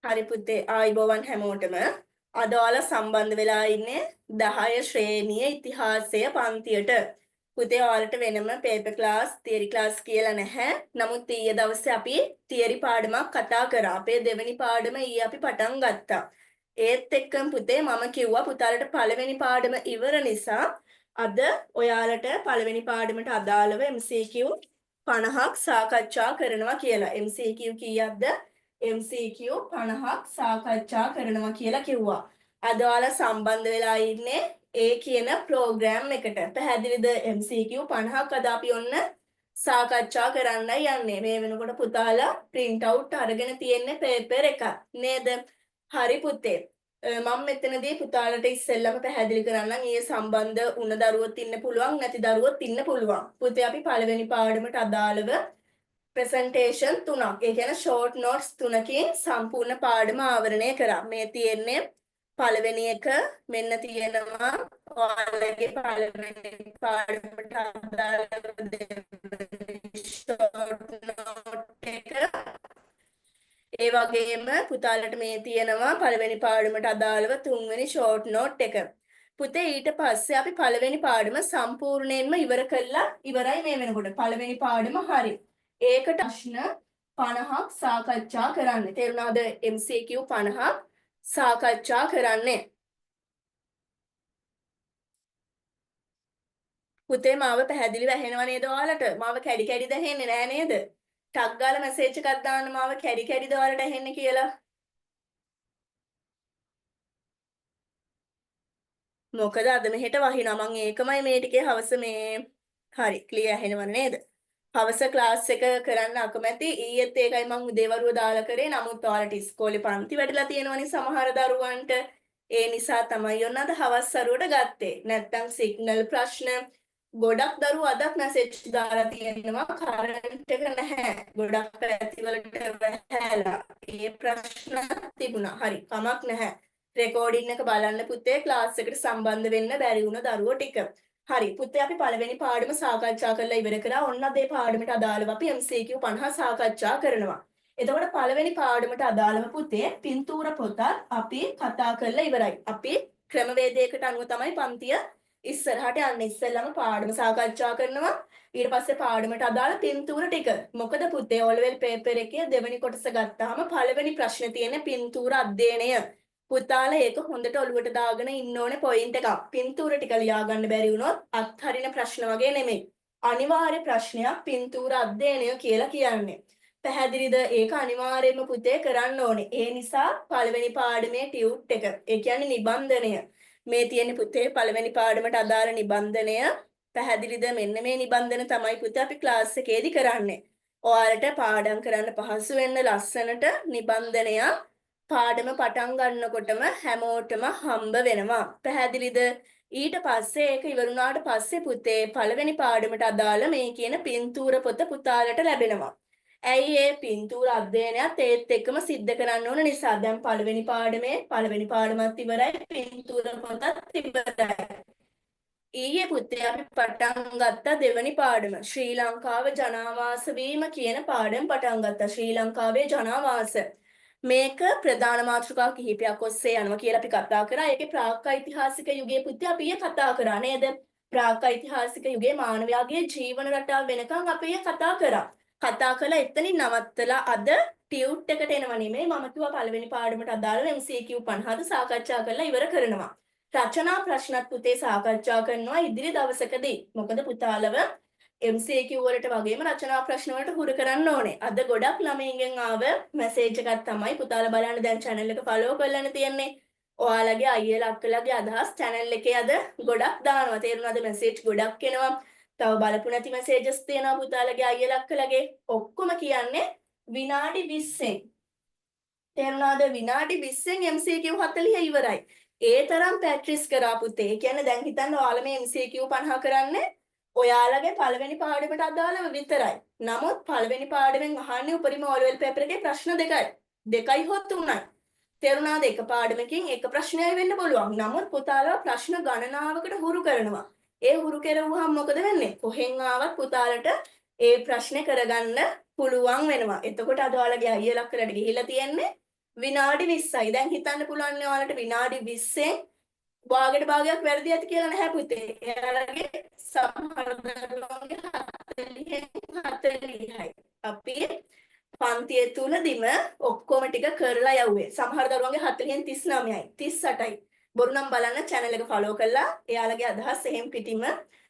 හරි පුතේ ආයිබෝවන් හැමෝටම අද ඔයාලා සම්බන්ධ වෙලා ඉන්නේ 10 ශ්‍රේණියේ ඉතිහාසය පන්තියට. පුතේ ඔයාලට වෙනම පේපර් ක්ලාස්, තියරි ක්ලාස් කියලා නැහැ. නමුත් ඊයේ දවසේ අපි තියරි පාඩමක් කතා කරා. අපේ දෙවෙනි පාඩම ඊයේ අපි පටන් ගත්තා. ඒත් එක්කම පුතේ මම කිව්වා පුතාලට පළවෙනි පාඩම ඉවර නිසා අද ඔයාලට පළවෙනි පාඩමට අදාළව MCQ 50ක් සාකච්ඡා කරනවා කියලා. MCQ කීයක්ද? MCQ 50ක් සාකච්ඡා කරනවා කියලා කිව්වා. අද ඔයාලා සම්බන්ධ වෙලා ඉන්නේ ඒ කියන ප්‍රෝග්‍රෑම් එකට. පැහැදිලිද? MCQ 50ක් අද අපි ඔන්න සාකච්ඡා කරන්නයි යන්නේ. මේ වෙනකොට පුතාලා print out අරගෙන තියෙන්නේ පේපර් එකක් නේද? හරි පුතේ. මම මෙතනදී පුතාලට ඉස්සෙල්ලම පැහැදිලි කරන්නම්. ඊයේ සම්බන්ධ වුණ දරුවොත් ඉන්න පුළුවන්, නැති දරුවොත් ඉන්න පුළුවන්. පුතේ අපි පළවෙනි පාඩමට අදාළව ප්‍රසන්ටේෂන් 3ක්. ඒ කියන්නේ ෂෝට් නෝට්ස් 3කින් සම්පූර්ණ පාඩම ආවරණය කරා. මේ තියෙන්නේ පළවෙනි එක මෙන්න තියෙනවා ඔයාලගේ පළවෙනි පාඩමට අදාළ ෂෝට් නෝට් එක. ඒ වගේම පුතාලට මේ තියෙනවා පළවෙනි පාඩමට අදාළව තුන්වෙනි ෂෝට් නෝට් එක. පුතේ ඊට පස්සේ අපි පළවෙනි පාඩම සම්පූර්ණයෙන්ම ඉවර කළා. ඉවරයි මේ වෙනකොට. පළවෙනි පාඩම හරි. ඒකට ප්‍රශ්න 50ක් සාකච්ඡා කරන්න. තේරුණාද? MCQ 50ක් සාකච්ඡා කරන්නේ. පුතේ මාව පැහැදිලිව ඇහෙනව නේද ඔයාලට? මාව කැඩි කැඩිද ඇහෙන්නේ නෑ නේද? ටක් ගාලා මැසේජ් එකක් දාන්න මාව කැඩි කැඩිද ඔයාලට ඇහෙන්නේ කියලා. මොකද අද මෙහෙට වහිනවා. මම ඒකමයි මේ ටිකේ හවස මේ හරි ක්ලියර් ඇහෙනව නේද? හවස ක්ලාස් එක කරන්න අකමැති. ඊයේත් ඒකයි මම උදේවරුව දාලා කරේ. නමුත් ඔයාලට ඉස්කෝලේ පන්ති වැඩිලා තියෙනවනේ සමහර දරුවන්ට. ඒ නිසා තමයි ඔන්න අද හවස් සරුවට ගත්තේ. නැත්තම් සිග්නල් ප්‍රශ්න ගොඩක් දරුවෝ අදත් මැසේජ් දාලා තියෙනවා කරන්ට් එක නැහැ. ගොඩක් පැතිවලට වැහැලා. ඒ ප්‍රශ්න තිබුණා. හරි කමක් නැහැ. රෙකෝඩින් එක බලන්න පුතේ ක්ලාස් එකට සම්බන්ධ වෙන්න බැරි වුණ දරුවෝ ටික. හරි පුතේ අපි පළවෙනි පාඩම සාකච්ඡා කරලා ඉවර කරා. ඔන්න අද ඒ පාඩමට අදාළව අපි MCQ 50 සාකච්ඡා කරනවා. එතකොට පළවෙනි පාඩමට අදාළව පුතේ පින්තූර පොතත් අපි කතා කරලා ඉවරයි. අපි ක්‍රමවේදයකට අනුව තමයි පන්තිය ඉස්සරහට යන්නේ. ඉස්සෙල්ලම පාඩම සාකච්ඡා කරනවා. ඊට පස්සේ පාඩමට අදාළ පින්තූර ටික. මොකද පුතේ O level paper එකේ දෙවෙනි කොටස ගත්තාම පළවෙනි ප්‍රශ්නේ තියෙන පින්තූර අධ්‍යයනය. පුතාලා ඒක හොඳට ඔලුවට දාගෙන ඉන්න ඕනේ පොයින්ට් එකක්. පින්තූර ටික ලියා ගන්න බැරි වුණොත් අත්හරින ප්‍රශ්න වගේ නෙමෙයි. අනිවාර්ය ප්‍රශ්නයක් පින්තූර අධ්‍යයනය කියලා කියන්නේ. පැහැදිලිද? ඒක අනිවාර්යයෙන්ම පුතේ කරන්න ඕනේ. ඒ නිසා පළවෙනි පාඩමේ ටියුට් එක. ඒ කියන්නේ නිබන්ධනය. මේ තියෙන පුතේ පළවෙනි පාඩමට අදාළ නිබන්ධනය. පැහැදිලිද? මෙන්න මේ නිබන්ධන තමයි පුතේ අපි ක්ලාස් එකේදී කරන්නේ. ඔයාලට පාඩම් කරන්න පහසු වෙන්න ලස්සනට නිබන්ධනයක් පාඩම පටන් ගන්නකොටම හැමෝටම හම්බ වෙනවා. පැහැදිලිද? ඊට පස්සේ ඒක ඉවරුණාට පස්සේ පුතේ පළවෙනි පාඩමට අදාළ මේ කියන පින්තූර පොත පුතාලට ලැබෙනවා. ඇයි ඒ පින්තූර අධ්‍යයනයත් ඒත් එක්කම සිද්ධ කරන්න ඕන නිසා. දැන් පළවෙනි පාඩමේ පළවෙනි පාඩමත් ඉවරයි, පින්තූර පොතත් ඉවරයි. ඊයේ පුතේ අපි පටන් ගත්ත දෙවනි පාඩම ශ්‍රී ලංකාව ජනාවාස වීම කියන පාඩම පටන් ගත්තා. ශ්‍රී ලංකාවේ ජනාවාස. මේක ප්‍රධාන මාතෘකා කිහිපයක් ඔස්සේ යනවා කියලා අපි කතා කරා. ඒකේ ප්‍රාග්-ඓතිහාසික යුගයේ පුතේ අපි කතා කරා නේද? ප්‍රාග්-ඓතිහාසික යුගයේ මානවයාගේ ජීවන රටාව වෙනකන් අපි කතා කරා. කතා කළා එතනින් නවත්තලා අද ටියුට් එකට එනවා නෙමෙයි. මම කිව්වා පළවෙනි පාඩමට අදාළව MCQ 50ද සාකච්ඡා කරලා ඉවර කරනවා. රචනා ප්‍රශ්නත් පුතේ සාකච්ඡා කරනවා ඉදිරි දවසකදී. මොකද පුතාලව MCQ වලට වගේම රචනා ප්‍රශ්න වලට හුරු කරන්න ඕනේ. අද ගොඩක් ළමයින්ගෙන් ආව මැසේජ් එකක් තමයි පුතාලා බලන්න දැන් channel එක follow කරලානේ තියෙන්නේ. ඔයාලගේ අයියලා අක්කලාගේ අදහස් channel එකේ අද ගොඩක් දානවා. තේරුණාද? මැසේජ් ගොඩක් එනවා. තව බලපු නැති මැසේජස් තියෙනවා පුතාලගේ අයියලා අක්කලාගේ. ඔක්කොම කියන්නේ විනාඩි 20න්. තේරුණාද? විනාඩි 20න් MCQ 40 ඉවරයි. ඒ තරම් ප්‍රැක්ටිස් කරා පුතේ. ඒ කියන්නේ දැන් හිතන්න ඔයාලා මේ MCQ 50 කරන්නේ ඔයාලගේ පළවෙනි පාඩමට අදාළව විතරයි. නමුත් පළවෙනි පාඩමෙන් අහන්නේ උපරිම O level paper එකේ ප්‍රශ්න දෙකයි. දෙකයි හොත් තුනයි. තේරුණාද? එක පාඩමකින් එක ප්‍රශ්නයයි වෙන්න පුළුවන්. නමුත් පුතාලා ප්‍රශ්න ගණනාවකට හුරු කරනවා. ඒ හුරු කෙරුවහම මොකද වෙන්නේ? කොහෙන් ආවත් පුතාලට ඒ ප්‍රශ්නේ කරගන්න පුළුවන් වෙනවා. එතකොට අද ඔයාලගේ අයියලා අක්කලාට ගිහිල්ලා තියෙන්නේ විනාඩි 20යි. දැන් හිතන්න පුළුවන් නේ ඔයාලට විනාඩි 20ෙන් භාගයට භාගයක් වැරදි ඇති කියලා නැහැ පුතේ. එයාලගේ සමහර දරුවන්ගේ 40න් 40යි. අපි පන්තිය තුලදිම ඔක්කොම ටික කරලා යවුවේ. සමහර දරුවන්ගේ 40න් 39යි 38යි. බොරු නම් බලන්න channel එක follow කරලා එයාලගේ අදහස් එහෙම් පිටින්ම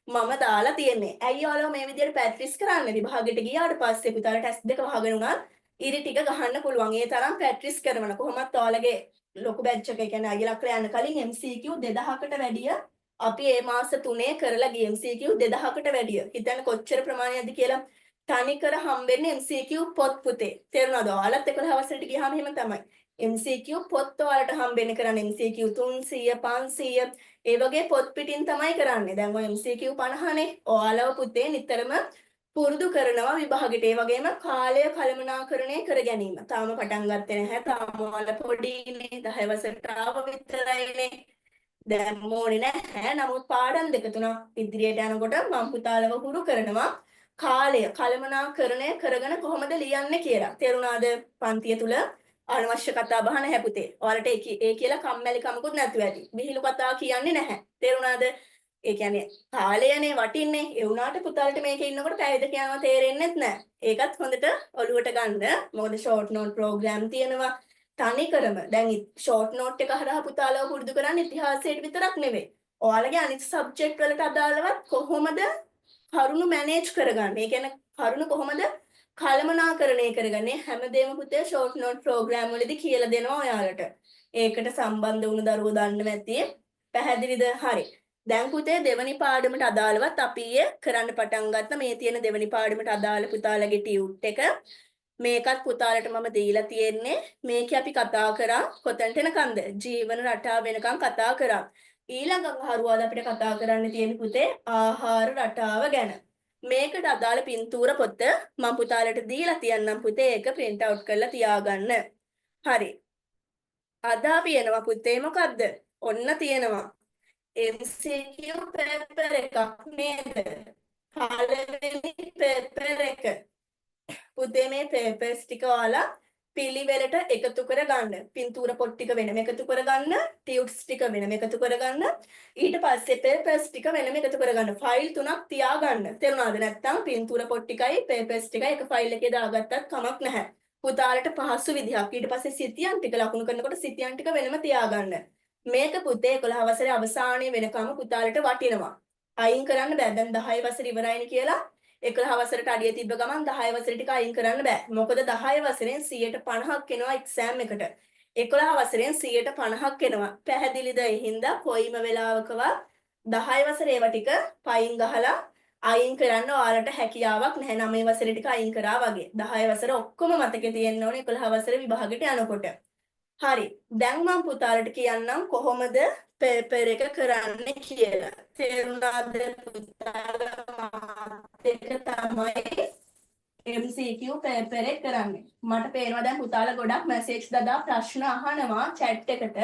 මම දාලා තියෙන්නේ. ඇයි ඔයාලව මේ විදිහට ප්‍රැක්ටිස් කරන්නේ? විභාගෙට ගියාට පස්සේ පුතාලට ටෙස්ට් දෙක වහගෙන උනත් ඉරි ටික ගහන්න පුළුවන්. ඒ තරම් ප්‍රැක්ටිස් කරනවා. කොහොමත් ඔයාලගේ ලොකු බැච් එක කියන්නේ අයියලා අක්කලා යන්න කලින් MCQ 2000කට වැඩිය අපි මේ මාස 3 කරලා ගිය MCQ 2000කට වැඩිය. හිතන්න කොච්චර ප්‍රමාණයක්ද කියලා. තනිකර හම්බෙන්නේ MCQ පොත් පුතේ. තේරුණාද? ඔයාලත් 11 වසරේට ගියාම එහෙම තමයි. MCQ පොත් ඔයාලට හම්බෙන්නේ කරන්නේ MCQ 300 500 ඒ වගේ පොත් පිටින් තමයි කරන්නේ. දැන් ඔය MCQ 50නේ. ඔයාලව පුතේ නිතරම පුරුදු කරනවා විභාගෙට. ඒ වගේම කාලය කළමනාකරණය කර ගැනීම. තාම පටන් ගත්තේ නැහැ. තාම ඔයාලා පොඩිනේ 10 වසරට ආව විතරයිනේ. දැන් මොනේ නැහැ. නමුත් පාඩම් දෙක තුනක් ඉදිරියට යනකොට මම පුතාලව හුරු කරනවා කාලය කළමනාකරණය කරගෙන කොහොමද ලියන්නේ කියලා. තේරුණාද? පන්තිය තුල අනවශ්‍ය කතා බහ නැහැ පුතේ. ඔයාලට ඒ කියලා කම්මැලි කමකුත් නැතුව ඇති. විහිළු කතා කියන්නේ නැහැ. තේරුණාද? ඒ කියන්නේ කාලයනේ වටින්නේ. ඒ වුණාට පුතාලට මේකේ ඉන්නකොට පැය දෙක යනවා තේරෙන්නෙත් නැහැ. ඒකත් හොඳට ඔළුවට ගන්න. මොකද ෂෝට් නෝට් ප්‍රෝග්‍රෑම් තියෙනවා. තනිකරම දැන් ෂෝට් නෝට් එක හරහා පුතාලව පුරුදු කරන්නේ ඉතිහාසයට විතරක් නෙවෙයි. ඔයාලගේ අනිත් සබ්ජෙක්ට් වලට අදාළවත් කොහොමද කරුණු මැනේජ් කරගන්නේ? ඒ කියන්නේ කරුණු කොහොමද කළමනාකරණය කරගන්නේ? හැමදේම පුතේ ෂෝට් නෝට් ප්‍රෝග්‍රෑම් වලදී කියලා දෙනවා ඔයාලට. ඒකට සම්බන්ධ වුණු දරුවෝ දන්නව ඇති. පැහැදිලිද? හරි. දැන් පුතේ දෙවනි පාඩමට අදාළවත් අපි කරන්න පටන් ගත්ත මේ තියෙන දෙවනි පාඩමට අදාළ පුතාලගේ ටියුට් එක. මේකත් පුතාලට මම දීලා තියෙන්නේ. මේකේ අපි කතා කරා කොතනට එනකන්ද? ජීවන රටාව වෙනකන් කතා කරා. ඊළඟ අහරුවාද අපිට කතා කරන්න තියෙන පුතේ ආහාර රටාව ගැන. මේකට අදාළ පින්තූර පොත මම පුතාලට දීලා තියන්නම් පුතේ. ඒක print out කරලා තියාගන්න. හරි. අද අපි එනවා පුතේ මොකද්ද? ඔන්න තියෙනවා. MCQ paper එකක් නේද? පළවෙනි paper එක. පුතේ මේ papers ටික ඔයාලා පිළිවෙලට එකතු කරගන්න. පින්තූර පොත් ටික වෙනම එකතු කරගන්න, ටියුට්ස් ටික වෙනම එකතු කරගන්න. ඊට පස්සේ papers ටික වෙනම එකතු කරගන්න. ෆයිල් 3ක් තියාගන්න. තේරුණාද? නැත්නම් පින්තූර පොත් ටිකයි papers ටිකයි එක ෆයිල් එකේ දාගත්තත් කමක් නැහැ. පුතාලට පහසු විදිහක්. ඊට පස්සේ සිතියන් ටික ලකුණු කරනකොට සිතියන් ටික වෙනම තියාගන්න. මේක පුතේ 11 වසරේ අවසානයේ වෙනකම් පුතාලට වටිනවා. අයින් කරන්න බෑ. දැන් 10 වසර ඉවරයිනේ කියලා 11 වසරට අඩිය තිබ්බ ගමන් 10 වසර ටික අයින් කරන්න බෑ. මොකද 10 වසරෙන් 150ක් එනවා එක්සෑම් එකට. 11 වසරෙන් 150ක් එනවා. පැහැදිලිද? ඒ හින්දා කොයිම වෙලාවකවත් 10 වසරේ ඒවා ටික පයින් ගහලා අයින් කරන්න ඔයාලට හැකියාවක් නැහැ. 9 වසරේ ටික අයින් කරා වගේ. 10 වසර ඔක්කොම මතකේ තියෙන්න ඕනේ 11 වසරේ විභාගෙට යනකොට. හරි. දැන් මම පුතාලට කියන්නම් කොහොමද පේපර් එක කරන්නේ කියලා. තේරුණාද පුතාලා? ඒක තමයි MCQ පේපර් එක කරන්නේ. මට පේනවා දැන් පුතාලා ගොඩක් මැසේජ් දදා ප්‍රශ්න අහනවා chat එකට.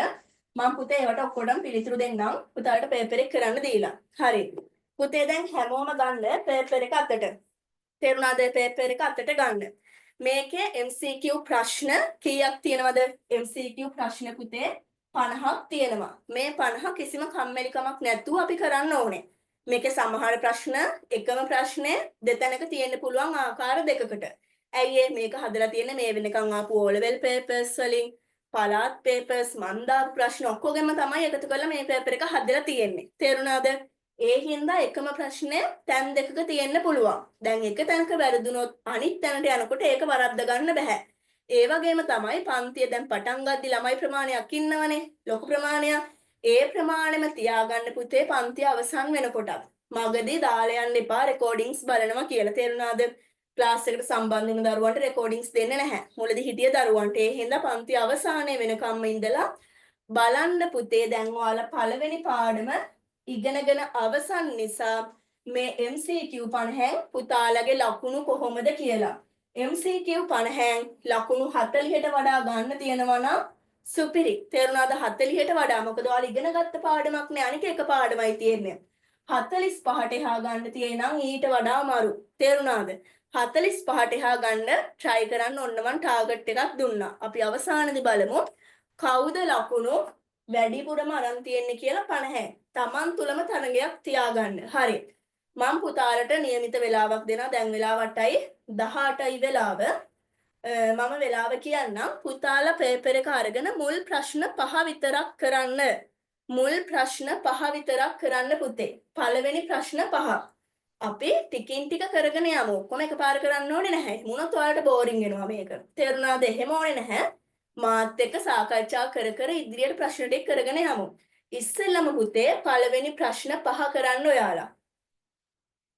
මම පුතේ ඒවට ඔක්කොටම පිළිතුරු දෙන්නම්. පුතාලට පේපර් එක කරන්න දීලා. හරි. පුතේ දැන් හැමෝම ගන්න පේපර් එක අතට. තේරුණාද? පේපර් එක අතට ගන්න. මේකේ MCQ ප්‍රශ්න කීයක් තියෙනවද? MCQ ප්‍රශ්න පුතේ 50ක් තියෙනවා. මේ 50 කිසිම කම්මැලිකමක් නැතුව අපි කරන්න ඕනේ. මේකේ සමහර ප්‍රශ්න එකම ප්‍රශ්නේ දෙතැනක තියෙන්න පුළුවන් ආකාර දෙකකට. ඇයි මේක හදලා තියෙන්නේ මේ වෙනකන් ආපු O level papers වලින් පළාත් papers මන්දාපු ප්‍රශ්න ඔක්කොගෙම තමයි එකතු කරලා මේ පේපර් එක හදලා තියෙන්නේ. තේරුණාද? ඒ හින්දා එකම ප්‍රශ්නේ තැන් දෙකක තියෙන්න පුළුවන්. දැන් එක තැනක වැරදුනොත් අනිත් තැනට යනකොට ඒක වරද්ද ගන්න බෑ. ඒ වගේම තමයි පන්තිය දැන් පටන් ගද්දි ළමයි ප්‍රමාණයක් ඉන්නවනේ. ලොකු ප්‍රමාණයක්. ඒ ප්‍රමාණයම තියාගන්න පුතේ පන්තිය අවසන් වෙනකොටත්. මගදී දාලා යන්න එපා රෙකෝඩින්ග්ස් බලනවා කියලා. තේරුණාද? ක්ලාස් එකට සම්බන්ධ වෙන දරුවන්ට රෙකෝඩින්ග්ස් දෙන්නේ නැහැ. මුලදී හිටිය දරුවන්ට. ඒ හින්දා පන්තිය අවසානයේ වෙනකම්ම ඉඳලා බලන්න පුතේ දැන් ඔයාලා පළවෙනි පාඩම ඉගෙනගෙන අවසන් නිසා මේ MCQ 50න් පුතාලගේ ලකුණු කොහොමද කියලා. MCQ 50න් ලකුණු 40ට වඩා ගන්න තියෙනවා නම් සුපිරි. තේරුණාද? 40ට වඩා. මොකද ඔයාලා ඉගෙන ගත්ත පාඩමක් නේ. අනික එක පාඩමයි තියෙන්නේ. 45ට එහා ගන්න තියෙනම් ඊට වඩා අමාරු. තේරුණාද? 45ට එහා ගන්න try කරන්න ඔන්න මම ටාගට් එකක් දුන්නා. අපි අවසානයේදී බලමු කවුද ලකුණු වැඩිපුරම අරන් තියෙන්නේ කියලා 50. Taman තුලම තරගයක් තියාගන්න. හරි. මම පුතාලට નિયમિત වෙලාවක් දෙනවා. දැන් වෙලාව 8යි වෙලාව. මම වෙලාව කියන්නම්. පුතාලා පේපර් එක අරගෙන මුල් ප්‍රශ්න 5 විතරක් කරන්න. මුල් ප්‍රශ්න 5 විතරක් කරන්න පුතේ. පළවෙනි ප්‍රශ්න 5. අපි ටිකින් ටික කරගෙන යමු. ඔක්කොම එකපාර කරන්න ඕනේ නැහැ. මුණත් ඔයාලට බෝරින් වෙනවා මේක. තේරුණාද? එහෙම ඕනේ නැහැ. මාත් එක්ක සාකච්ඡා කර කර ඉදිරියට ප්‍රශ්න ටික කරගෙන යමු. ඉස්සෙල්ලම පුතේ පළවෙනි ප්‍රශ්න 5 කරන්න ඔයාලා.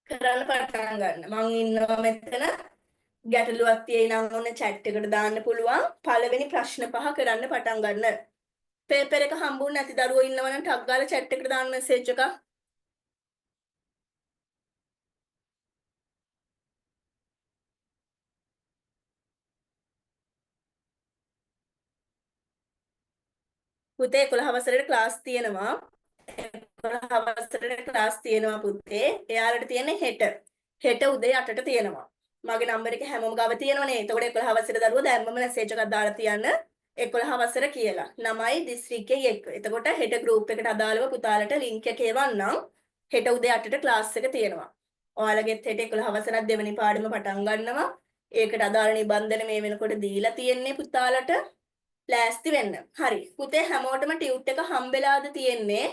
කරන්න පටන් ගන්න. මම ඉන්නවා මෙතන. ගැටලුවක් තියෙයි නම් ඔන්න chat එකට දාන්න පුළුවන්. පළවෙනි ප්‍රශ්න 5 කරන්න පටන් ගන්න. පේපර් එක හම්බුනේ නැති දරුවෝ ඉන්නවනම් ටක් ගාලා chat එකට දාන්න මෙසේජ් එකක්. පුතේ 11 වසරේ ක්ලාස් තියෙනවා. 11 වසරේ ක්ලාස් තියෙනවා පුතේ. එයාලට තියෙන්නේ හෙට. හෙට උදේ 8ට තියෙනවා. මගේ නම්බර එක හැමෝම ගාව තියෙනවනේ. එතකොට 11 වසරේ දරුවෝ දැන්මම මැසේජ් එකක් දාලා තියන්න 11 වසර කියලා. ළමයි දිස්ත්‍රික්කයේ එක්ක. එතකොට හෙට ගෲප් එකට අදාළව පුතාලට ලින්ක් එක එවන්නම්. හෙට උදේ 8ට ක්ලාස් එක තියෙනවා. ඔයාලගෙත් හෙට 11 වසරක් දෙවෙනි පාඩම පටන් ගන්නවා. ඒකට අදාළ නිබන්ධන මේ වෙනකොට දීලා තියෙන්නේ පුතාලට. ලෑස්ති වෙන්න. හරි. පුතේ හැමෝටම ටියුට් එක හම්බෙලාද තියෙන්නේ?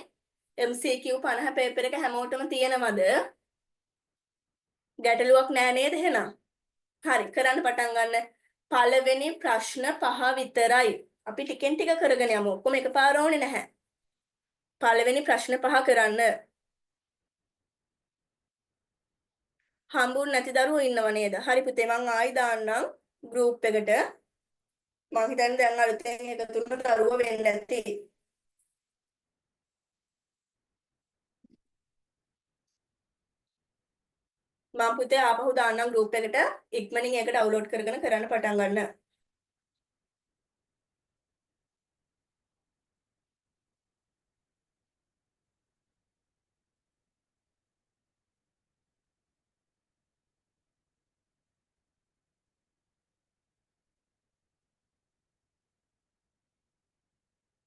MCQ 50 පේපර් එක හැමෝටම තියෙනවද? ගැටලුවක් නෑ නේද එහෙනම්? හරි. කරන්න පටන් ගන්න. පළවෙනි ප්‍රශ්න 5 විතරයි. අපි ටිකෙන් ටික කරගෙන යමු. ඔක්කොම එකපාර ඕනේ නැහැ. පළවෙනි ප්‍රශ්න 5 කරන්න. හම්බුනේ නැති දරුවෝ ඉන්නව නේද? හරි පුතේ මං ආයි දාන්නම් ගෲප් එකට. මං හිතන්නේ දැන් අලුතෙන් එකතු වුණ දරුවෝ වෙන්න ඇති. මම පුතේ ආපහු දාන්නම් ගෲප් එකට. ඉක්මනින් ඒක ඩවුන්ලෝඩ් කරගෙන කරන්න පටන් ගන්න.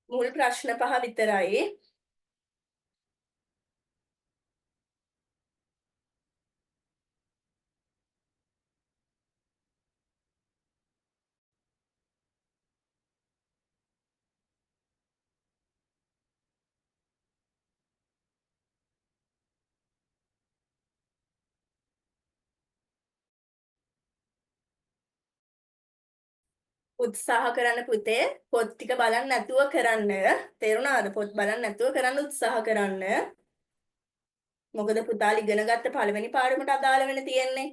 මුල් ප්‍රශ්න 5 විතරයි. උත්සාහ කරන්න පුතේ. පොත් ටික බලන්න නැතුව කරන්න. තේරුණාද? පොත් බලන්න නැතුව කරන්න උත්සාහ කරන්න. මොකද පුතාලා ඉගෙන ගත්ත පළවෙනි පාඩමට අදාළ වෙන තියෙන්නේ.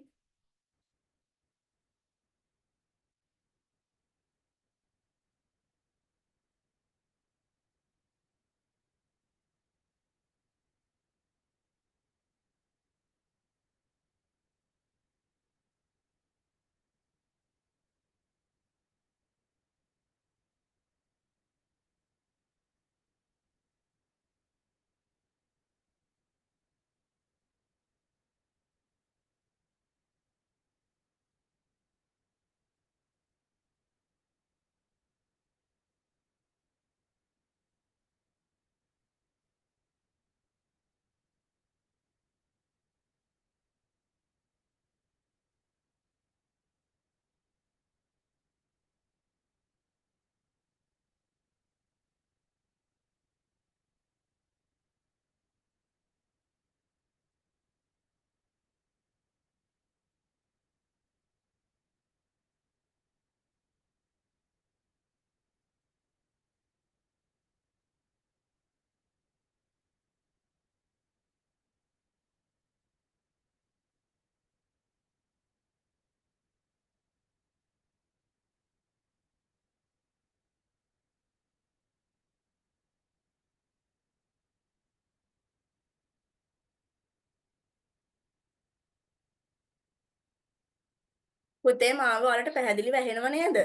පුතේ මාව ඔයාලට පැහැදිලි වැහෙනව නේද?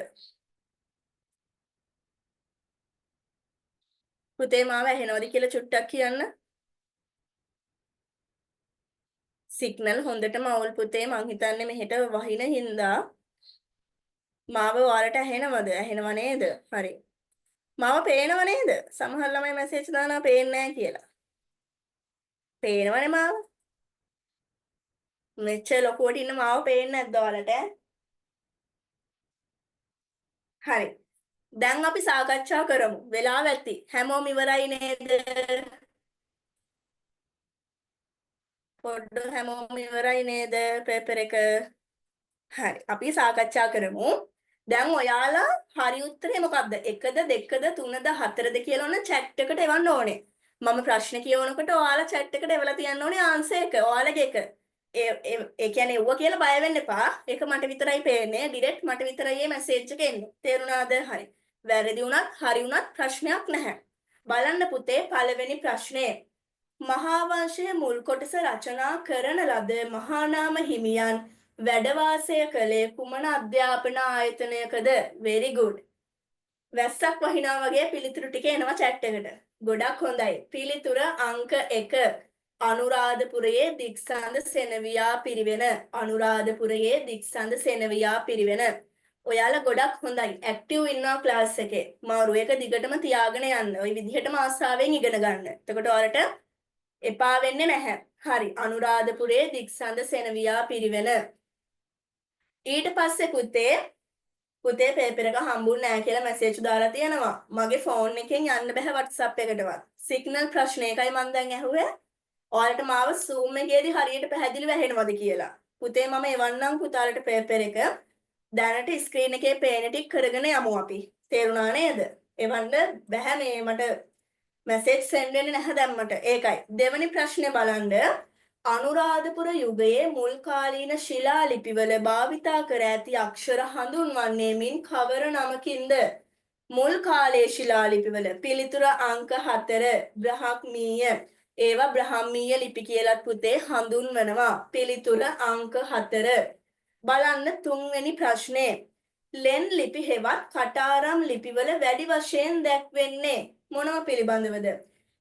පුතේ මාව ඇහෙනවද කියලා චුට්ටක් කියන්න. සිග්නල් හොඳටම අවුල් පුතේ මං හිතන්නේ මෙහෙට වහින හින්දා මාව ඔයාලට ඇහෙනවද? ඇහෙනව නේද? හරි. මාව පේනව නේද? සමහර ළමයි මැසේජ් දානවා පේන්නේ නැහැ කියලා. පේනවනේ මාව. මෙච්චර ලොකුවට ඉන්න මාව පේන්නේ නැද්ද ඔයාලට? හරි. දැන් අපි සාකච්ඡා කරමු. වෙලාව ඇති. හැමෝම ඉවරයි නේද? පොඩ්ඩ හැමෝම ඉවරයි නේද? පේපර් එක. හරි. අපි සාකච්ඡා කරමු. දැන් ඔයාලා හරි උත්තරේ මොකක්ද? 1ද 2ද 3ද 4ද කියලා ඔන්න chat එකට එවන්න ඕනේ. මම ප්‍රශ්න කියවනකොට ඔයාලා chat එකට එවලා තියන්න ඕනේ ආන්සර් එක. ඔයාලගේ එක. ඒ කියන්නේ ඌව කියලා බය වෙන්න එපා. ඒක මට විතරයි පේන්නේ. ඩිරෙක්ට් මට විතරයි මේ මැසේජ් එක එන්නේ. තේරුණාද? හරි. වැරදි වුණත් හරි වුණත් ප්‍රශ්නයක් නැහැ. බලන්න පුතේ පළවෙනි ප්‍රශ්නය. මහා වංශයේ මුල් කොටස රචනා කරන ලද මහානාම හිමියන් වැඩ වාසය කළේ කුමන අධ්‍යාපන ආයතනයකද? very good. වැස්සක් වහිනා වගේ පිළිතුරු ටික එනවා chat එකට. ගොඩක් හොඳයි. පිළිතුර අංක 1. අනුරාධපුරයේ දික්සන්ද සෙනවියා පිරිවෙන. අනුරාධපුරයේ දික්සන්ද සෙනවියා පිරිවෙන. ඔයාලා ගොඩක් හොඳයි. ඇක්ටිව් ඉන්නවා ක්ලාස් එකේ. මාරු එක දිගටම තියාගෙන යන්න. ওই විදිහටම ආසාවෙන් ඉගෙන ගන්න. එතකොට ඔයාලට එපා වෙන්නේ නැහැ. හරි. අනුරාධපුරයේ දික්සන්ද සෙනවියා පිරිවෙන. ඊට පස්සේ පුතේ පේපර් එක හම්බුන්නේ නැහැ කියලා මැසේජ් දාලා තියෙනවා. මගේ ෆෝන් එකෙන් යන්න බෑ WhatsApp එකටවත්. සිග්නල් ප්‍රශ්න එකයි මම දැන් ඇහුවේ. ඔයාලට මාව Zoom එකේදී හරියට පැහැදිලිව ඇහෙනවද කියලා. පුතේ මම එවන්නම් පුතාලට පේපර් එක. දැනට ස්ක්‍රීන් එකේ පේන ටික කරගෙන යමු අපි. තේරුණා නේද? එවන්න බෑ මේ මට මැසේජ් සෙන්ඩ් වෙන්නේ නැහැ දැම්මට. ඒකයි. දෙවෙනි ප්‍රශ්නේ බලන්න. අනුරාධපුර යුගයේ මුල් කාලීන ශිලා ලිපිවල භාවිතා කර ඇති අක්ෂර හඳුන්වන්නේ මින් කවර නමකින්ද? මුල් කාලයේ ශිලා ලිපිවල පිළිතුර අංක 4 බ්‍රහ්මීය. ඒවා බ්‍රහ්මීය ලිපි කියලාත් පුතේ හඳුන්වනවා. පිළිතුර අංක 4. බලන්න තුන්වෙනි ප්‍රශ්නේ. ලෙන් ලිපි හෙවත් කටාරම් ලිපිවල වැඩි වශයෙන් දැක්වෙන්නේ මොනව පිළිබඳවද?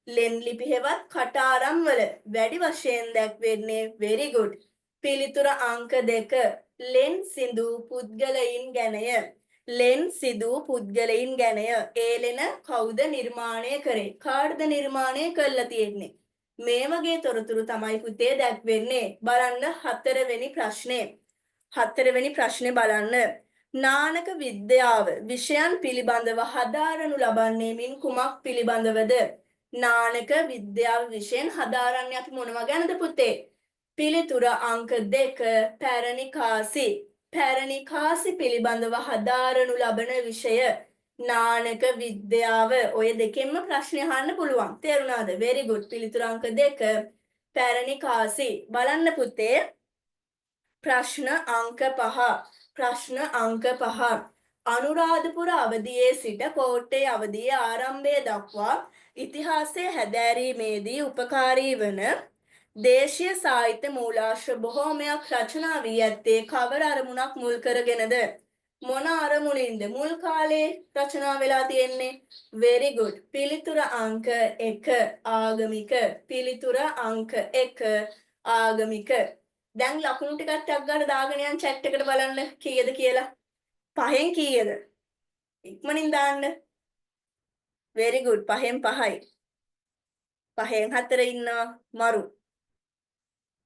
ලෙන් ලිපි හෙවත් කටාරම් වල වැඩි වශයෙන් දැක්වෙන්නේ very good. පිළිතුර අංක 2. ලෙන් සිඳු පුද්ගලයින් ගැනය. ලෙන් සිදු පුද්ගලයින් ගැනය. ඒ ලෙන කවුද නිර්මාණය කරේ? කාටද නිර්මාණය කරලා තියෙන්නේ? මේ වගේ තොරතුරු තමයි පුතේ දැක්වෙන්නේ. බලන්න හතරවෙනි ප්‍රශ්නේ. හතරවෙනි ප්‍රශ්නේ බලන්න. නානක විද්‍යාව විෂයන් පිළිබඳව හදාරනු ලබන්නේ මින් කුමක් පිළිබඳවද? නානක විද්‍යාව විෂයෙන් හදාරන්නේ අපි මොනවා ගැනද පුතේ? පිළිතුර අංක 2 පැරණි කාසි. පැරණි කාසි පිළිබඳව හදාරනු ලබන විෂය නානක විද්‍යාව. ඔය දෙකෙන්ම ප්‍රශ්න අහන්න පුළුවන්. තේරුණාද? very good. පිළිතුර අංක 2 පැරණි කාසි. බලන්න පුතේ ප්‍රශ්න අංක 5. ප්‍රශ්න අංක 5. අනුරාධපුර අවධියේ සිට කෝට්ටේ අවධියේ ආරම්භය දක්වා ඉතිහාසයේ හැදෑරීමේදී උපකාරී වන දේශීය සාහිත්‍ය මූලාශ්‍ර බොහෝමයක් රචනා වී ඇත්තේ කවර අරමුණක් මුල් කරගෙනද? මොන අරමුණින්ද මුල් කාලේ රචනා වෙලා තියෙන්නේ? very good. පිළිතුර අංක 1 ආගමික. පිළිතුර අංක 1 ආගමික. දැන් ලකුණු ටිකක් ටක් ගාලා දාගෙන යන් chat එකට බලන්න කීයද කියලා. 5න් කීයද? ඉක්මනින් දාන්න. very good. 5න් 5යි. 5න් 4 ඉන්නවා මරු.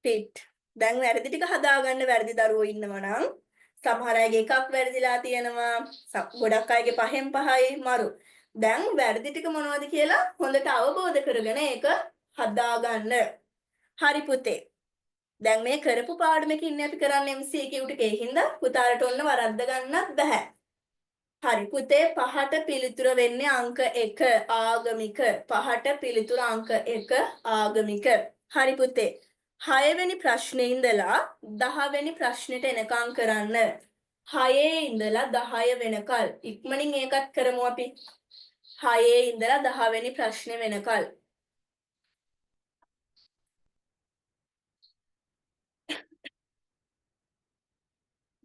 පිට. දැන් වැරදි ටික හදාගන්න වැරදි දරුවෝ ඉන්නවා නම් සමහර අයගේ එකක් වැරදිලා තියෙනවා. ගොඩක් අයගේ 5න් 5යි මරු. දැන් වැරදි ටික මොනවද කියලා හොඳට අවබෝධ කරගෙන ඒක හදාගන්න. හරි පුතේ. දැන් මේ කරපු පාඩමකින් ඉන්නේ අපි කරන්නේ MCQ ටිකේ හින්දා පුතාලට ඔන්න වරද්ද ගන්නත් බෑ. හරි පුතේ 5ට පිළිතුර වෙන්නේ අංක 1 ආගමික. 5ට පිළිතුර අංක 1 ආගමික. හරි පුතේ 6 වෙනි ප්‍රශ්නේ ඉඳලා 10 වෙනි ප්‍රශ්නෙට එනකම් කරන්න. 6 ඉඳලා 10 වෙනකල් ඉක්මනින් ඒකත් කරමු අපි. 6 ඉඳලා 10 වෙනි ප්‍රශ්නේ වෙනකල්.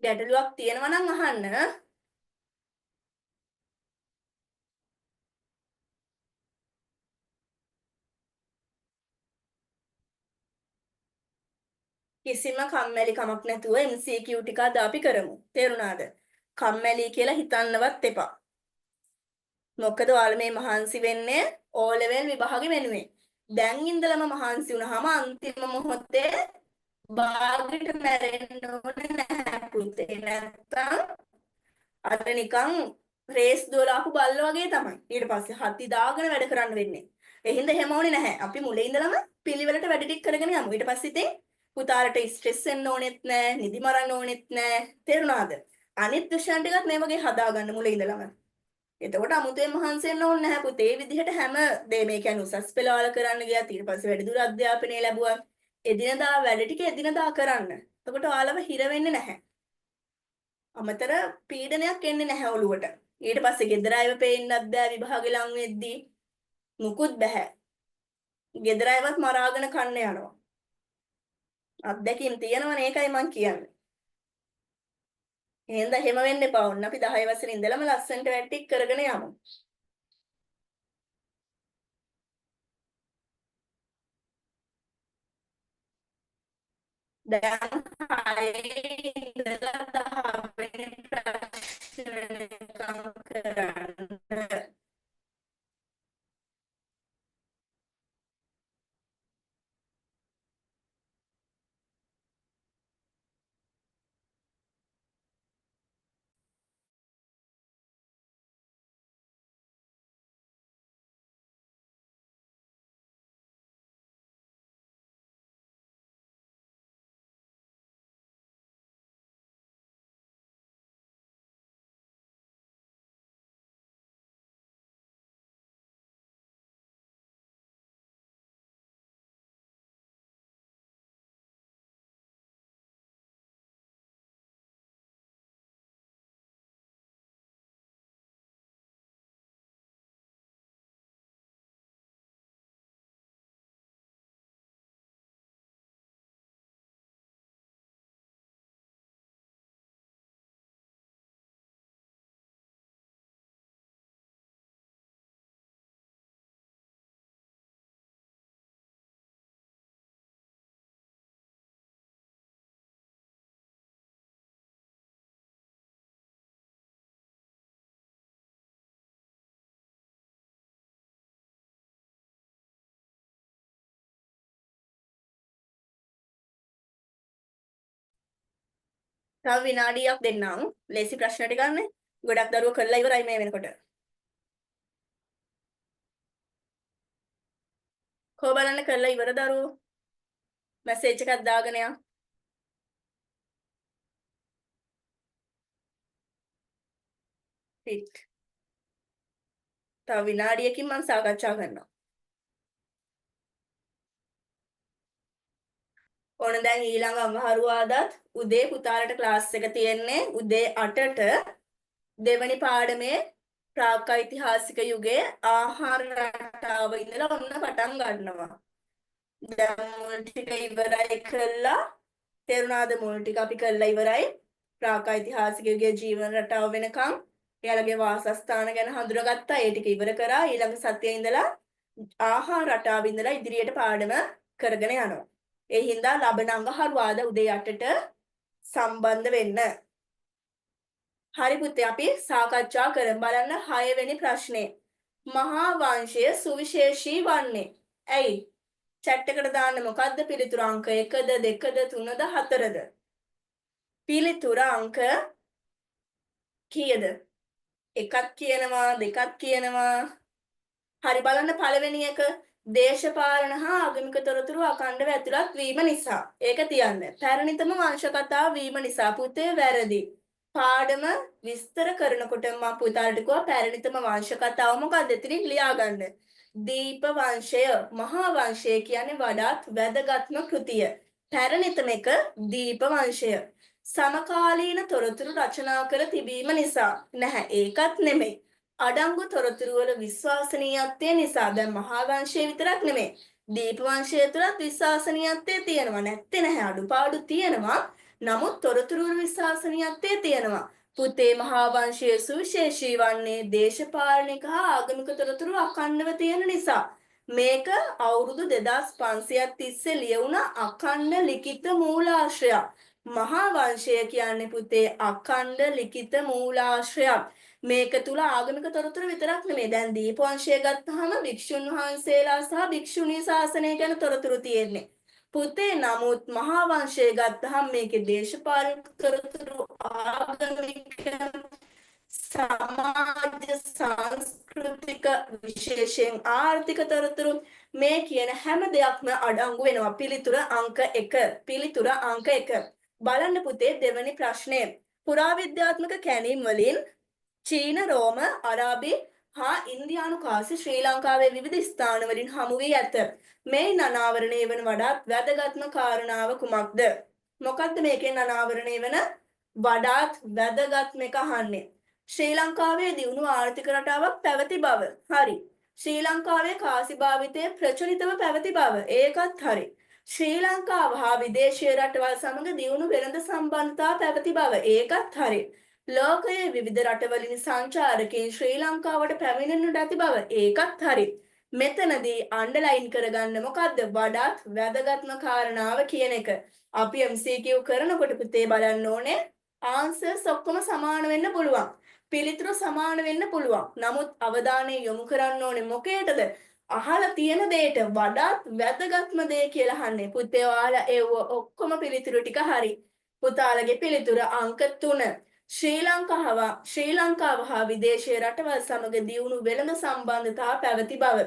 ගැටලුවක් තියෙනවා නම් අහන්න. කිසිම කම්මැලි කමක් නැතුව MCQ ටික අද අපි කරමු. තේරුණාද? කම්මැලි කියලා හිතන්නවත් එපා. මොකද ඔයාලා මේ මහන්සි වෙන්නේ O level විභාගෙ වෙනුවෙන්. දැන් ඉඳලම මහන්සි වුණාම අන්තිම මොහොතේ බාගෙට මැරෙන්න ඕනේ නැහැ පුතේ. නැත්තම් අර නිකන් රේස් දුවලා ආපු බල්ලෝ වගේ තමයි. ඊට පස්සේ හති දාගෙන වැඩ කරන්න වෙන්නේ. ඒ හින්දා එහෙම ඕනේ නැහැ. අපි මුලින් ඉඳලම පිළිවෙලට වැඩ ටික කරගෙන යමු. ඊට පස්සේ ඉතින් පුතාලට ස්ට්‍රෙස් වෙන්න ඕනෙත් නැහැ, නිදි මරන්න ඕනෙත් නැහැ. තේරුණාද? අනිත් විෂයන් ටිකත් මේ වගේ හදාගන්න මුලින් ඉඳලම. එතකොට අමුතුවෙන් මහන්සි වෙන්න ඕනේ නැහැ පුතේ. මේ විදිහට හැම දෙයක් මේ කියන්නේ උසස් පෙළ වල කරන්න ගියත් ඊට පස්සේ වැඩිදුර අධ්‍යාපනය ලැබුවා. එදිනදා වැඩ ටික එදිනදා කරන්න. එතකොට ඔයාලව හිර වෙන්නේ නැහැ. අමතර පීඩනයක් එන්නේ නැහැ ඔළුවට. ඊට පස්සේ ගෙදර අයව පේන්නත් බෑ විභාගෙ ලඟ වෙද්දී. මුකුත් බෑ. ගෙදර අයවත් මරාගෙන කන්න යනවා. අත්දැකීම් තියෙනවනේ ඒකයි මං කියන්නේ. එහෙනම් එහෙම වෙන්න එපා. ඔන්න අපි 10 වසරේ ඉඳලම ලස්සනට වැඩ ටික කරගෙන යමු. දැන් 6 ඉඳලා 10 වෙනි ප්‍රශ්න කරන්න. තව විනාඩියක් දෙන්නම්. ලේසි ප්‍රශ්න ටික ගන්න. ගොඩක් දරුවෝ කරලා ඉවරයි මේ වෙනකොට. කෝ බලන්න කරලා ඉවර දරුවෝ. මැසේජ් එකක් දාගෙන යන්න. පිට. තව විනාඩියකින් මම සාකච්ඡා කරනවා. ඕන දැන් ඊළඟ අමාරුවාදත් උදේ පුතාලට ක්ලාස් එක තියෙන්නේ උදේ 8ට දෙවනි පාඩමේ ප්‍රාග් ඓතිහාසික යුගයේ ආහාර රටාව ඉඳලා ඔන්න පටන් ගන්නවා. දැන් මුල් ටික ඉවරයි කළා. තේරුණාද මුල් ටික අපි කළා ඉවරයි. ප්‍රාග් ඓතිහාසික යුගයේ ජීවන රටාව වෙනකම් එයාලගේ වාසස්ථාන ගැන හඳුනාගත්තා. ඒ ටික ඉවර කරා. ඊළඟ සතියේ ඉඳලා ආහාර රටාව ඉඳලා ඉදිරියට පාඩම කරගෙන යනවා. ඒ හින්දා ලබන අඟහරුවාද උදේ 8ට සම්බන්ධ වෙන්න. හරි පුතේ අපි සාකච්ඡා කරමු. බලන්න 6 වෙනි ප්‍රශ්නේ. මහා වංශය සුවිශේෂී වන්නේ. ඇයි? chat එකට දාන්න මොකද්ද පිළිතුරු අංක 1ද 2ද 3ද 4ද? පිළිතුර අංක කීයද? එකක් කියනවා දෙකක් කියනවා. හරි බලන්න පළවෙනි එක දේශපාලන හා ආගමික තොරතුරු අඛණ්ඩව ඇතුළත් වීම නිසා. ඒක තියන්න. පැරණිතම වංශ කතා වීම නිසා පුතේ වැරදි. පාඩම විස්තර කරනකොට මම පුතාලට කිව්වා පැරණිතම වංශ කතාව මොකක්ද? ඉතින් ලියා ගන්න. දීප වංශය, මහා වංශය කියන්නේ වඩාත් වැදගත්ම කෘතිය. පැරණිතම එක දීප වංශය. සමකාලීන තොරතුරු රචනා කර තිබීම නිසා. නැහැ ඒකත් නෙමෙයි. අඩංගු තොරතුරු වල විශ්වාසනීයත්වය නිසා. දැන් මහා වංශය විතරක් නෙමෙයි. දීප වංශය තුලත් විශ්වාසනීයත්වය තියෙනවා. නැත්තේ නැහැ. අඩුපාඩු තියෙනවා. නමුත් තොරතුරු වල විශ්වාසනීයත්වය තියෙනවා. පුතේ මහා වංශයේ සුවිශේෂී වන්නේ දේශපාලනික හා ආගමික තොරතුරු අඛණ්ඩව තියෙන නිසා. මේක අවුරුදු 2500ක් තිස්සේ ලියවුණ අඛණ්ඩ ලිඛිත මූලාශ්‍රයක්. මහා වංශය කියන්නේ පුතේ අඛණ්ඩ ලිඛිත මූලාශ්‍රයක්. මේක තුල ආගමික තොරතුරු විතරක් නෙමෙයි. දැන් දීපවංශය ගත්තාම භික්ෂුන් වහන්සේලා සහ භික්ෂුණී ශාසනය ගැන තොරතුරු තියෙන්නේ. පුතේ නමුත් මහා වංශය ගත්තාම මේකේ දේශපාලනික තොරතුරු ආගමික සමාජ සංස්කෘතික විශේෂයෙන් ආර්ථික තොරතුරු මේ කියන හැම දෙයක්ම අඩංගු වෙනවා. පිළිතුර අංක 1. පිළිතුර අංක 1. බලන්න පුතේ දෙවැනි ප්‍රශ්නය. පුරාවිද්‍යාත්මක කැණීම් වලින් චීන, රෝම, අරාබි හා ඉන්දියානු කාසි ශ්‍රී ලංකාවේ විවිධ ස්ථාන වලින් හමු වී ඇත. මේ අනාවරණය වන වඩාත් වැදගත්ම කාරණාව කුමක්ද? මොකක්ද මේකෙන් අනාවරණය වන වඩාත් වැදගත්ම එක අහන්නේ? ශ්‍රී ලංකාවේ දියුණු ආර්ථික රටාවක් පැවති බව. හරි. ශ්‍රී ලංකාවේ කාසි භාවිතය ප්‍රචලිතව පැවති බව. ඒකත් හරි. ශ්‍රී ලංකාව හා විදේශීය රටවල් සමග දියුණු වෙළඳ සම්බන්ධතා පැවති බව. ඒකත් හරි. ලෝකයේ විවිධ රටවලින් සංචාරකයන් ශ්‍රී ලංකාවට පැමිණෙන්නට ඇති බව. ඒකත් හරි. මෙතනදී අන්ඩර්ලයින් කරගන්න මොකද්ද වඩාත් වැදගත්ම කාරණාව කියන එක. අපි MCQ කරනකොට පුතේ බලන්න ඕනේ ආන්සර්ස් ඔක්කොම සමාන වෙන්න පුළුවන්. පිළිතුරු සමාන වෙන්න පුළුවන්. නමුත් අවධානය යොමු කරන්න ඕනේ මොකේටද? අහලා තියෙන දෙයට වඩාත් වැදගත්ම දේ කියලා අහන්නේ. පුතේ ඔයාලා ඒව ඔක්කොම පිළිතුරු ටික හරි. පුතාලගේ පිළිතුර අංක 3. ශ්‍රී ලංකාව හා විදේශීය රටවල් සමග දියුණු වෙළඳ සම්බන්ධතා පැවති බව.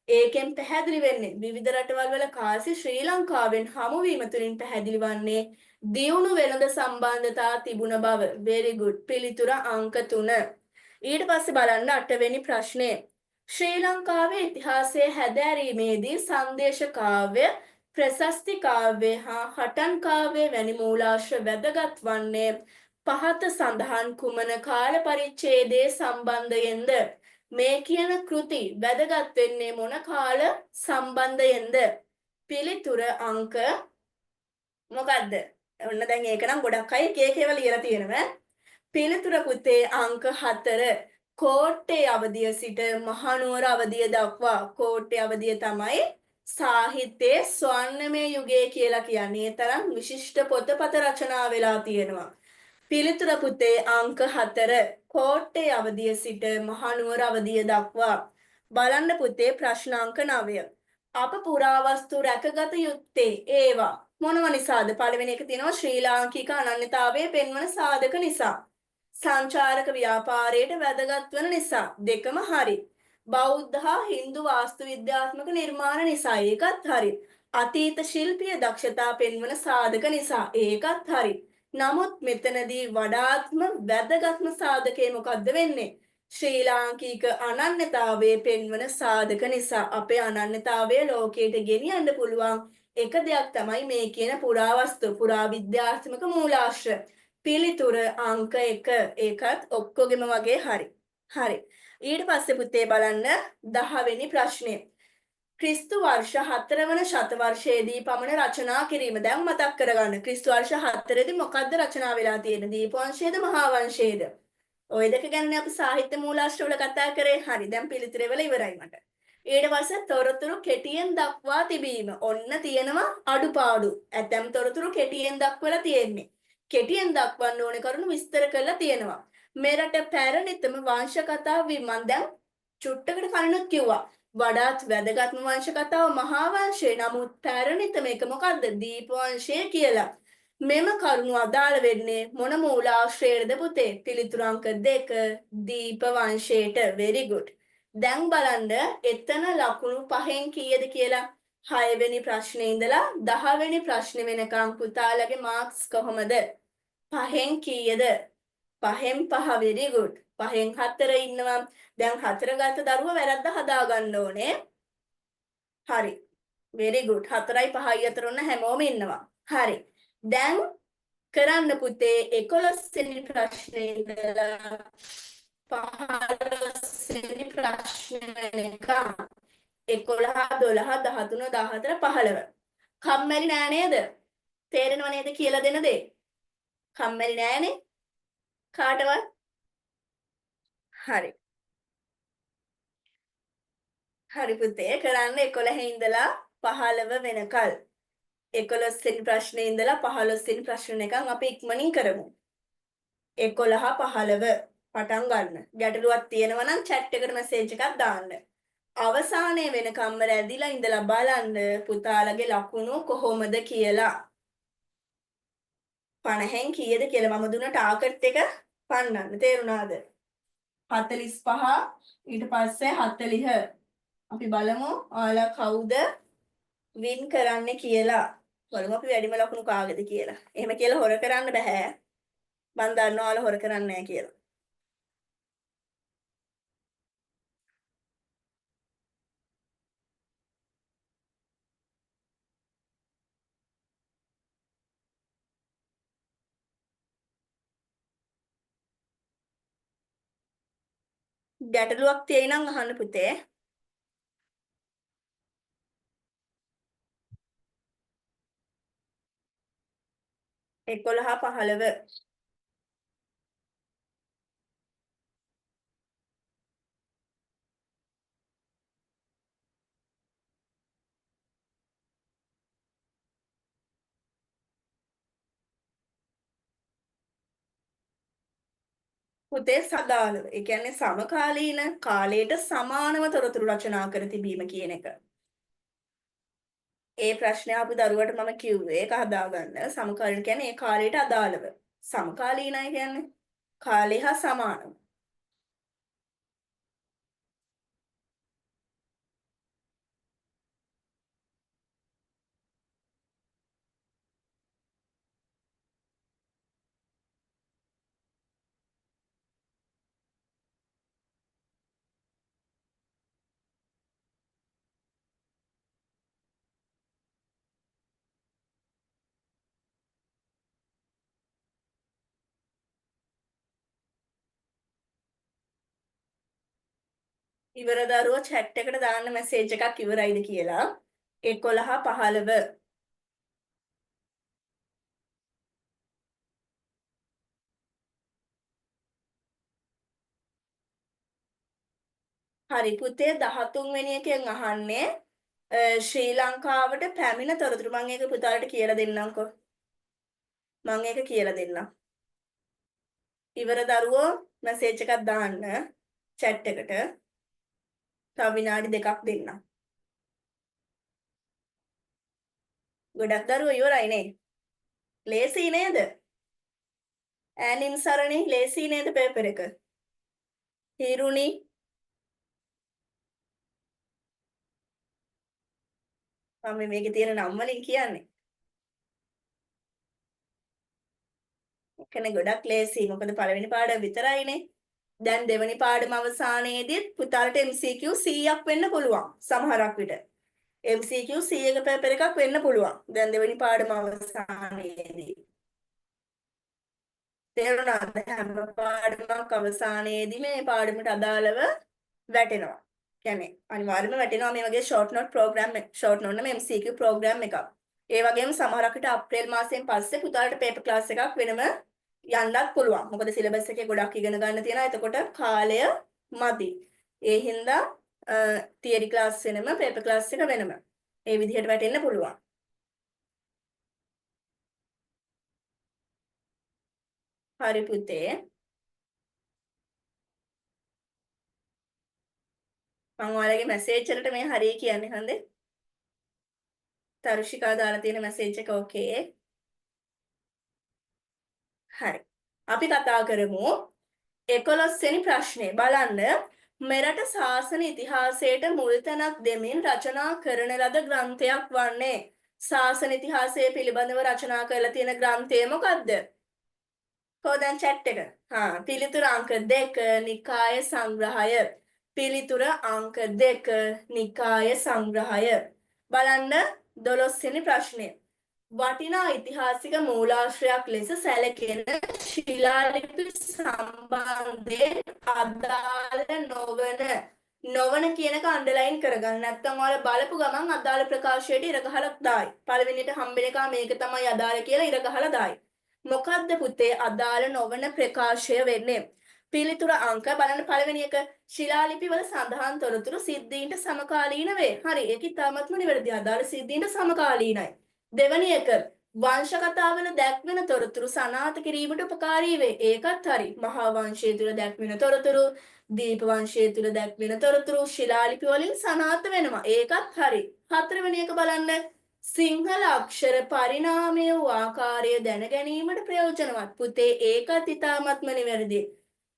ඒකෙන් පැහැදිලි වෙන්නේ විවිධ රටවල් වල කාසි ශ්‍රී ලංකාවෙන් හමුවීම තුළින් පැහැදිලි වන්නේ දියුණු වෙළඳ සම්බන්ධතා තිබුණ බව. very good. පිළිතුර අංක 3. ඊට පස්සේ බලන්න 8 වෙනි ප්‍රශ්නය. ශ්‍රී ලංකාවේ ඉතිහාසයේ හැදෑරීමේදී සංදේශ කාව්‍ය, ප්‍රශස්ති කාව්‍ය හා හටන් කාව්‍ය වැනි මූලාශ්‍ර වැදගත් වන්නේ පහත සඳහන් කුමන කාල පරිච්ඡේදයේ සම්බන්ධයෙන්ද? මේ කියන කෘති වැදගත් වෙන්නේ මොන කාල සම්බන්ධයෙන්ද? පිළිතුර අංක මොකද්ද? ඔන්න දැන් ඒක නම් ගොඩක් අය එක ඒවා ලියලා තියෙනවා. පිළිතුර පුතේ අංක 4. කෝට්ටේ අවධිය සිට මහනුවර අවධිය දක්වා. කෝට්ටේ අවධිය තමයි සාහිත්‍යයේ ස්වර්ණමය යුගය කියලා කියන්නේ. ඒ තරම් විශිෂ්ට පොතපත රචනා වෙලා තියෙනවා. පිළිතුර පුතේ අංක 4. කෝට්ටේ අවධිය සිට මහනුවර අවධිය දක්වා. බලන්න පුතේ ප්‍රශ්න අංක 9. අප පුරාවස්තු රැකගත යුත්තේ ඒවා මොනව නිසාද? පළවෙනි එක තියෙනවා ශ්‍රී ලාංකික අනන්‍යතාවයේ පෙන්වන සාධක නිසා. සංචාරක ව්‍යාපාරයට වැදගත් වන නිසා. දෙකම හරි. බෞද්ධ හා හින්දු වාස්තු විද්‍යාත්මක නිර්මාණ නිසා. ඒකත් හරි. අතීත ශිල්පීය දක්ෂතා පෙන්වන සාධක නිසා. ඒකත් හරි. නමුත් මෙතනදී වඩාත්ම වැදගත්ම සාධකය මොකද්ද වෙන්නේ? ශ්‍රී ලාංකික අනන්‍යතාවයේ පෙන්වන සාධක නිසා. අපේ අනන්‍යතාවය ලෝකයට ගෙනියන්න පුළුවන් එක දෙයක් තමයි මේ කියන පුරාවස්තු පුරාවිද්‍යාත්මක මූලාශ්‍ර. පිළිතුර අංක 1. ඒකත් ඔක්කොගෙම වගේ හරි. හරි. ඊට පස්සේ පුතේ බලන්න 10 වෙනි ප්‍රශ්නය. ක්‍රිස්තු වර්ෂ 4 වන ශතවර්ෂයේදී පමණ රචනා කිරීම. දැන් මතක් කරගන්න. ක්‍රිස්තු වර්ෂ 4 දී මොකද්ද රචනා වෙලා තියෙන්නේ? දීපවංශයේද මහා වංශයේද? ওই දෙක ගැනනේ අපි සාහිත්‍ය මූලාශ්‍ර වල කතා කරේ. හරි. දැන් පිළිතුරේ වල ඉවරයි මට. ඊට පස්සේ තොරතුරු කෙටියෙන් දක්වා තිබීම. ඔන්න තියෙනවා අඩුපාඩු. ඇතැම් තොරතුරු කෙටියෙන් දක්වලා තියෙන්නේ. කෙටියෙන් දක්වන්න ඕනේ කරුණු විස්තර කරලා තියෙනවා. මෙරට පැරණිතම වංශ කතා මම දැන් චුට්ටකට කලිනුත් කිව්වා. වඩාත් වැදගත්ම වංශ කතාව මහා වංශය. නමුත් පැරණිතම එක මොකද්ද? දීපවංශය කියලා. මෙම කරුණු අදාළ වෙන්නේ මොන මූලාශ්‍රයේද පුතේ? පිළිතුරු අංක 2 දීප වංශයට. very good. දැන් බලන්න එතන ලකුණු 5න් කීයද කියලා. 6 වෙනි ප්‍රශ්නේ ඉඳලා 10 වෙනි ප්‍රශ්නේ වෙනකම් පුතාලගේ මාක්ස් කොහොමද? 5න් කීයද? 5න් 5 very good. 5න් 4 ඉන්නවා. දැන් 4 ගත්ත දරුවා වැරද්ද හදා ගන්න ඕනේ. හරි. very good. 4යි 5යි අතර ඔන්න හැමෝම ඉන්නවා. හරි. දැන් කරන්න පුතේ 11 වෙනි ප්‍රශ්නේ ඉඳලා 15 වෙනි ප්‍රශ්නේ වෙනකම් 11 12 13 14 15. කම්මැලි නෑ නේද? තේරෙනව නේද කියලා දෙන දේ? කම්මැලි නෑනේ. කාටවත්? හරි. හරි පුතේ කරන්න 11 ඉඳලා 15 වෙනකල් 11 වෙනි ප්‍රශ්නේ ඉඳලා 15 වෙනි ප්‍රශ්න එකක් අපි ඉක්මනින් කරමු. 11 15 පටන් ගන්න. ගැටලුවක් තියෙනවා නම් chat එකට message එකක් දාන්න. අවසානයේ වෙනකම්ම රැඳිලා ඉඳලා බලන්න පුතාලගේ ලකුණු කොහොමද කියලා. 50න් කීයද කියලා මම දුන්න ටාගට් එක පන්නන්න. තේරුණාද? 45 ඊට පස්සේ 40. අපි බලමු ඔයාලා කවුද වින් කරන්නේ කියලා. බලමු අපි වැඩිම ලකුණු කාගේද කියලා. එහෙම කියලා හොර කරන්න බෑ. මම දන්නවා ඔයාලා හොර කරන්නේ නැහැ කියලා. ගැටලුවක් තියෙයි නම් අහන්න පුතේ. එකොළහ 15 පුතේ සදාළව. ඒ කියන්නේ සමකාලීන කාලයට සමානව තොරතුරු රචනා කර තිබීම කියන එක. ඒ ප්‍රශ්නේ ආපු දරුවට මම කිව්වේ ඒක හදාගන්න. සමකාලීන කියන්නේ ඒ කාලයට අදාළව. සමකාලීනයි කියන්නේ කාලය හා සමානව. ඉවර දරුවෝ chat එකට දාන්න message එකක් ඉවරයිද කියලා. 11 15 හරි පුතේ 13 වෙනි එකෙන් අහන්නේ ශ්‍රී ලංකාවට පැමිණ තොරතුරු. මම ඒක පුතාලට කියලා දෙන්නම්කෝ. මම ඒක කියලා දෙන්නම්. ඉවර දරුවෝ මැසේජ් එකක් දාන්න chat එකට. තව විනාඩි 2ක් දෙන්නම්. ගොඩක් දරුවෝ ඉවරයි නේ. ලේසි නේද? ඈනින් සරණි ලේසි නේද පේපර් එක? හිරුනි මම මේකේ තියෙන නම් වලින් කියන්නේ. කනේ ගොඩක් ලේසි. මොකද පළවෙනි පාඩම විතරයිනේ. දැන් දෙවෙනි පාඩම අවසානයේදීත් පුතාලට MCQ 100ක් වෙන්න පුළුවන් සමහරක් විට. MCQ 100ක පේපර් එකක් වෙන්න පුළුවන්. දැන් දෙවෙනි පාඩම අවසානයේදී. තේරුණාද? හැම පාඩමක් අවසානයේදී මේ පාඩමට අදාළව වැටෙනවා. කියන්නේ අනිවාර්යයෙන්ම වැටෙනවා මේ වගේ short note program එක. short note නෙමෙයි MCQ program එකක්. ඒ වගේම සමහරක් විට අප්‍රේල් මාසයෙන් පස්සේ පුතාලට paper class එකක් වෙනම යන්නත් පුළුවන්. මොකද සිලබස් එකේ ගොඩක් ඉගෙන ගන්න තියෙනවා. එතකොට කාලය මදි. ඒ හින්දා තියරි ක්ලාස් වෙනම පේපර් ක්ලාස් එක වෙනම. ඒ විදිහට වැටෙන්න පුළුවන්. හරි පුතේ. මම ඔයාලගේ මැසේජ් වලට මේ හරිය කියන්නේ හන්දේ. තරුෂිකා දාලා තියෙන මැසේජ් එක ඕකේ. හරි. අපි කතා කරමු 11 වෙනි ප්‍රශ්නේ. බලන්න මෙරට ශාසන ඉතිහාසයට මුල් තැනක් දෙමින් රචනා කරන ලද ග්‍රන්ථයක් වන්නේ ශාසන ඉතිහාසය පිළිබඳව රචනා කරලා තියෙන ග්‍රන්ථය මොකද්ද? කොහෙන්ද chat එක? පිළිතුර අංක 2 නිකාය සංග්‍රහය. පිළිතුර අංක 2 නිකාය සංග්‍රහය. බලන්න 12 වෙනි ප්‍රශ්නය. වටිනා ඓතිහාසික මූලාශ්‍රයක් ලෙස සැලකෙන ශිලාලිපි සම්බන්ධයෙන් අදාළ නොවන කියනක අන්ඩර්ලයින් කරගන්න. නැත්නම් ඔයාලා බලපු ගමන් අදාළ ප්‍රකාශයට ඉර ගහලා දායි. පළවෙනියට හම්බෙන එක මේක තමයි අදාළ කියලා ඉර ගහලා දායි. මොකද්ද පුතේ අදාළ නොවන ප්‍රකාශය වෙන්නේ? පිළිතුර අංක බලන්න පළවෙනි එක ශිලාලිපි වල සඳහන් තොරතුරු සිද්ධීන්ට සමකාලීන වේ. හරි. ඒක ඉතාමත්ම නිවැරදි. අදාළ සිද්ධීන්ට සමකාලීනයි. දෙවැනි එක වංශ කතාවල දැක්වෙන තොරතුරු සනාථ කිරීමට උපකාරී වේ. ඒකත් හරි. මහා වංශය තුල දැක්වෙන තොරතුරු, දීප වංශය තුල දැක්වෙන තොරතුරු ශිලාලිපි වලින් සනාථ වෙනවා. ඒකත් හරි. හතරවෙනි එක බලන්න. සිංහල අක්ෂර පරිණාමය වූ ආකාරය දැන ගැනීමට ප්‍රයෝජනවත්. පුතේ ඒකත් ඉතාමත්ම නිවැරදි.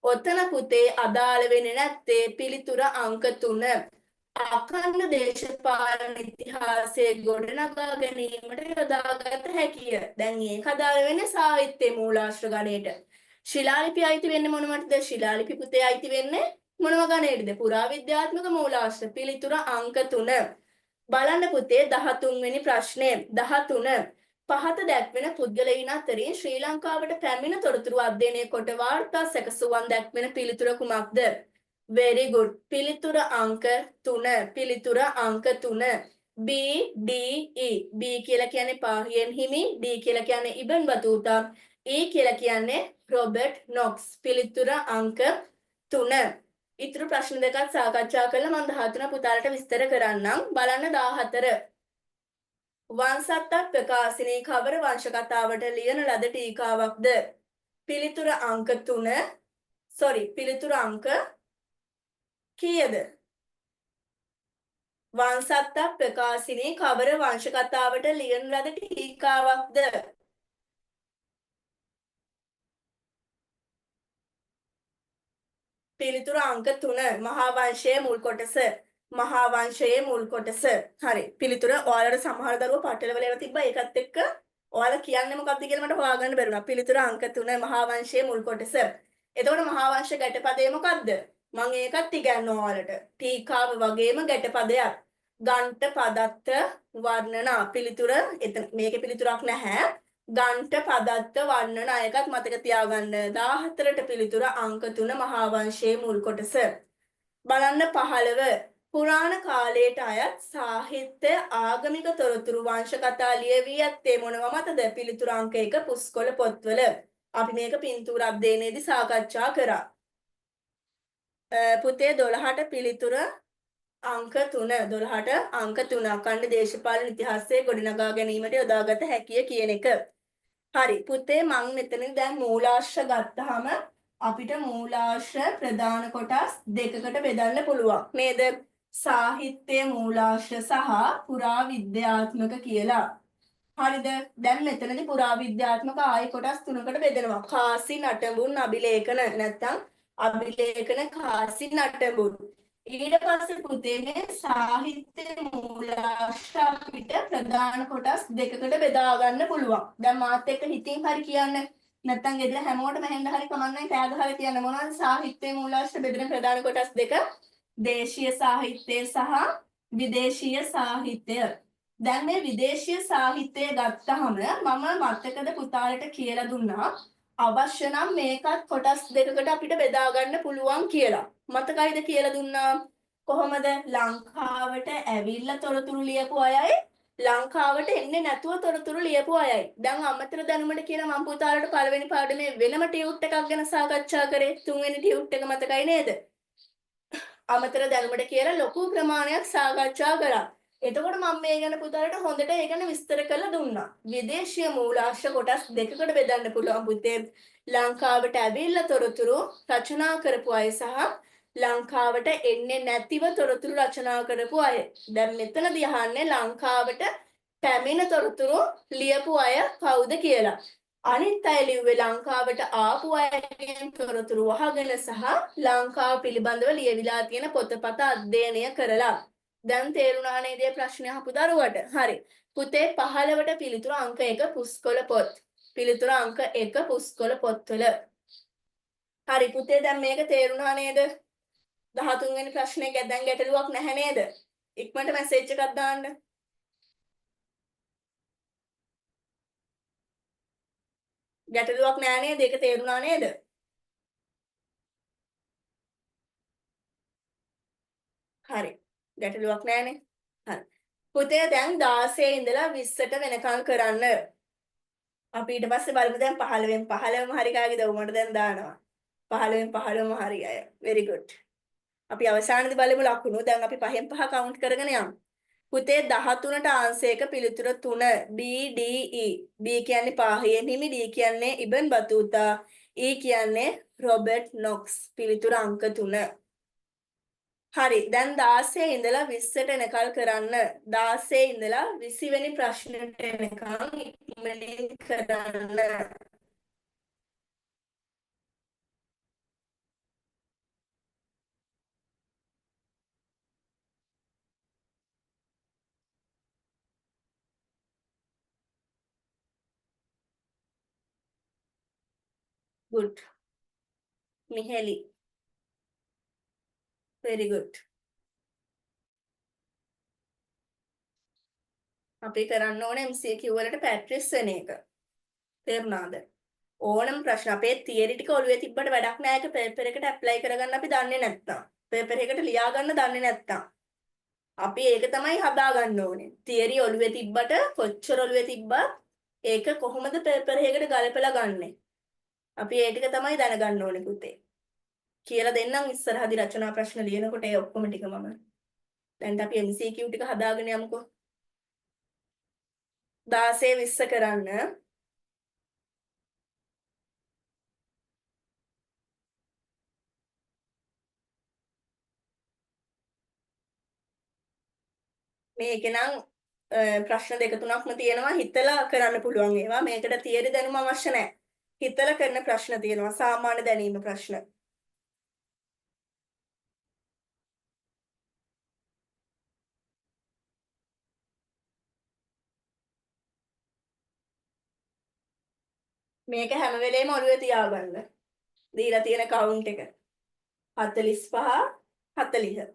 ඔතන පුතේ අදාළ වෙන්නේ නැත්තේ පිළිතුර අංක 3. අඛණ්ඩ දේශපාලන ඉතිහාසයේ ගොඩනගා ගැනීමට යොදාගත හැකිය. දැන් මේක අදාළ වෙන්නේ සාහිත්‍ය මූලාශ්‍ර ගණයට. ශිලාලිපි අයිති වෙන්නේ මොනවටද? ශිලාලිපි පුතේ අයිති වෙන්නේ මොනම ගණයටද? පුරාවිද්‍යාත්මක මූලාශ්‍ර. පිළිතුර අංක 3. බලන්න පුතේ 13 වෙනි ප්‍රශ්නය. 13 පහත දැක්වෙන පුද්ගලයන් අතරින් ශ්‍රී ලංකාවට පැමිණ තොරතුරු අධ්‍යයනය කොට වාර්තා සැකසුවන් දැක්වෙන පිළිතුර කුමක්ද? very good. පිළිතුර අංක 3. පිළිතුර අංක 3. B D E. B කියලා කියන්නේ පාහියන් හිමි, D කියලා කියන්නේ ඉබන් බතූතා, E කියලා කියන්නේ රොබර්ට් නොක්ස්. පිළිතුර අංක 3. ඊටු ප්‍රශ්න දෙකක් සාකච්ඡා කරලා මම 13 පුතාලට විස්තර කරන්නම්. බලන්න 14. වංශත්ත ප්‍රකාශනයේ කවර වංශ කතාවට ලියන ලද ටීකාවක්ද? පිළිතුර අංක 3. පිළිතුර අංක කීයද? වංශත්ත ප්‍රකාශනයේ කවර වංශ කතාවට ලියන ලද ටීකාවක්ද? පිළිතුර අංක 3. මහා වංශයේ මුල් කොටස. මහා වංශයේ මුල් කොටස. හරි. පිළිතුර ඔයාලට සමහර දරුවෝ පටල වල ඒවා තිබ්බා. ඒකත් එක්ක ඔයාලා කියන්නේ මොකක්ද කියලා මට හොයාගන්න බැරි වුණා. පිළිතුර අංක 3 මහා වංශයේ මුල් කොටස. එතකොට මහා වංශ ගැටපදේ මොකක්ද? මම ඒකත් ඉගන්නවා ඔයාලට. ටීකාව වගේම ගැටපදයක්. ගන්ට පදත්ත වර්ණනා. පිළිතුර එතන මේකේ පිළිතුරක් නැහැ. ගන්ට පදත්ත වර්ණනා එකත් මතක තියාගන්න. 14ට පිළිතුර අංක 3 මහා වංශයේ මුල් කොටස. බලන්න 15 පුරාණ කාලයට අයත් සාහිත්‍ය ආගමික තොරතුරු වංශ කතා ලියවී ඇත්තේ මොනවා මතද? පිළිතුර අංක 1 පුස්කොළ පොත්වල. අපි මේක පින්තූර අධ්‍යයනයේදී සාකච්ඡා කරා. පුතේ 12ට පිළිතුර අංක 3. 12ට අංක 3 අඛණ්ඩ දේශපාලන ඉතිහාසයේ ගොඩනගා ගැනීමට යොදාගත හැකිය කියන එක. හරි පුතේ මම මෙතන දැන් මූලාශ්‍ර ගත්තාම අපිට මූලාශ්‍ර ප්‍රධාන කොටස් දෙකකට බෙදන්න පුළුවන් නේද? සාහිත්‍ය මූලාශ්‍ර සහ පුරාවිද්‍යාත්මක කියලා. හරිද? දැන් මෙතනදී පුරාවිද්‍යාත්මක ආයි කොටස් තුනකට බෙදෙනවා. කාසි නටඹුන් අභිලේඛන නැත්නම් අභිලේඛන කාසි නටඹුන්. ඊට පස්සේ පුතේ මේ සාහිත්‍ය මූලාශ්‍ර අපිට ප්‍රධාන කොටස් දෙකකට බෙදා ගන්න පුළුවන්. දැන් මාත් එක්ක හිතින් හරි කියන්න. නැත්නම් ගෙදර හැමෝටම හෙන්න හරි කමන්නේ ටැග් හරි කියන්න මොනවද සාහිත්‍ය මූලාශ්‍ර බෙදෙන ප්‍රධාන කොටස් දෙක? දේශීය සාහිත්‍ය සහ විදේශීය සාහිත්‍ය. දැන් මේ විදේශීය සාහිත්‍යය ගත්තහම මම මතකද පුතාලට කියලා දුන්නා අවශ්‍ය නම් මේකත් කොටස් දෙකකට අපිට බෙදා ගන්න පුළුවන් කියලා. මතකයිද කියලා දුන්නා? කොහොමද? ලංකාවට ඇවිල්ලා තොරතුරු ලියපු අයයි ලංකාවට එන්නේ නැතුව තොරතුරු ලියපු අයයි. දැන් අමතර දැනුමට කියලා මම පුතාලට පළවෙනි පාඩමේ වෙනම ටියුට් එකක් ගැන සාකච්ඡා කරේ. තුන්වෙනි ටියුට් එක මතකයි නේද? අමතර දැනුමට කියලා ලොකු ප්‍රමාණයක් සාකච්ඡා කරා. එතකොට මම මේ ගැන පුතාලට හොඳට ඒ ගැන විස්තර කරලා දුන්නා. විදේශීය මූලාශ්‍ර කොටස් දෙකකට බෙදන්න පුළුවන් පුතේ. ලංකාවට ඇවිල්ලා තොරතුරු රචනා කරපු අය සහ ලංකාවට එන්නේ නැතිව තොරතුරු රචනා කරපු අය. දැන් මෙතනදී අහන්නේ ලංකාවට පැමිණ තොරතුරු ලියපු අය කවුද කියලා. අනිත් අය ලිව්වේ ලංකාවට ආපු අයගෙන් තොරතුරු අහගෙන සහ ලංකාව පිළිබඳව ලියවිලා තියෙන පොතපත අධ්‍යයනය කරලා. දැන් තේරුණා නේද මේ ප්‍රශ්නේ අහපු දරුවට? හරි. පුතේ 15ට පිළිතුර අංක 1 පුස්කොළ පොත්. පිළිතුර අංක 1 පුස්කොළ පොත්වල. හරි පුතේ දැන් මේක තේරුණා නේද? 13 වෙනි ප්‍රශ්නේ දැන් ගැටලුවක් නැහැ නේද? ඉක්මනට මැසේජ් එකක් දාන්න. ගැටලුවක් නැහැ නේද? ඒක තේරුණා නේද? හරි. ගැටලුවක් නැහැනේ. හරි. පුතේ දැන් 16 ඉඳලා 20ට වෙනකම් කරන්න. අපි ඊට පස්සේ බලමු දැන් 15න් 15ම හරි කාගේද උමට දැන් දානවා. 15න් 15ම හරි අය. very good. අපි අවසානයේදී බලමු ලකුණු. දැන් අපි 5න් 5 කවුන්ට් කරගෙන යමු. පුතේ 13ට ආන්සරයක පිළිතුර 3 B D E. B කියන්නේ පාහියන් හිමි, D කියන්නේ ඉබන් බතුතා, E කියන්නේ රොබර්ට් නොක්ස්. පිළිතුර අංක 3. හරි. දැන් 16 ඉඳලා 20ට එනකල් කරන්න. 16 ඉඳලා 20 වෙනි ප්‍රශ්නෙට එනකම් ඉක්මනින් කරන්න. good. මිහෙලි. very good. අපි කරන්න ඕනේ MCQ වලට පැට්‍රිස් වෙන එක. තේරුණාද? ඕනම ප්‍රශ්න අපේ තියරි ටික ඔළුවේ තිබ්බට වැඩක් නෑ. ඒක පේපර් එකට ඇප්ලයි කරගන්න අපි දන්නේ නැත්තම්. පේපර් එකට ලියා ගන්න දන්නේ නැත්තම්. අපි ඒක තමයි හදා ගන්න ඕනේ. තියරි ඔළුවේ තිබ්බට කොච්චර ඔළුවේ තිබ්බත් ඒක කොහොමද පේපර් එකකට ගලපලා ගන්නෙ? අපි ඒ ටික තමයි දැනගන්න ඕනේ පුතේ. කියලා දෙන්නම් ඉස්සරහදී රචනා ප්‍රශ්න ලියනකොට ඒ ඔක්කොම ටික මම. දැන් අපි MCQ ටික හදාගෙන යමුකෝ. 16 20 කරන්න. මේකේ නම් ප්‍රශ්න දෙක තුනක්ම තියෙනවා හිතලා කරන්න පුළුවන් ඒවා. මේකට තියරි දැනුම අවශ්‍ය නැහැ. හිතලා කරන ප්‍රශ්න තියෙනවා සාමාන්‍ය දැනීම ප්‍රශ්න. මේක හැම වෙලේම ඔළුවේ තියාගන්න. දීලා තියෙන කවුන්ට් එක 45 40.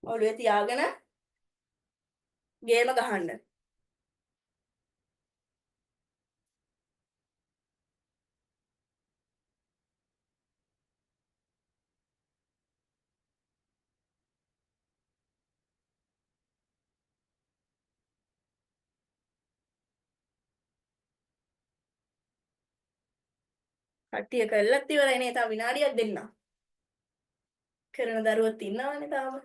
ඔළුවේ තියාගෙන ගේම ගහන්න. කට්ටිය කරලත් ඉවරයි නේ. තව විනාඩියක් දෙන්න. කරන දරුවොත් ඉන්නවනේ තාම.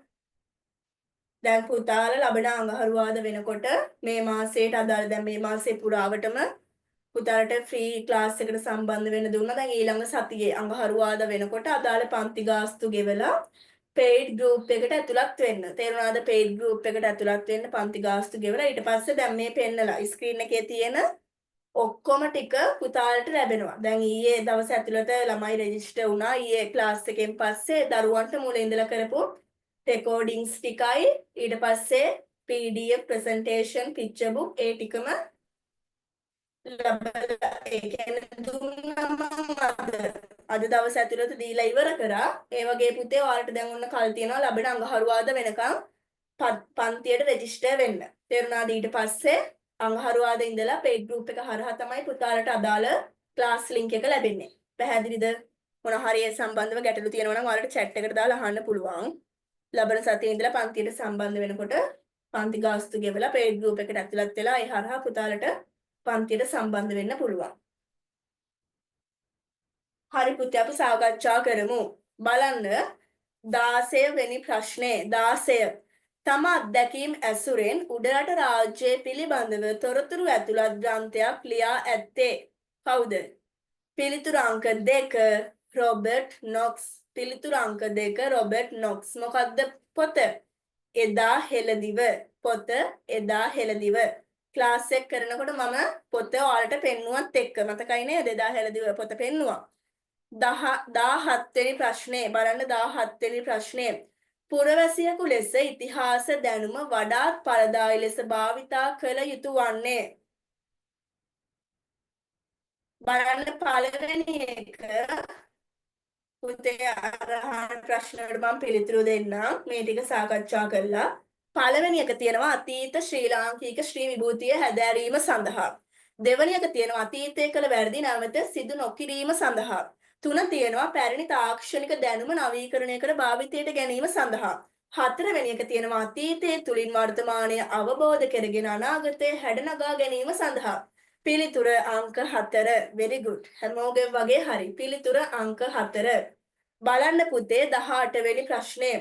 දැන් පුතාලා ලබන අඟහරුවාද වෙනකොට මේ මාසයට අදාළ දැන් මේ මාසේ පුරාවටම පුතාලට ෆ්‍රී ක්ලාස් එකට සම්බන්ධ වෙන්න දුන්නා. දැන් ඊළඟ සතියේ අඟහරුවාද වෙනකොට අදාළ පන්ති ගාස්තු ගෙවලා paid group එකට ඇතුළත් වෙන්න. තේරුණාද? paid group එකට ඇතුළත් වෙන්න පන්ති ගාස්තු ගෙවලා ඊට පස්සේ දැන් මේ පෙන්නලා ස්ක්‍රීන් එකේ තියෙන ඔක්කොම ටික පුතාලට ලැබෙනවා. දැන් ඊයේ දවස් ඇතුළත ළමයි රෙජිස්ටර් වුණා. ඊයේ ක්ලාස් එකෙන් පස්සේ දරුවන්ට මුලින් ඉඳලා කරපු රෙකෝඩින්ග්ස් ටිකයි ඊට පස්සේ PDF presentation picture book ඒ ටිකම ලැබලා ඒ කියන්නේ දුන්නම අද දවස් ඇතුළත දීලා ඉවර කරා. ඒ වගේ පුතේ ඔයාලට දැන් ඔන්න කල් තියෙනවා ලැබෙන අඟහරුවාද වෙනකම් පන්තියට රෙජිස්ටර් වෙන්න. තේරුණාද? ඊට පස්සේ අඟහරුවාද ඉඳලා paid group එක හරහා තමයි පුතාලට අදාළ ක්ලාස් link එක ලැබෙන්නේ. පැහැදිලිද? මොන හරි ඒ සම්බන්ධව ගැටලු තියෙනවා නම් ඔයාලට chat එකට දාලා අහන්න පුළුවන්. ලබන සතියේ ඉඳලා පන්තියට සම්බන්ධ වෙනකොට පන්ති ගාස්තු ගෙවලා paid group එකට ඇතුළත් වෙලා ඒ හරහා පුතාලට පන්තියට සම්බන්ධ වෙන්න පුළුවන්. හරි පුතේ අපි සාකච්ඡා කරමු. බලන්න 16 වෙනි ප්‍රශ්නේ 16 තම අත්දැකීම් ඇසුරෙන් උඩරට රාජ්‍යය පිළිබඳව තොරතුරු ඇතුළත් ග්‍රන්ථයක් ලියා ඇත්තේ කවුද? පිළිතුරු අංක 2 රොබර්ට් නොක්ස්. පිළිතුරු අංක 2 රොබර්ට් නොක්ස්. මොකද්ද පොත? එදා හෙළදිව. පොත එදා හෙළදිව. ක්ලාස් එක කරනකොට මම පොත ඔයාලට පෙන්නුවත් එක්ක මතකයි නේද? එදා හෙළදිව පොත පෙන්නුවා. 17 වෙනි ප්‍රශ්නේ බලන්න 17 වෙනි ප්‍රශ්නේ පුරවැසියෙකු ලෙස ඉතිහාස දැනුම වඩාත් ඵලදායී ලෙස භාවිතා කළ යුතු වන්නේ. බලන්න පළවෙනි එක පුතේ අරහන් ප්‍රශ්නවලට මම පිළිතුරු දෙන්නම්. මේ ටික සාකච්ඡා කළා. පළවෙනි එක තියෙනවා අතීත ශ්‍රී ලාංකික ශ්‍රී විභූතිය හැදෑරීම සඳහා. දෙවෙනි එක තියෙනවා අතීතයේ කළ වැරදි නැවත සිදු නොකිරීම සඳහා. තුන තියෙනවා පැරණි තාක්ෂණික දැනුම නවීකරණයකට භාවිතයට ගැනීම සඳහා. හතරවෙනි එක තියෙනවා අතීතයේ තුලින් වර්තමානය අවබෝධ කරගෙන අනාගතයේ හැඩනගා ගැනීම සඳහා. පිළිතුර අංක 4. very good. හැමෝගෙම වගේ හරි. පිළිතුර අංක 4. බලන්න පුතේ 18 වෙනි ප්‍රශ්නය.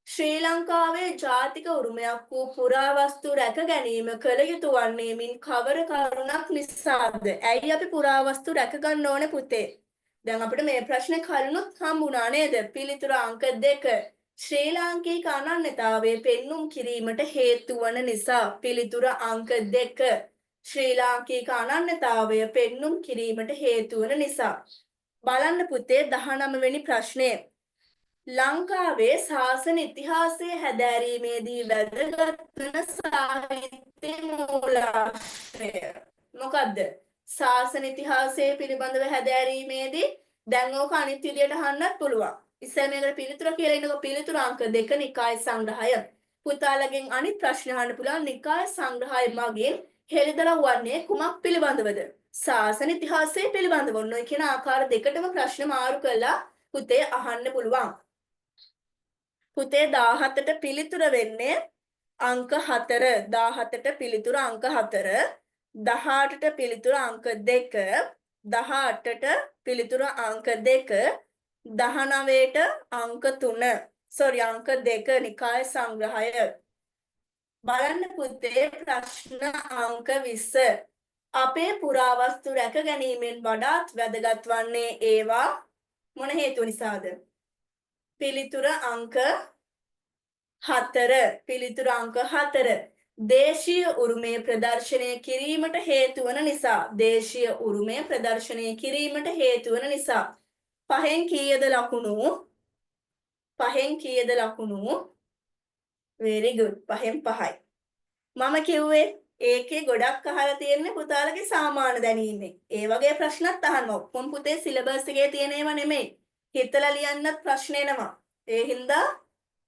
ශ්‍රී ලංකාවේ ජාතික උරුමයක් වූ පුරාවස්තු රැක ගැනීම කළ යුතු වන්නේ මින් කවර කරුණක් නිසාද? ඇයි අපි පුරාවස්තු රැක ගන්න ඕනේ පුතේ? දැන් අපිට මේ ප්‍රශ්නේ කලිනුත් හම්බුණා නේද? පිළිතුර අංක 2. ශ්‍රී ලාංකික අනන්‍යතාවය පෙන්눔 කිරීමට හේතු වන නිසා. පිළිතුර අංක 2. ශ්‍රී ලාංකික අනන්‍යතාවය පෙන්눔 කිරීමට හේතු වන නිසා. බලන්න පුතේ 19 වෙනි ප්‍රශ්නය. ලංකාවේ ශාසන ඉතිහාසයේ හැදෑරීමේදී වැදගත් වන සාහිත්‍ය මූලාශ්‍රය මොකද්ද? ශාසන ඉතිහාසයේ පිළිබඳව හැදෑරීමේදී දැන් ඕක අනිත් විදියට අහන්නත් පුළුවන්. ඉතින් මේකට පිළිතුර කියලා ඉන්නකො පිළිතුර අංක 2 නිකාය සංග්‍රහය. පුතාලගෙන් අනිත් ප්‍රශ්න අහන්න පුළුවන් නිකාය සංග්‍රහය මගින් හෙළිදරව් වන්නේ කුමක් පිළිබඳවද? ශාසන ඉතිහාසයේ පිළිබඳව. ඔන්න ඔය කියන ආකාර දෙකටම ප්‍රශ්න මාරු කළා පුතේ අහන්න පුළුවන්. පුතේ 17ට පිළිතුර වෙන්නේ අංක 4. 17ට පිළිතුර අංක 4. 18ට පිළිතුර අංක 2. 18ට පිළිතුර අංක 2. 19ට අංක 3. sorry අංක 2 නිකාය සංග්‍රහය. බලන්න පුතේ ප්‍රශ්න අංක 20. අපේ පුරාවස්තු රැක ගැනීමෙන් වඩාත් වැදගත් වන්නේ ඒවා මොන හේතුව නිසාද? පිළිතුර අංක 4. පිළිතුර අංක 4. දේශීය උරුමය ප්‍රදර්ශනය කිරීමට හේතු වන නිසා. දේශීය උරුමය ප්‍රදර්ශනය කිරීමට හේතු වන නිසා. පහෙන් කීයද ලකුණු? පහෙන් කීයද ලකුණු? very good. පහෙන් 5යි. මම කිව්වේ ඒකේ ගොඩක් අහලා තියෙන්නේ පුතාලගේ සාමාන්‍ය දැනීමේ. ඒ වගේ ප්‍රශ්නත් අහනවා. ඔක්කොම පුතේ සිලබස් එකේ තියෙන ඒවා නෙමෙයි. හිතලා ලියන්නත් ප්‍රශ්න එනවා. ඒ හින්දා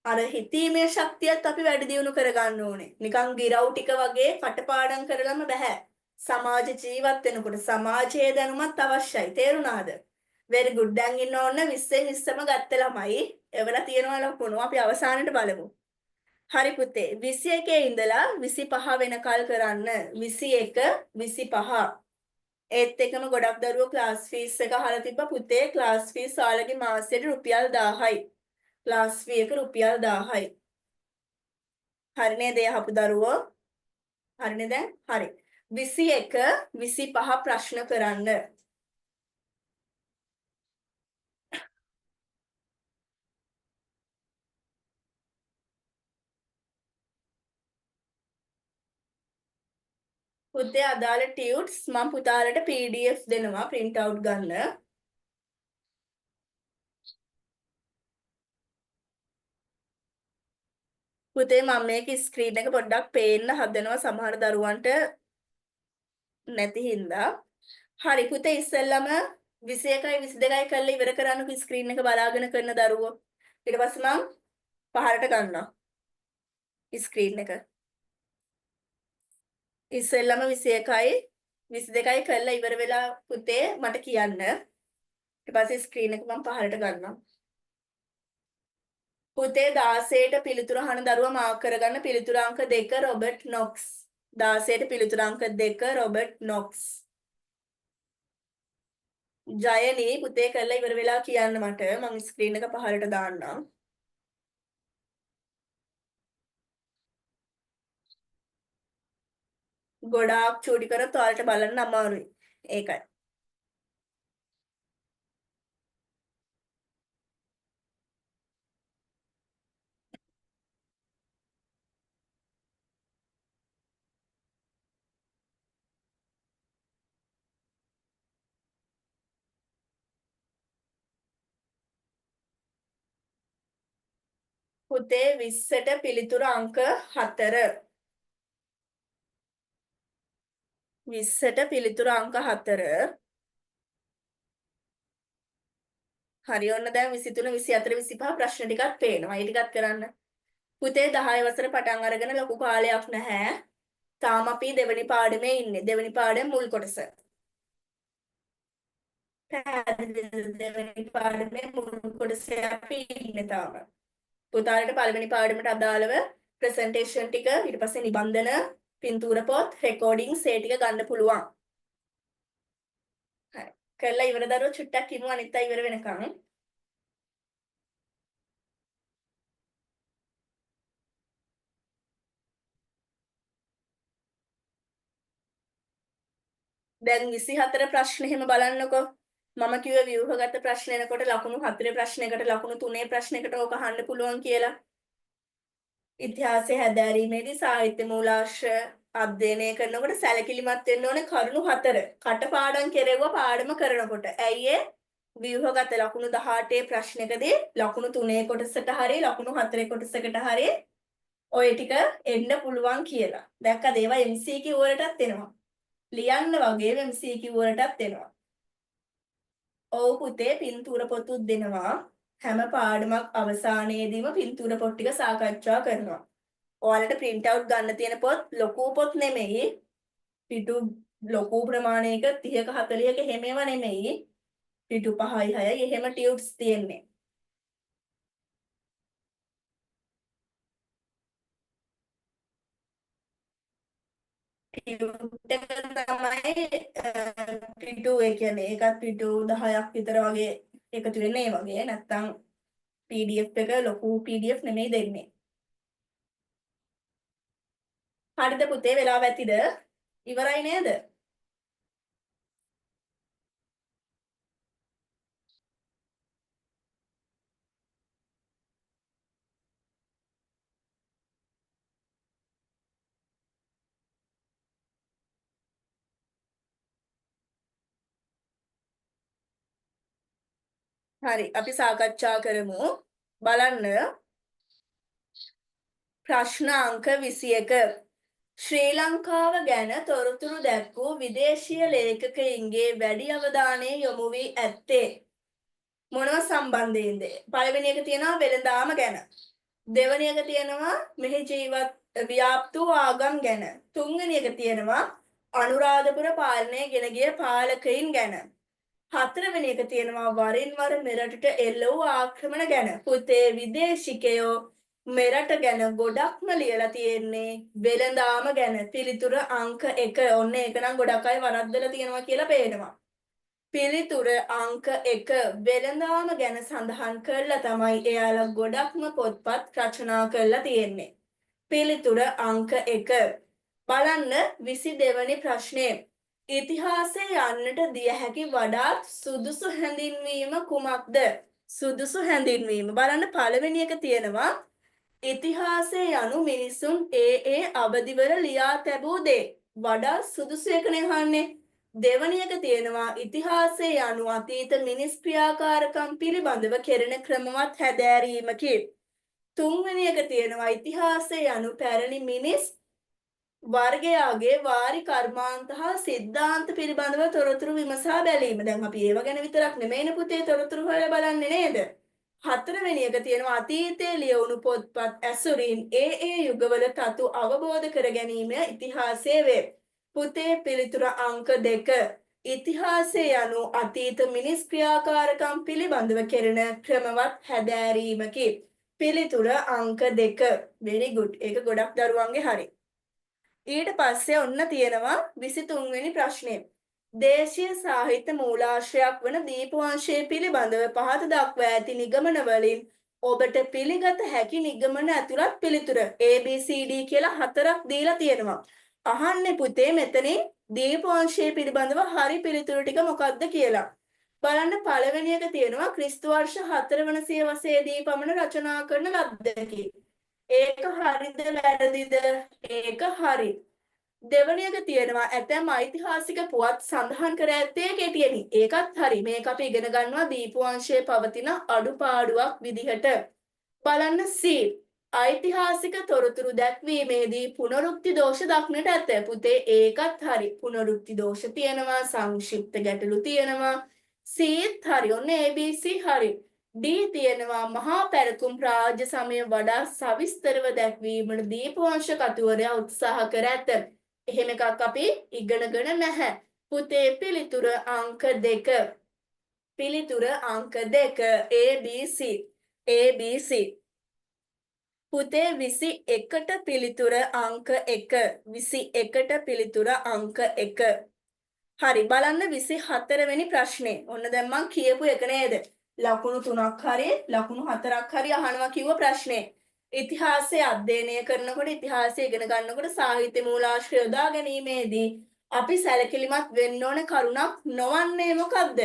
අර හිතීමේ ශක්තියත් අපි වැඩි දියුණු කරගන්න ඕනේ. නිකන් ගිරව් ටික වගේ කටපාඩම් කරලම බෑ. සමාජ ජීවත් වෙනකොට සමාජයේ දැනුමත් අවශ්‍යයි. තේරුණාද? very good. දැන් ඉන්න ඕන 20න් 20ම ගත්ත ළමයි. එවලා තියෙනවා ලකුණු. අපි අවසානයේ බලමු. හරි පුතේ 21 ඉඳලා 25 වෙනකල් කරන්න. 21 25 ඒත් එකම ගොඩක් දරුවෝ ක්ලාස් ෆීස් එක අහලා තිබ්බා පුතේ ක්ලාස් ෆීස් ඔයාලගේ මාසෙට රුපියල් 1000යි. ක්ලාස් ෆී එක රුපියල් 1000යි. හරි නේද යහපු දරුවෝ? හරිනේ දැන්? හරි. 21 25 ප්‍රශ්න කරන්න. පුතේ අදාළ ටියුට්ස් මම පුතාලට PDF දෙනවා print out ගන්න. පුතේ මම මේක ස්ක්‍රීන් එක පොඩ්ඩක් පේන්න හදනවා සමහර දරුවන්ට නැති හින්දා. හරි පුතේ ඉස්සෙල්ලම 21යි 22යි කරලා ඉවර කරන්නකෝ ස්ක්‍රීන් එක බලාගෙන කරන දරුවෝ. ඊට පස්සේ මම පහරට ගන්නවා ස්ක්‍රීන් එක. ඉස්සෙල්ලම 21යි 22යි කරලා ඉවර වෙලා පුතේ මට කියන්න. ඊට පස්සේ ස්ක්‍රීන් එක මම පහරට ගන්නවා. පුතේ 16ට පිළිතුර අහන දරුවා මාක් කරගන්න පිළිතුර අංක 2 රොබර්ට් නොක්ස්. 16ට පිළිතුර අංක 2 රොබර්ට් නොක්ස්. ජයනී පුතේ කරලා ඉවර වෙලා කියන්න මට මම ස්ක්‍රීන් එක පහළට දාන්නම්. ගොඩාක් චූටි කරත් ඔයාලට බලන්න අමාරුයි. ඒකයි. පුතේ 20ට පිළිතුර අංක 4. 20ට පිළිතුර අංක 4. හරි ඔන්න දැන් 23 24 25 ප්‍රශ්න ටිකක් පේනවා. ඒ ටිකත් කරන්න. පුතේ 10 වසර පටන් අරගෙන ලොකු කාලයක් නැහැ. තාම අපි දෙවෙනි පාඩමේ ඉන්නේ. දෙවෙනි පාඩම මුල් කොටස. දෙවෙනි පාඩමේ මුල් කොටසේ අපි ඉන්නේ තාම. පුතාලට පළවෙනි පාඩමට අදාළව ප්‍රසන්ටේෂන් ටික ඊට පස්සේ නිබන්ධන පින්තූර පොත් රෙකෝඩින්ග්ස් ඒ ටික ගන්න පුළුවන්. කරලා ඉවර දරුවෝ චුට්ටක් ඉමු අනිත් අය ඉවර වෙනකන්. දැන් 24 ප්‍රශ්න එහෙම බලන්නකෝ. මම කිව්වේ ව්‍යුහගත ප්‍රශ්න එනකොට ලකුණු 4 ප්‍රශ්නයකට ලකුණු 3 ප්‍රශ්නයකට ඕක අහන්න පුළුවන් කියලා. ඉතිහාසය හැදෑරීමේදී සාහිත්‍ය මූලාශ්‍ර අධ්‍යයනය කරනකොට සැලකිලිමත් වෙන්න ඕනේ කරුණු 4. කටපාඩම් කෙරෙව්වා පාඩම කරනකොට. ඇයි ඒ? ව්‍යුහගත ලකුණු 18 ප්‍රශ්නකදී ලකුණු 3 කොටසට හරි ලකුණු 4 කොටසකට හරි ඔය ටික එන්න පුළුවන් කියලා. දැක්කද? ඒවා MCQ වලටත් එනවා. ලියන්න වගේ MCQ වලටත් එනවා. ඔව් පුතේ පින්තූර පොතුත් දෙනවා. හැම පාඩමක් අවසානයේදීම පින්තූර පොත් ටික සාකච්ඡා කරනවා. ඔයාලට print out ගන්න තියෙන පොත් ලොකු පොත් නෙමෙයි. පිටු ලොකු ප්‍රමාණයක 30ක 40ක එහෙම ඒවා නෙමෙයි. පිටු 5යි 6යි එහෙම ටියුට්ස් තියෙන්නේ. ටියුට් එක තමයි පිටු ඒ කියන්නේ ඒකත් පිටු 10ක් විතර වගේ එකතු වෙන්නේ වගේ. නැත්තම් PDF එක ලොකු PDF නෙමෙයි දෙන්නේ. හරිද පුතේ වෙලාව ඇතිද? ඉවරයි නේද? හරි අපි සාකච්ඡා කරමු. බලන්න ප්‍රශ්න අංක 21. ශ්‍රී ලංකාව ගැන තොරතුරු දැක්වූ විදේශීය ලේඛකයින්ගේ වැඩි අවධානය යොමු වී ඇත්තේ මොනව සම්බන්ධයෙන්ද? පළවෙනි එක තියෙනවා වෙළඳාම ගැන. දෙවෙනි එක තියෙනවා මෙහි ජීවත් ව්‍යාප්ත වූ ආගම් ගැන. තුන්වෙනි එක තියෙනවා අනුරාධපුර පාලනය ගෙන ගිය පාලකයින් ගැන. හතරවෙනි එක තියෙනවා වරින් වර මෙරටට එල්ල වූ ආක්‍රමණ ගැන. පුතේ විදේශිකයෝ මෙරට ගැන ගොඩක්ම ලියලා තියෙන්නේ වෙළඳාම ගැන. පිළිතුර අංක 1. ඔන්න ඒක නම් ගොඩක් අය වරද්දලා තියෙනවා කියලා පේනවා. පිළිතුර අංක 1 වෙළඳාම ගැන සඳහන් කරලා තමයි එයාලා ගොඩක්ම පොත්පත් රචනා කරලා තියෙන්නේ. පිළිතුර අංක 1. බලන්න 22 වෙනි ප්‍රශ්නේ. ඉතිහාසයේ යන්නට දිය හැකි වඩාත් සුදුසු හැඳින්වීම කුමක්ද? සුදුසු හැඳින්වීම. බලන්න පළවෙනි එක තියෙනවා ඉතිහාසය යනු මිනිසුන් ඒ අවදිවල ලියා තැබූ දේ. වඩා සුදුසු එකනේ අහන්නේ. දෙවැනි එක තියෙනවා ඉතිහාසය යනු අතීත මිනිස් ක්‍රියාකාරකම් පිළිබඳව කෙරෙන ක්‍රමවත් හැදෑරීමකි. තුන්වෙනි එක තියෙනවා ඉතිහාසය යනු පැරණි මිනිස් වර්ගයාගේ වාරි කර්මාන්ත හා සිද්ධාන්ත පිළිබඳව තොරතුරු විමසා බැලීම. දැන් අපි ඒව ගැන විතරක් නෙමෙයිනේ පුතේ තොරතුරු හොයලා බලන්නේ නේද? හතරවෙනි එක තියෙනවා අතීතයේ ලියවුණු පොත්පත් ඇසුරින් ඒ යුගවල තතු අවබෝධ කර ගැනීම ඉතිහාසය වේ. පුතේ පිළිතුර අංක 2. ඉතිහාසය යනු අතීත මිනිස් ක්‍රියාකාරකම් පිළිබඳව කෙරෙන ක්‍රමවත් හැදෑරීමකි. පිළිතුර අංක 2. very good. ඒක ගොඩක් දරුවන්ගේ හරි. ඊට පස්සේ ඔන්න තියෙනවා 23 වෙනි ප්‍රශ්නේ. දේශීය සාහිත්‍ය මූලාශ්‍රයක් වන දීපවංශය පිළිබඳව පහත දක්වා ඇති නිගමන වලින් ඔබට පිළිගත හැකි නිගමන ඇතුළත් පිළිතුර ABCD කියලා හතරක් දීලා තියෙනවා. අහන්නේ පුතේ මෙතනින් දීපවංශය පිළිබඳව හරි පිළිතුරු ටික මොකක්ද කියලා. බලන්න පළවෙනි එක තියෙනවා ක්‍රිස්තු වර්ෂ 4 වන සියවසේදී පමණ රචනා කරන ලද්දකි. ඒක හරිද වැරදිද? ඒක හරි. දෙවැනි එක තියෙනවා ඇතැම් ඓතිහාසික පුවත් සඳහන් කර ඇත්තේ කෙටියෙනි. ඒකත් හරි. මේක අපි ඉගෙන ගන්නවා දීපවංශයේ පවතින අඩුපාඩුවක් විදිහට. බලන්න C. ඓතිහාසික තොරතුරු දැක්වීමේදී පුනරුක්ති දෝෂ දක්නට ඇත. පුතේ ඒකත් හරි. පුනරුක්ති දෝෂ තියෙනවා, සංක්ෂිප්ත ගැටලු තියෙනවා. Cත් හරි. ඔන්න ABC හරි. D තියෙනවා මහා පැරකුම් රාජ්‍ය සමය වඩා සවිස්තරව දැක්වීමට දීපවංශ කතුවරයා උත්සාහ කර ඇත. එහෙම එකක් අපි ඉගෙනගෙන නැහැ. පුතේ පිළිතුර අංක 2. පිළිතුර අංක 2 ABC. ABC. පුතේ 21ට පිළිතුර අංක 1. 21ට පිළිතුර අංක 1. හරි බලන්න 24 වෙනි ප්‍රශ්නේ. ඔන්න දැන් මං කියපු එක නේද? ලකුණු 3ක් හරි ලකුණු 4ක් හරි අහනවා කිව්ව ප්‍රශ්නේ. ඉතිහාසය අධ්‍යයනය කරනකොට ඉතිහාසය ඉගෙන ගන්නකොට සාහිත්‍ය මූලාශ්‍ර යොදා ගැනීමේදී අපි සැලකිලිමත් වෙන්න ඕන කරුණක් නොවන්නේ මොකක්ද?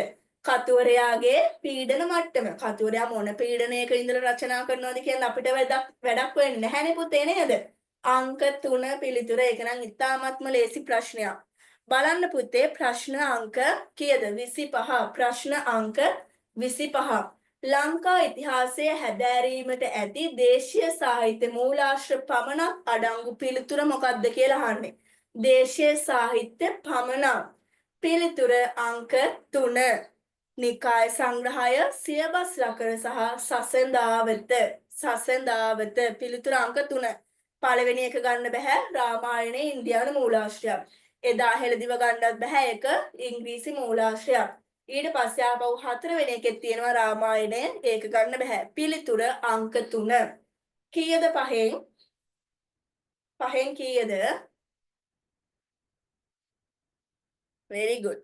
කතුවරයාගේ පීඩන මට්ටම. කතුවරයා මොන පීඩනයක ඉඳලා රචනා කරනවද කියන්නේ අපිට වැඩක් වෙන්නේ නැහැනේ පුතේ නේද? අංක 3 පිළිතුර ඒක නම් ඉතාමත්ම ලේසි ප්‍රශ්නයක්. බලන්න පුතේ ප්‍රශ්න අංක කීයද? 25. ප්‍රශ්න අංක 25. ලංකා ඉතිහාසය හැදෑරීමට ඇති දේශීය සාහිත්‍ය මූලාශ්‍ර පමණක් අඩංගු පිළිතුර මොකක්ද කියලා අහන්නේ. දේශීය සාහිත්‍ය පමණක්. පිළිතුර අංක 3. නිකාය සංග්‍රහය සියබස් ලකර සහ සසඳාවත. සසඳාවත පිළිතුර අංක 3. පළවෙනි එක ගන්න බෑ රාමායනයේ ඉන්දියානු මූලාශ්‍රයක්. එදා හෙළදිව ගන්නත් බෑ ඒක ඉංග්‍රීසි මූලාශ්‍රයක්. ඊට පස්සේ ආපහු 4 වෙනි එකේ තියෙනවා රාමායනය ඒක ගන්න බෑ. පිළිතුර අංක 3. කීයද පහෙන්? පහෙන් කීයද? very good.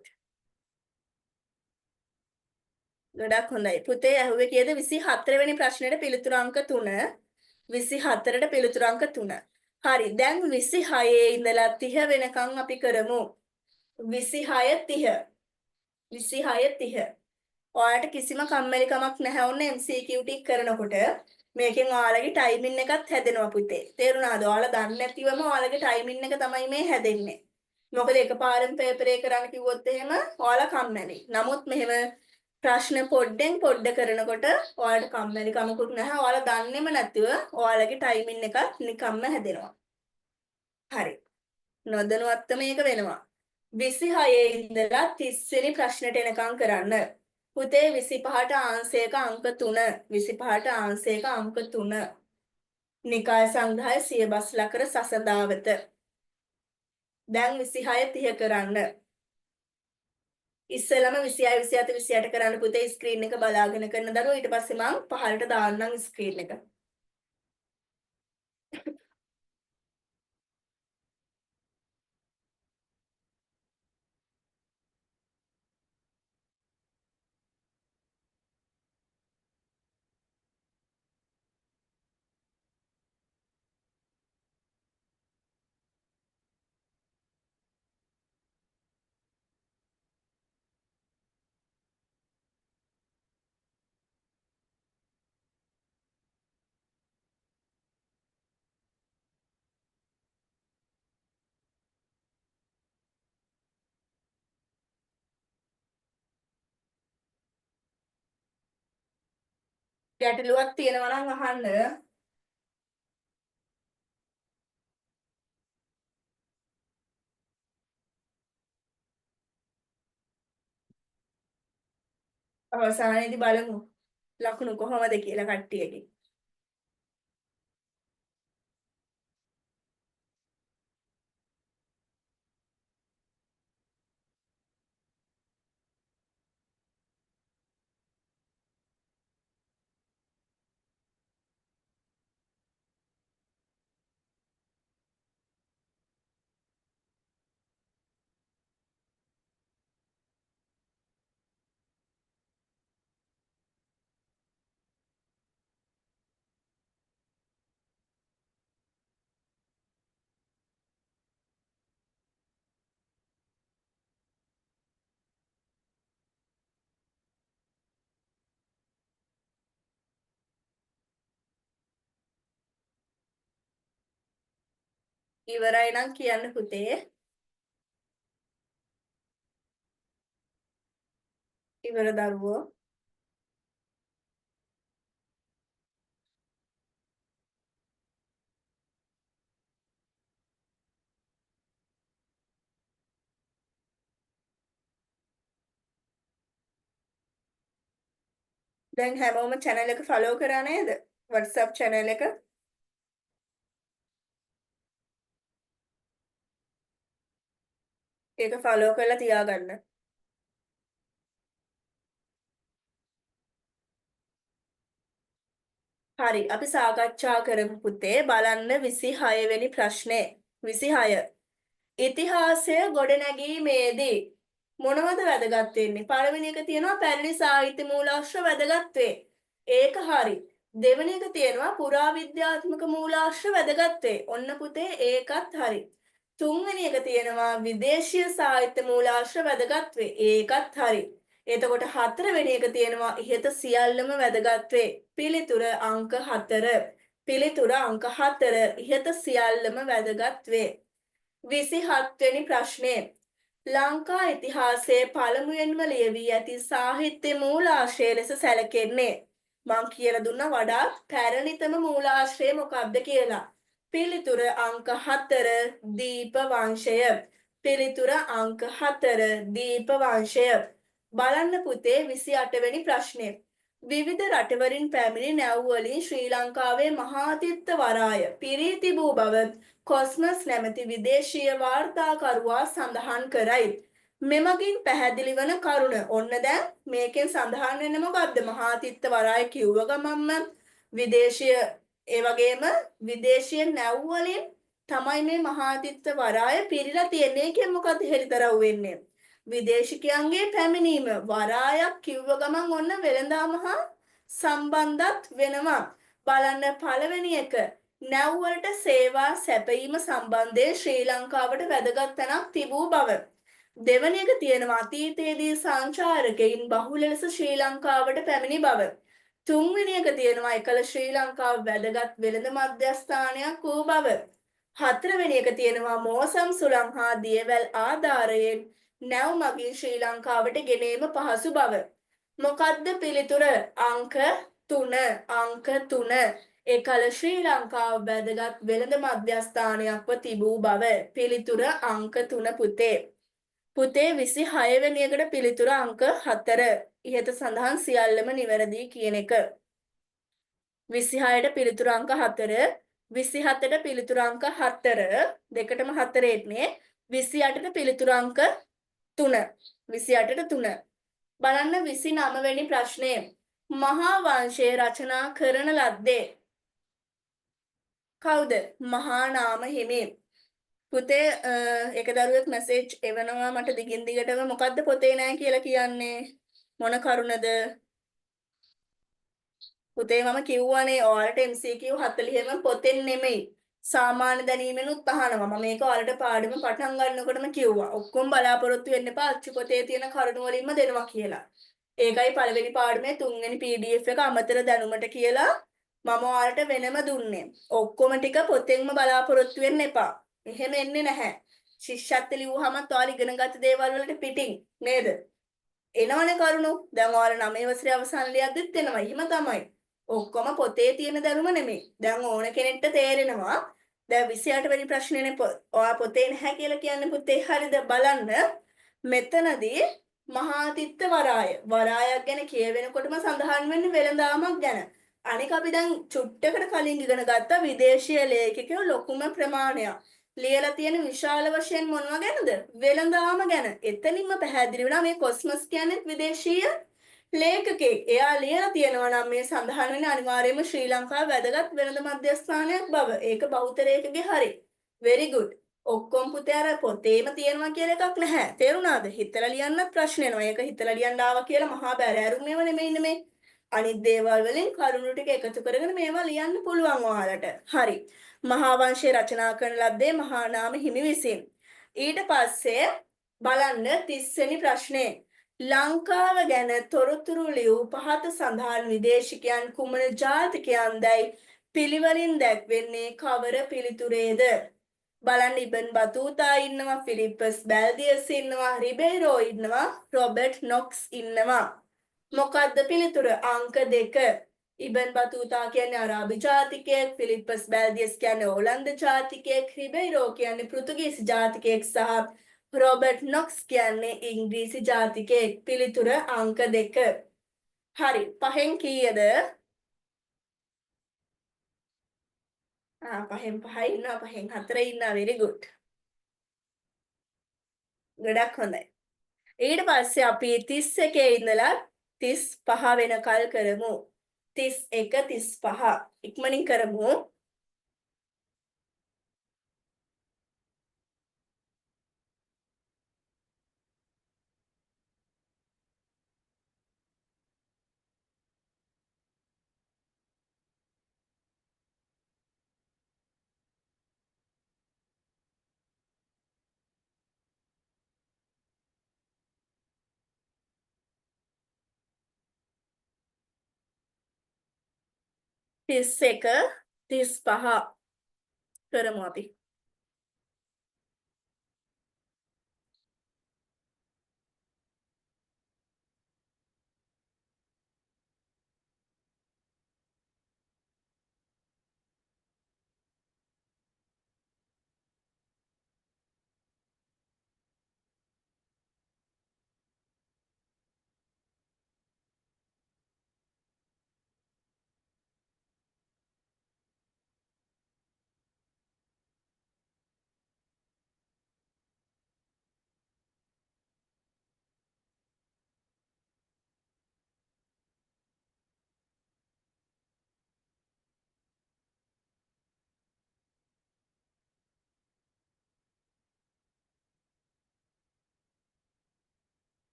ගොඩක් හොඳයි. පුතේ ඇහුවේ කීයද? 24 වෙනි ප්‍රශ්නෙට පිළිතුර අංක 3. 24ට පිළිතුර අංක 3. හරි. දැන් 26 ඉඳලා 30 වෙනකන් අපි කරමු. 26 30. 26 30. ඔයාලට කිසිම කම්මැලිකමක් නැහැ ඔන්න MCQ ටික කරනකොට. මේකෙන් ඔයාලගේ ටයිමින් එකත් හැදෙනවා පුතේ. තේරුණාද? ඔයාලා දන්නේ නැතිවම ඔයාලගේ ටයිමින් එක තමයි මේ හැදෙන්නේ. මොකද එකපාරෙන් පේපර් එක කරන්න කිව්වොත් එහෙම ඔයාලා කම්මැලි. නමුත් මෙහෙම ප්‍රශ්න පොඩ්ඩෙන් පොඩ්ඩ කරනකොට ඔයාලට කම්මැලිකමකුත් නැහැ. ඔයාලා දන්නේම නැතිව ඔයාලගේ ටයිමින් එකත් නිකම්ම හැදෙනවා. හරි. නොදැනුවත්වම මේක වෙනවා. 26 ඉඳලා 30 වෙනි ප්‍රශ්නෙට එනකම් කරන්න. පුතේ 25ට ආංශයක අංක 3. 25ට ආංශයක අංක 3. නිකාය සංග්‍රහය සියබස් ලකර සසඳාවත. දැන් 26 30 කරන්න. ඉස්සෙල්ලම 26 27 28 කරන්න පුතේ ස්ක්‍රීන් එක බලාගෙන කරන දරුවෝ ඊට පස්සේ මම පහළට දාන්නම් ස්ක්‍රීන් එක. ගැටලුවක් තියෙනවා නම් අහන්න. අවසානයේදී බලමු ලකුණු කොහොමද කියලා කට්ටියගේ. ඉවරයි නම් කියන්න පුතේ. ඉවර දරුවෝ. දැන් හැමෝම channel එක follow කරා නේද? WhatsApp channel එක. ඒක follow කරලා තියාගන්න. හරි අපි සාකච්ඡා කරමු පුතේ. බලන්න 26 වෙනි ප්‍රශ්නේ. 26. ඉතිහාසය ගොඩනැගීමේදී මොනවද වැදගත් වෙන්නේ? පළවෙනි එක තියෙනවා පැරණි සාහිත්‍ය මූලාශ්‍ර වැදගත් වේ. ඒක හරි. දෙවෙනි එක තියෙනවා පුරාවිද්‍යාත්මක මූලාශ්‍ර වැදගත් වේ. ඔන්න පුතේ ඒකත් හරි. තුන්වෙනි එක තියෙනවා විදේශීය සාහිත්‍ය මූලාශ්‍ර වැදගත් වේ. ඒකත් හරි. එතකොට හතරවෙනි එක තියෙනවා ඉහත සියල්ලම වැදගත් වේ. පිළිතුර අංක 4. පිළිතුර අංක 4 ඉහත සියල්ලම වැදගත් වේ. 27 වෙනි ප්‍රශ්නය. ලංකා ඉතිහාසයේ පළමුවෙන්ම ලියවී ඇති සාහිත්‍ය මූලාශ්‍රය ලෙස සැලකෙන්නේ. මං කියලා දුන්නා වඩාත් පැරණිතම මූලාශ්‍රය මොකක්ද කියලා. පිළිතුර අංක 4 දීප වංශය. පිළිතුර අංක 4 දීප වංශය. බලන්න පුතේ 28 වෙනි ප්‍රශ්නය. විවිධ රටවලින් පැමිණි නැව් වලින් ශ්‍රී ලංකාවේ මහාතිත්ත වරාය පිරී තිබූ බව කොස්මස් නැමැති විදේශීය වාර්තාකරුවා සඳහන් කරයි. මෙමගින් පැහැදිලි වන කරුණ ඔන්න දැන් මේකෙන් සඳහන් වෙන්නේ මොකක්ද? මහාතිත්ත වරාය කිව්ව ගමන්ම විදේශීය ඒ වගේම විදේශීය නැව් වලින් තමයි මේ මහාතිත්ත වරාය පිරීලා තියෙන්නේ. ඒකෙන් මොකක්ද හෙළිතරව් වෙන්නේ? විදේශිකයන්ගේ පැමිණීම. වරායක් කිව්ව ගමන් ඔන්න වෙළඳාම හා සම්බන්ධත් වෙනවා. බලන්න පළවෙනි එක නැව් වලට සේවා සැපයීම සම්බන්ධයෙන් ශ්‍රී ලංකාවට වැදගත් තැනක් තිබූ බව. දෙවැනි එක තියෙනවා අතීතයේදී සංචාරකයින් බහුල ලෙස ශ්‍රී ලංකාවට පැමිණි බව. තුන්වෙනි එක තියෙනවා එකල ශ්‍රී ලංකාව වැදගත් වෙළඳ මධ්‍යස්ථානයක් වූ බව. හතරවෙනි එක තියෙනවා මෝසම් සුළං හා දියවැල් ආධාරයෙන් නැව් මගින් ශ්‍රී ලංකාවට ගෙනීම පහසු බව. මොකද්ද පිළිතුර? අංක 3. අංක 3. එකල ශ්‍රී ලංකාව වැදගත් වෙළඳ මධ්‍යස්ථානයක්ව තිබූ බව. පිළිතුර අංක 3 පුතේ. පුතේ 26 වෙනි එකට පිළිතුර අංක 4. ඉහත සඳහන් සියල්ලම නිවැරදි කියන එක. 26ට පිළිතුර අංක 4. 27ට පිළිතුර අංක 4. දෙකටම 4 එන්නේ. 28ට පිළිතුර අංක 3. 28ට 3. බලන්න 29 වෙනි ප්‍රශ්නය. මහා වංශය රචනා කරන ලද්දේ කවුද? මහා නාම හිමි. පුතේ එක දරුවෙක් මැසේජ් එවනවා මට දිගින් දිගටම මොකද්ද පොතේ නැහැ කියලා කියන්නේ? මොන කරුණද? පුතේ මම කිව්වනේ ඔයාලට MCQ 40ම පොතෙන් නෙමෙයි. සාමාන්‍ය දැනීමෙනුත් අහනවා. මම මේක ඔයාලට පාඩම පටන් ගන්නකොටම කිව්වා. ඔක්කොම බලාපොරොත්තු වෙන්න එපා අච්චු පොතේ තියෙන කරුණු වලින්ම දෙනවා කියලා. ඒකයි පළවෙනි පාඩමේ 3 වෙනි PDF එක අමතර දැනුමට කියලා මම ඔයාලට වෙනම දුන්නේ. ඔක්කොම ටික පොතෙන්ම බලාපොරොත්තු වෙන්න එපා. එහෙම එන්නේ නැහැ. ශිෂ්‍යත්ව ලියුවාමත් ඔයාලා ඉගෙනගත්ත දේවල් වලට පිටින් නේද? එනවනේ කරුණු. දැන් ඔයාලා 9 වසරේ අවසන් ලියද්දිත් එනවා. එහෙම තමයි. ඔක්කොම පොතේ තියෙන දැනුම නෙමෙයි. දැන් ඕන කෙනෙක්ට තේරෙනවා. දැන් 28 වෙනි ප්‍රශ්නේනේ ඔයා පොතේ නැහැ කියලා කියන්නේ පුතේ හරියද බලන්න. මෙතනදී මහාතිත්ත වරාය. වරායක් ගැන කියවෙනකොටම සඳහන් වෙන්නේ වෙළඳාමක් ගැන. අනික අපි දැන් චුට්ටකට කලින් ඉගෙන ගත්ත විදේශීය ලේඛකයෝ ලොකුම ප්‍රමාණයක්. ලියලා තියෙන විශාල වශයෙන් මොනවා ගැනද? වෙළඳාම ගැන. එතනින්ම පැහැදිලි වෙනවා මේ කොස්මස් කියන්නේ විදේශීය ලේඛකෙක්. එයා ලියලා තියෙනවා නම් මේ සඳහන් වෙන අනිවාර්යයෙන්ම ශ්‍රී ලංකාවේ වැදගත් වෙළඳ මධ්‍යස්ථානයක් බව. ඒක බෞද්ධරේකගේ හරි. very good. ඔක්කොම පුතේ අර පොතේම තියෙනවා කියලා එකක් නැහැ. තේරුණාද? හිතලා ලියන්නත් ප්‍රශ්න එනවා. ඒක හිතලා ලියන්න ආවා කියලා මහා බැරෑරුම් මේව නෙමෙයි නෙමෙයි. අනිත් දේවල් වලින් කරුණු ටික එකතු කරගෙන මේවා ලියන්න පුළුවන් ඔයාලට. හරි. මහා වංශය රචනා කරන ලද්දේ මහා නාම හිමි විසින්. ඊට පස්සේ බලන්න 30 වෙනි ප්‍රශ්නේ. ලංකාව ගැන තොරතුරු ලියූ පහත සඳහන් විදේශිකයන් කුමන ජාතිකයන්දයි පිළිවෙලින් දැක්වෙන්නේ කවර පිළිතුරේද? බලන්න ඉබන් බතූතා ඉන්නවා, ෆිලිප්පස් බැල්දියස් ඉන්නවා, රිබේරෝ ඉන්නවා, රොබර්ට් නොක්ස් ඉන්නවා. මොකද්ද පිළිතුර? අංක 2. ඉබන් බතූතා කියන්නේ අරාබි ජාතිකයෙක්, ෆිලිප්පස් බැල්දියස් කියන්නේ ඕලන්ද ජාතිකයෙක්, රිබේරෝ කියන්නේ පෘතුගීසි ජාතිකයෙක් සහ රොබර්ට් නොක්ස් කියන්නේ ඉංග්‍රීසි ජාතිකයෙක්. පිළිතුර අංක 2. හරි. පහෙන් කීයද? පහෙන් 5 ඉන්නවා, පහෙන් 4 ඉන්නවා. very good. ගොඩක් හොඳයි. ඊට පස්සේ අපි 31 ඉඳලා 35 වෙනකල් කරමු. 31 35 ඉක්මනින් කරමු. 31 35 කරමු අපි.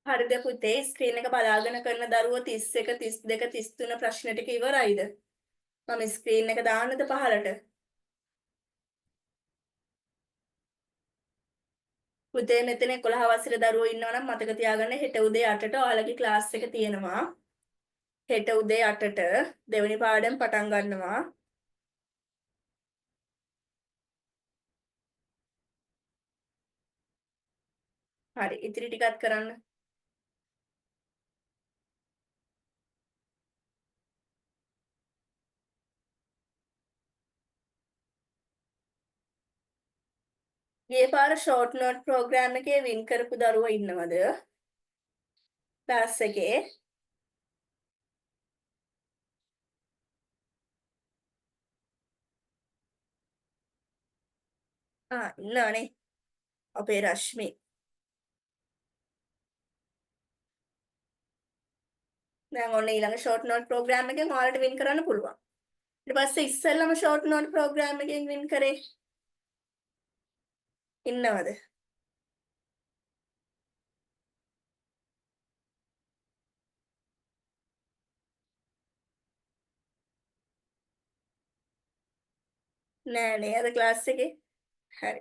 හරිද පුතේ ස්ක්‍රීන් එක බලාගෙන කරන දරුවෝ 31 32 33 ප්‍රශ්න ටික ඉවරයිද? මම ස්ක්‍රීන් එක දාන්නද පහලට? පුතේ මෙතන 11 වසරේ දරුවෝ ඉන්නවා නම් මතක තියාගන්න හෙට උදේ 8ට ඔයාලගේ ක්ලාස් එක තියෙනවා. හෙට උදේ 8ට දෙවෙනි පාඩම් පටන් ගන්නවා. හරි ඉතිරි ටිකත් කරන්න. ගිය පාර ෂෝට් නෝට් ප්‍රෝග්‍රෑම් එකේ වින් කරපු දරුවෝ ඉන්නවද? ක්ලාස් එකේ ඉන්නවනේ අපේ රශ්මි. දැන් ඔන්න ඊළඟ ෂෝට් නෝට් ප්‍රෝග්‍රෑම් එකෙන් ඔයාලට වින් කරන්න පුළුවන්. ඊට පස්සේ ඉස්සෙල්ලම ෂෝට් නෝට් ප්‍රෝග්‍රෑම් එකෙන් වින් කරේ ඉන්නවද? නෑ නේද ක්ලාස් එකේ? හරි.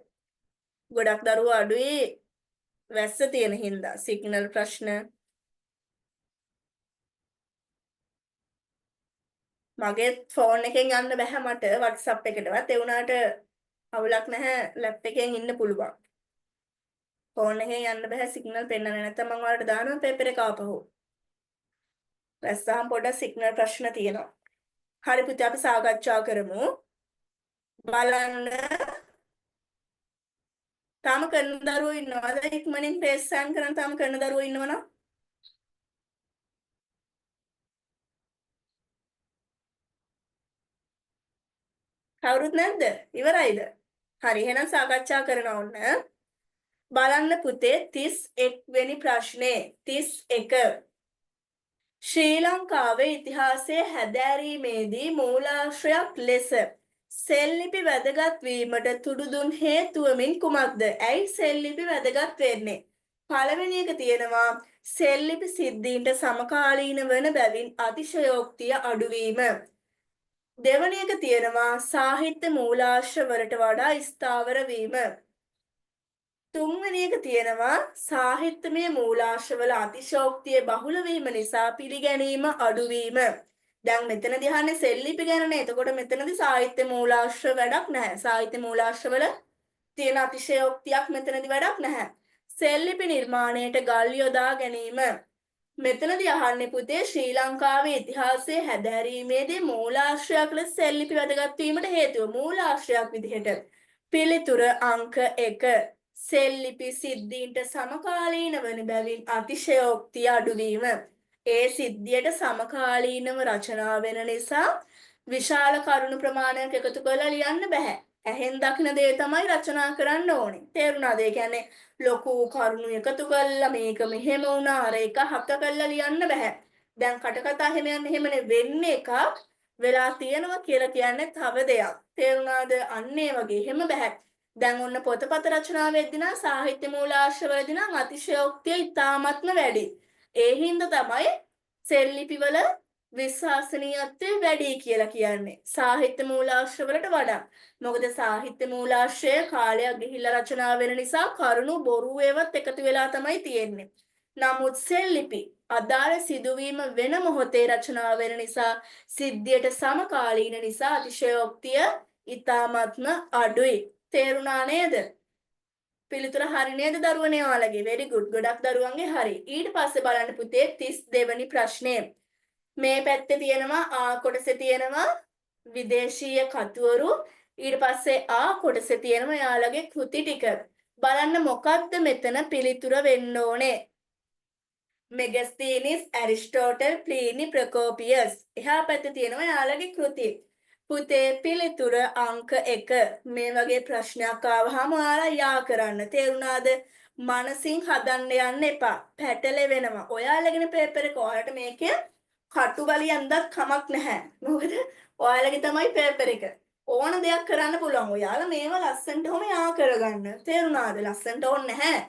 ගොඩක් දරුවෝ අඩුයි වැස්ස තියෙන හින්දා සිග්නල් ප්‍රශ්න. මගේ ෆෝන් එකෙන් යන්න බෑ මට WhatsApp එකටවත්. ඒ වුණාට අවුලක් නැහැ ලැප් එකෙන් ඉන්න පුළුවන්. ෆෝන් එකෙන් යන්න බෑ සිග්නල් පෙන්නන්නේ නැත්නම් මම ඔයාලට දානවා පේපර් එක ආපහු. වැස්සහම පොඩ්ඩක් සිග්නල් ප්‍රශ්න තියෙනවා. හරි පුතේ අපි සාකච්ඡා කරමු. බලන්න තාම කරන දරුවෝ ඉන්නවද? ඉක්මනින් පේස් සෑන් කරන් තාම කරන දරුවෝ ඉන්නවනම් කවුරුත් නැද්ද? ඉවරයිද? හරි එහෙනම් සාකච්ඡා කරනවා ඔන්න. බලන්න පුතේ 31 වෙනි ප්‍රශ්නේ 31 ශ්‍රී ලංකාවේ ඉතිහාසයේ හැදෑරීමේදී මූලාශ්‍රයක් ලෙස සෙල්ලිපි වැදගත් වීමට තුඩු දුන් හේතුවමින් කුමක්ද? ඇයි සෙල්ලිපි වැදගත් වෙන්නේ? පළවෙනි එක තියෙනවා සෙල්ලිපි සිද්ධීන්ට සමකාලීන වන බැවින් අතිශයෝක්තිය අඩුවීම. දෙවැනි එක තියෙනවා සාහිත්‍ය මූලාශ්‍ර වලට වඩා ස්ථාවර වීම. තුන්වෙනි එක තියෙනවා සාහිත්‍යමය මූලාශ්‍රවල අතිශෝක්තිය බහුල වීම නිසා පිළිගැනීම අඩුවීම. දැන් මෙතනදී අහන්නේ සෙල්ලිපි ගැනනේ. එතකොට මෙතනදී සාහිත්‍ය මූලාශ්‍ර වැඩක් නැහැ. සාහිත්‍ය මූලාශ්‍රවල තියෙන අතිශයෝක්තියක් මෙතනදී වැඩක් නැහැ. සෙල්ලිපි නිර්මාණයට ගල් යොදා ගැනීම. මෙතනදී අහන්නේ පුතේ ශ්‍රී ලංකාවේ ඉතිහාසයේ හැදෑරීමේදී මූලාශ්‍රයක් ලෙස සෙල්ලිපි වැදගත් වීමට හේතුව මූලාශ්‍රයක් විදිහට. පිළිතුර අංක 1 සෙල්ලිපි සිද්ධීන්ට සමකාලීන වන බැවින් අතිශයෝක්තිය අඩුවීම. ඒ සිද්ධියට සමකාලීනව රචනා වෙන නිසා විශාල කරුණු ප්‍රමාණයක් එකතු කරලා ලියන්න බෑ. ඇහෙන් දකින දේ තමයි රචනා කරන්න ඕනේ. තේරුණාද? ඒ කියන්නේ ලොකු කරුණු එකතු කරලා මේක මෙහෙම වුණා අර එක හක කරලා ලියන්න බෑ. දැන් කටකතා එහෙම යන්නේ එහෙමනේ වෙන්නේ එකක්. වෙලා තියෙනවා කියලා කියන්නේ තව දෙයක්. තේරුණාද? අන්න ඒ වගේ. එහෙම බෑ. දැන් ඔන්න පොතපත රචනාවේදී නම් සාහිත්‍ය මූලාශ්‍රවලදී නම් අතිශයෝක්තිය ඉතාමත්ම වැඩි. ඒ හින්දා තමයි සෙල්ලිපිවල විශ්වාසනීයත්වය වැඩි කියලා කියන්නේ. සාහිත්‍ය මූලාශ්‍රවලට වඩා. මොකද සාහිත්‍ය මූලාශ්‍රය කාලයක් ගිහිල්ලා රචනා වෙන නිසා කරුණු බොරු ඒවත් එකතු වෙලා තමයි තියෙන්නේ. නමුත් සෙල්ලිපි අදාළ සිදුවීම වෙන මොහොතේ රචනා වෙන නිසා සිද්ධියට සමකාලීන නිසා අතිශයෝක්තිය ඉතාමත්ම අඩුයි. තේරුණා නේද? පිළිතුර හරි නේද දරුවනේ ඔයාලගේ? very good. ගොඩක් දරුවන්ගේ හරි. ඊට පස්සේ බලන්න පුතේ 32 වෙනි ප්‍රශ්නය. මේ පැත්තේ තියෙනවා ආ කොටසේ තියෙනවා විදේශීය කතුවරු. ඊට පස්සේ ආ කොටසේ තියෙනවා යාළගේ කෘති ටික. බලන්න මොකක්ද මෙතන පිළිතුර වෙන්න ඕනේ? මෙගස්තීනිස්, ඇරිස්ටෝටල්, ප්ලීනි, ප්‍රකෝපියස්. එහා පැත්තේ තියෙනවා යාළගේ කෘති. පුතේ පිළිතුර අංක 1. මේ වගේ ප්‍රශ්නයක් ආවහම ඔයාලා යා කරන්න. තේරුණාද? මනසින් හදන්න යන්න එපා. පැටලෙවෙනවා. ඔයාලගෙන පේපර් එක ඔයාලට මේකේ කටු බලියන්දත් කමක් නැහැ. මොකද ඔයාලගේ තමයි පේපර් එක. ඕන දෙයක් කරන්න පුළුවන්. ඔයාලා මේවා ලස්සනට ඔහම යා කරගන්න. තේරුණාද? ලස්සනට ඕනේ නැහැ.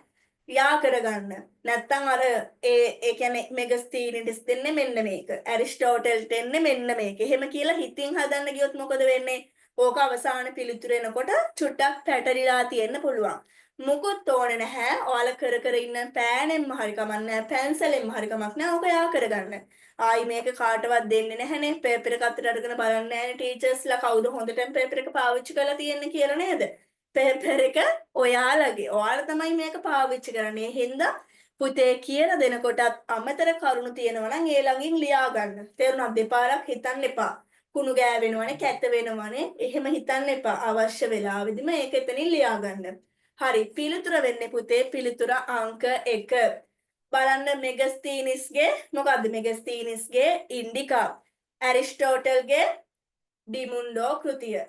යා කරගන්න. නැත්තම් අර ඒ කියන්නේ මෙගස්තීනිස් දෙන්නේ මෙන්න මේක. ඇරිස්ටෝටල්ට එන්නේ මෙන්න මේක. එහෙම කියලා හිතින් හදන්න ගියොත් මොකද වෙන්නේ? ඕක අවසාන පිළිතුර එනකොට චුට්ටක් පැටලිලා තියෙන්න පුළුවන්. මුකුත් ඕනේ නැහැ. ඔයාලා කර ඉන්න පෑනෙන්ම හරි කමක් නැහැ. පැන්සලෙන්ම හරි කමක් නැහැ. ඕක යා කරගන්න. ආයි මේක කාටවත් දෙන්නේ නැහනේ. පේපර් එක අතට අරගෙන බලන්නේ නැහනේ ටීචර්ස්ලා කවුද හොඳටම පේපර් එක පාවිච්චි කරලා තියෙන්නේ කියලා නේද? පේපර් එක ඔයාලා තමයි මේක පාවිච්චි කරන්නේ. හින්දා පුතේ කියලා දෙනකොටත් අමතර කරුණු තියෙනවා නම් ඒ ළඟින් ලියා ගන්න. තේරුණාද? දෙපාරක් හිතන්න එපා. කුණු ගෑවෙනවනේ, කැත වෙනවනේ. එහෙම හිතන්න එපා. අවශ්‍ය වෙලාවෙදිම ඒක එතනින් ලියා ගන්න. හරි. පිළිතුර වෙන්නේ පුතේ පිළිතුර අංක 1. බලන්න මෙගස්තීනිස්ගේ මොකද්ද මෙගස්තීනිස්ගේ ඉන්ඩිකා. ඇරිස්ටෝටල්ගේ ඩිමුන්ඩෝ කෘතිය.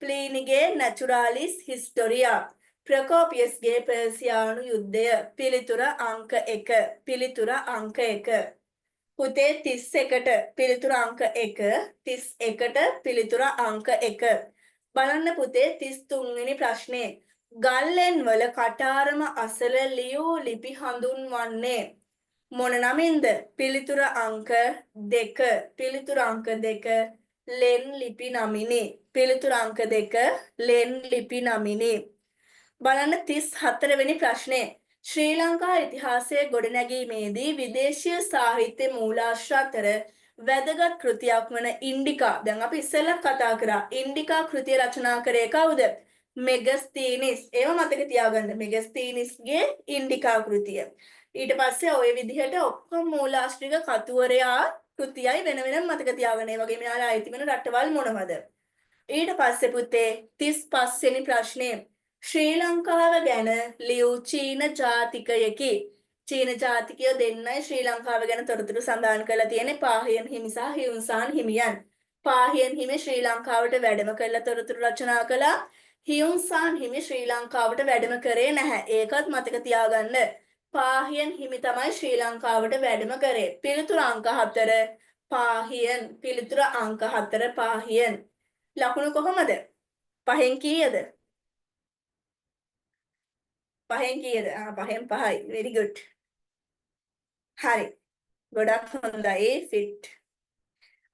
ප්ලීනිගේ නැචුරාලිස් හිස්ටොරියා. ප්‍රකෝපියස්ගේ පර්සියානු යුද්ධය. පිළිතුර අංක 1. පිළිතුර අංක 1. පුතේ 31ට පිළිතුර අංක 1. 31ට පිළිතුර අංක 1. බලන්න පුතේ 33 වෙනි ප්‍රශ්නේ. ගල්ලෙන් වල කටාරම අසල ලියූ ලිපි හඳුන්වන්නේ මොන නමින්ද? පිළිතුර අංක 2. පිළිතුර අංක 2 ලෙන් ලිපි නමිනි. පිළිතුර අංක 2 ලෙන් ලිපි නමිනි. බලන්න 34 වෙනි ප්‍රශ්නේ. ශ්‍රී ලංකා ඉතිහාසයේ ගොඩනැගීමේදී විදේශීය සාහිත්‍ය මූලාශ්‍ර අතර වැදගත් කෘතියක් වන ඉන්ඩිකා. දැන් අපි ඉස්සෙල්ලා කතා කරා. ඉන්ඩිකා කෘතිය රචනා කරේ කවුද? මෙගස්තීනිස්. ඒව මතක තියාගන්න. මෙගස්තීනිස්ගේ ඉන්ඩිකා කෘතිය. ඊට පස්සේ ওই විදිහට ඔක්කොම මූලාශ්‍රික කතුවරයා කෘතියයි වෙන වෙනම මතක තියාගන්න. ඒ වගේම යාලා අයිති වෙන රටවල් මොනවද? ඊට පස්සේ පුතේ 35 වෙනි ප්‍රශ්නේ. ශ්‍රී ලංකාව ගැන ලියූ චීන ජාතිකයෙකි. චීන ජාතිකයෝ දෙන්නයි ශ්‍රී ලංකාව ගැන තොරතුරු සඳහන් කරලා තියෙන්නේ පාහියන් හිමි සහ හියුන්සාන් හිමියන්. පාහියන් හිමි ශ්‍රී ලංකාවට වැඩම කරලා තොරතුරු රචනා කළා. හියුන්සාන් හිමි ශ්‍රී ලංකාවට වැඩම කරේ නැහැ. ඒකත් මතක තියාගන්න. පාහියන් හිමි තමයි ශ්‍රී ලංකාවට වැඩම කරේ. පිළිතුර අංක 4 පාහියන්. පිළිතුර අංක 4 පාහියන්. ලකුණු කොහොමද? පහෙන් කීයද? පහෙන් කීයද? පහෙන් 5යි. very good. හරි. ගොඩක් හොඳයි. fit.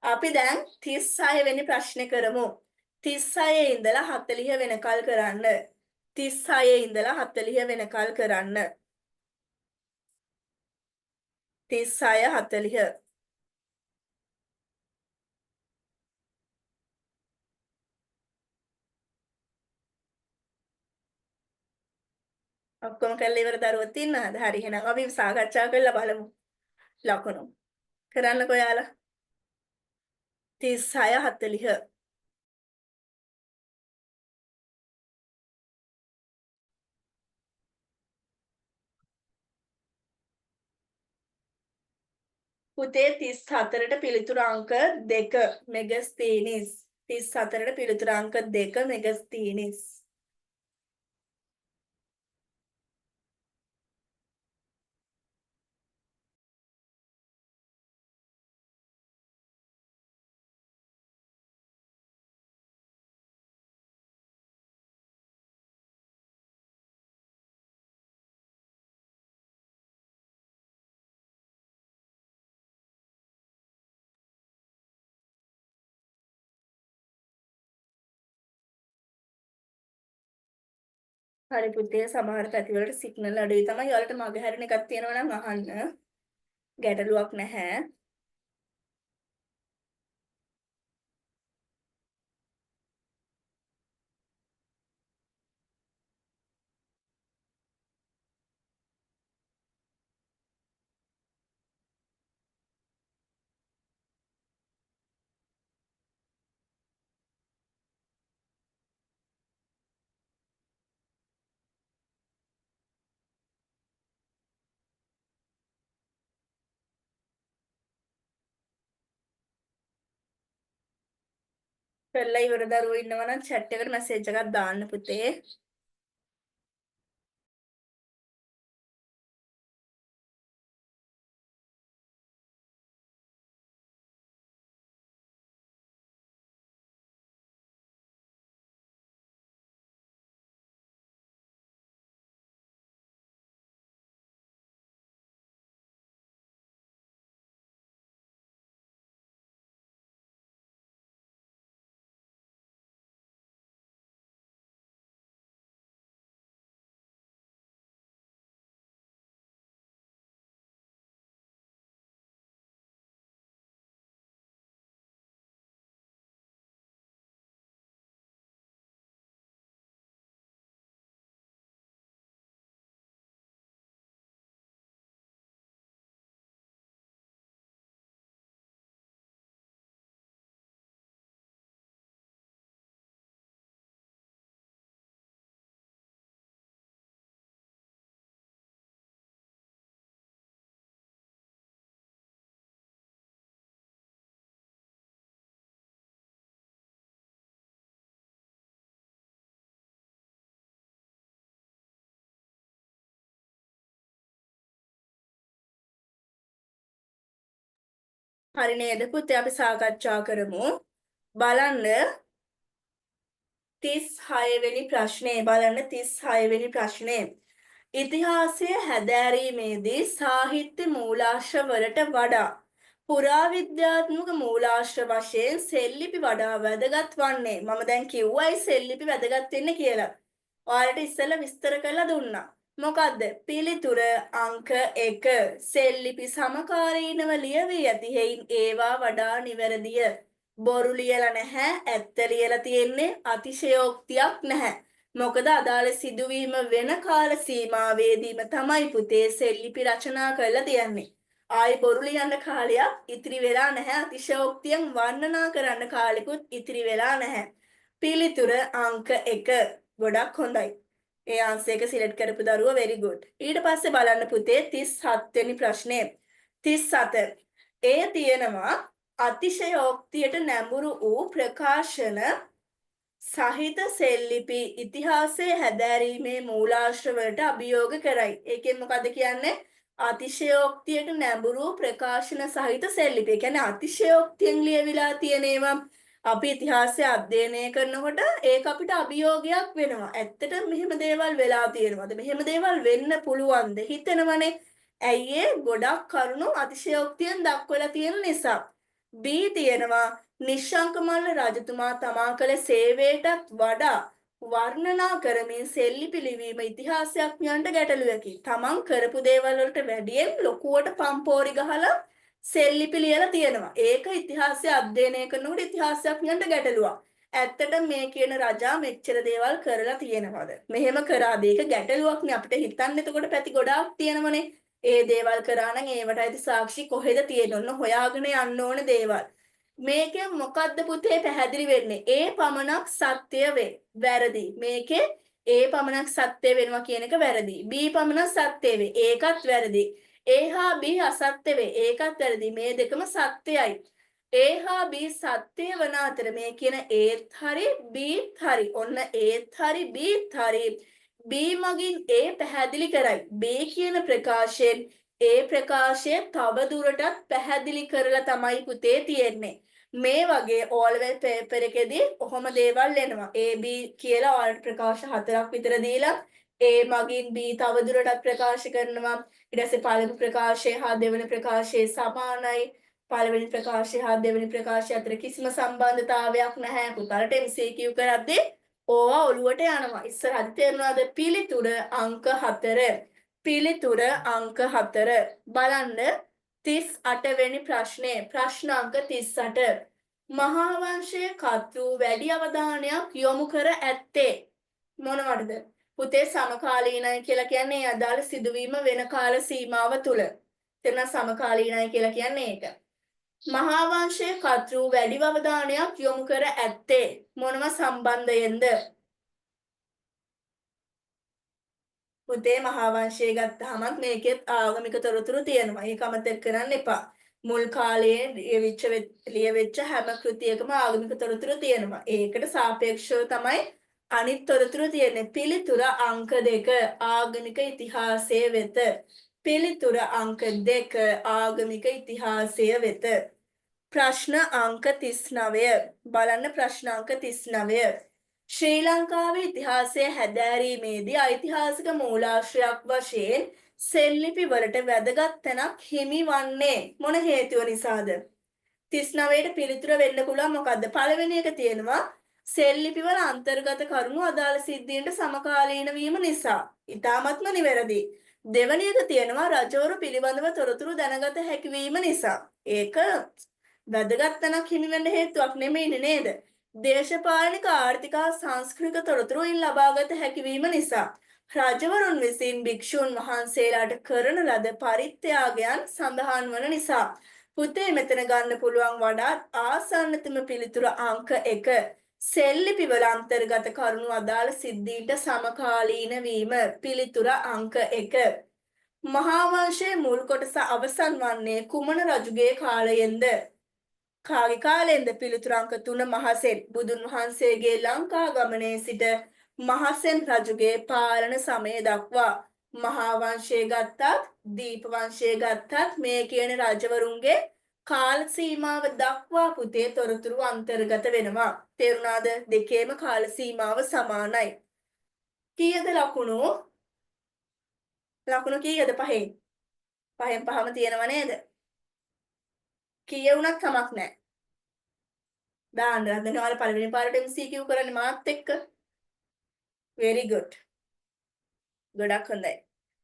අපි දැන් 36 වෙනි ප්‍රශ්නේ කරමු. 36 ඉඳලා 40 වෙනකල් කරන්න. 36 ඉඳලා 40 වෙනකල් කරන්න. 36 40. ඔක්කොම කරලා ඉවර දරුවෝ ඉන්නවද? හරි. එහෙනම් අපි සාකච්ඡා කරලා බලමු. ලකුණු. කරන්නකෝ යාලා. 36 40. පුතේ 34ට පිළිතුරු අංක 2 මෙගස්තීනිස්. 34ට පිළිතුරු අංක 2 මෙගස්තීනිස්. හරි පුතේ සමහර පැතිවලට සිග්නල් අඩුයි තමයි. ඔයාලට මග හැරෙන එකක් තියෙනවා නම් අහන්න. ගැටලුවක් නැහැ. කරලා ඉවර දරුවෝ ඉන්නවා නම් chat එකට message එකක් දාන්න පුතේ. හරි නේද පුතේ අපි සාකච්ඡා කරමු. බලන්න 36 වෙනි ප්‍රශ්නේ බලන්න 36 වෙනි ප්‍රශ්නේ. ඉතිහාසය හැදෑරීමේදී සාහිත්‍ය මූලාශ්‍ර වලට වඩා පුරාවිද්‍යාත්මක මූලාශ්‍ර වශයෙන් සෙල්ලිපි වඩා වැදගත් වන්නේ. මම දැන් කිව්වයි සෙල්ලිපි වැදගත් වෙන්නේ කියලා. ඔයාලට ඉස්සෙල්ලා විස්තර කරලා දුන්නා. මොකද්ද? පිළිතුර අංක 1. සෙල්ලිපි සමකාලීනව ලියවී ඇති හේයින් ඒවා වඩා නිවැරදිය. බොරු ලියලා නැහැ, ඇත්ත ලියලා තියෙන්නේ, අතිශයෝක්තියක් නැහැ. මොකද අදාළ සිදුවීම වෙන කාල සීමාවේදීම තමයි පුතේ සෙල්ලිපි රචනා කරලා තියන්නේ. ආයි බොරු ලියන්න කාලයක් ඉතිරි වෙලා නැහැ, අතිශයෝක්තියෙන් වර්ණනා කරන්න කාලෙකුත් ඉතිරි වෙලා නැහැ. පිළිතුර අංක 1. ගොඩක් හොඳයි. ඒ ආන්සර් එක සිලෙක්ට් කරපු දරුවා very good. ඊට පස්සේ බලන්න පුතේ 37 වෙනි ප්‍රශ්නේ. 37. ඒ තියෙනවා අතිශයෝක්තියට නැඹුරු වූ ප්‍රකාශන සහිත සෙල්ලිපි ඉතිහාසයේ හැදෑරීමේ මූලාශ්‍ර වලට අභියෝග කරයි. ඒකෙන් මොකද කියන්නේ? අතිශයෝක්තියට නැඹුරු ප්‍රකාශන සහිත සෙල්ලිපි. ඒ කියන්නේ අතිශයෝක්තියෙන් ලියවිලා තියෙන ඒවා අපි ඉතිහාසය අධ්‍යයනය කරනකොට ඒක අපිට අභියෝගයක් වෙනවා. ඇත්තට මෙහෙම දේවල් වෙලා තියෙනවද? මෙහෙම දේවල් වෙන්න පුළුවන්ද? හිතෙනවනේ. ඇයි ඒ ගොඩක් කරුණු අතිශයෝක්තියෙන් දක්වලා තියෙන නිසා. B තියෙනවා නිශ්ශංකමල්ල රජතුමා තමා කළ සේවයටත් වඩා වර්ණනා කරමින් සෙල්ලිපි ලිවීම ඉතිහාසඥයන්ට ගැටලුවකි. තමන් කරපු දේවල් වලට වැඩියෙන් ලොකුවට පම්පෝරි ගහලා සෙල්ලිපි ලියලා තියෙනවා. ඒක ඉතිහාසය අධ්‍යයනය කරනකොට ඉතිහාසඥයන්ට ගැටලුවක්. ඇත්තට මේ කියන රජා මෙච්චර දේවල් කරලා තියෙනවද? මෙහෙම කරාද? ඒක ගැටලුවක්නේ අපිට හිතන්න. එතකොට පැති ගොඩාක් තියෙනවනේ. ඒ දේවල් කරා නම් ඒවට ඇති සාක්ෂි කොහෙද තියෙන්නේ? ඔන්න හොයාගෙන යන්න ඕන දේවල්. මේකෙන් මොකද්ද පුතේ පැහැදිලි වෙන්නේ? ඒ පමණක් සත්‍ය වැරදි. මේකේ ඒ පමණක් සත්‍ය වෙනවා කියන එක වැරදි. B පමණක් සත්‍ය වේ. ඒකත් වැරදි. A හා B අසත්‍ය වේ. ඒකත් වැරදි. මේ දෙකම සත්‍යයි. A හා B සත්‍ය වන අතර මේ කියන Aත් හරි Bත් හරි. ඔන්න Aත් හරි Bත් හරි. B මගින් A පැහැදිලි කරයි. B කියන ප්‍රකාශයෙන් A ප්‍රකාශය තව දුරටත් පැහැදිලි කරලා තමයි පුතේ තියෙන්නේ. මේ වගේ all level paper එකේදී කොහොම දේවල් එනවා. A B කියලා ඔයාලට ප්‍රකාශ 4ක් විතර දීලා A මගින් B තව දුරටත් ප්‍රකාශ කරනවා. ඊට පස්සේ පළමු ප්‍රකාශය හා දෙවෙනි ප්‍රකාශය සමානයි. පළවෙනි ප්‍රකාශය හා දෙවෙනි ප්‍රකාශය අතර කිසිම සම්බන්ධතාවයක් නැහැ. පුතාලට MCQ කරද්දී ඕවා ඔළුවට යනවා. ඉස්සරහට තේරුණාද? පිළිතුර අංක 4. පිළිතුර අංක 4. බලන්න 38 වෙනි ප්‍රශ්නේ. ප්‍රශ්න අංක 38. මහා වංශයේ කර්තෘ වැඩි අවධානයක් යොමු කර ඇත්තේ මොනවටද? පුතේ සමකාලීනයි කියලා කියන්නේ අදාළ සිදුවීම වෙන කාල සීමාව තුල. එතන සමකාලීනයි කියලා කියන්නේ ඒක. මහා වංශයේ කර්තෘ වැඩි අවධානයක් යොමු කර ඇත්තේ මොනව සම්බන්ධයෙන්ද? පුතේ මහා වංශය ගත්තාමත් මේකෙත් ආගමික තොරතුරු තියෙනවා. ඒක අමතක කරන්න එපා. මුල් කාලයේ ලියවෙච්ච හැම කෘතියකම ආගමික තොරතුරු තියෙනවා. ඒකට සාපේක්ෂව තමයි අනිත් තොරතුරු තියෙන්නේ. පිළිතුර අංක 2 ආගමික ඉතිහාසය වෙත. පිළිතුර අංක 2 ආගමික ඉතිහාසය වෙත. ප්‍රශ්න අංක 39. බලන්න ප්‍රශ්න අංක 39. ශ්‍රී ලංකාවේ ඉතිහාසය හැදෑරීමේදී ඓතිහාසික මූලාශ්‍රයක් වශයෙන් සෙල්ලිපි වලට වැදගත් තැනක් හිමි වන්නේ මොන හේතුව නිසාද? 39ට පිළිතුර වෙන්න පුළුවන් මොකද්ද? පළවෙනි එක තියෙනවා සෙල්ලිපි වල අන්තර්ගත කරුණු අදාළ සිද්ධීන්ට සමකාලීන වීම නිසා. ඊටාත්ම නිවැරදි. දෙවැනි එක තියෙනවා රජවරු පිළිබඳව තොරතුරු දැනගත හැකි වීම නිසා. ඒක වැදගත් තැනක් හිමි වෙන්න හේතුවක් නෙමෙයිනේ නේද? දේශපාලනික ආර්ථික සංස්කෘතික තොරතුරුයින් ලබාගත හැකිවීම නිසා රජවරුන් විසින් භික්ෂූන් වහන්සේලාට කරන ලද පරිත්‍යාගයන් සඳහන් වන නිසා පුතේ මෙතන ගන්න පුළුවන් වඩාත් ආසන්නතම පිළිතුර අංක 1 සෙල්ලිපිවල අන්තර්ගත කරුණු අදාළ සිද්ධීන්ට සමකාලීන වීම පිළිතුර අංක 1 මහා වංශයේ මුල් කොටස අවසන් වන්නේ කුමන රජුගේ කාලයෙන්ද? කාගේ කාලයෙන්ද? පිළිතුර අංක 3 මහසෙන්. බුදුන් වහන්සේගේ ලංකා ගමනේ සිට මහසෙන් රජුගේ පාලන සමය දක්වා මහා වංශය ගත්තත් දීප වංශය ගත්තත් මේ කියන රජවරුන්ගේ කාල සීමාව දක්වා පුතේ තොරතුරු අන්තර්ගත වෙනවා. තේරුණාද? දෙකේම කාල සීමාව සමානයි. කීයද ලකුණු? ලකුණු කීයද? පහෙන්. පහෙන් පහම තියෙනව නේද? කීය වුණත් කමක් නැහැ. දාන්න හදන ඔයාලා පළවෙනි පාරට MCQ කරන්නේ මාත් එක්ක. very good. ගොඩක් හොඳයි.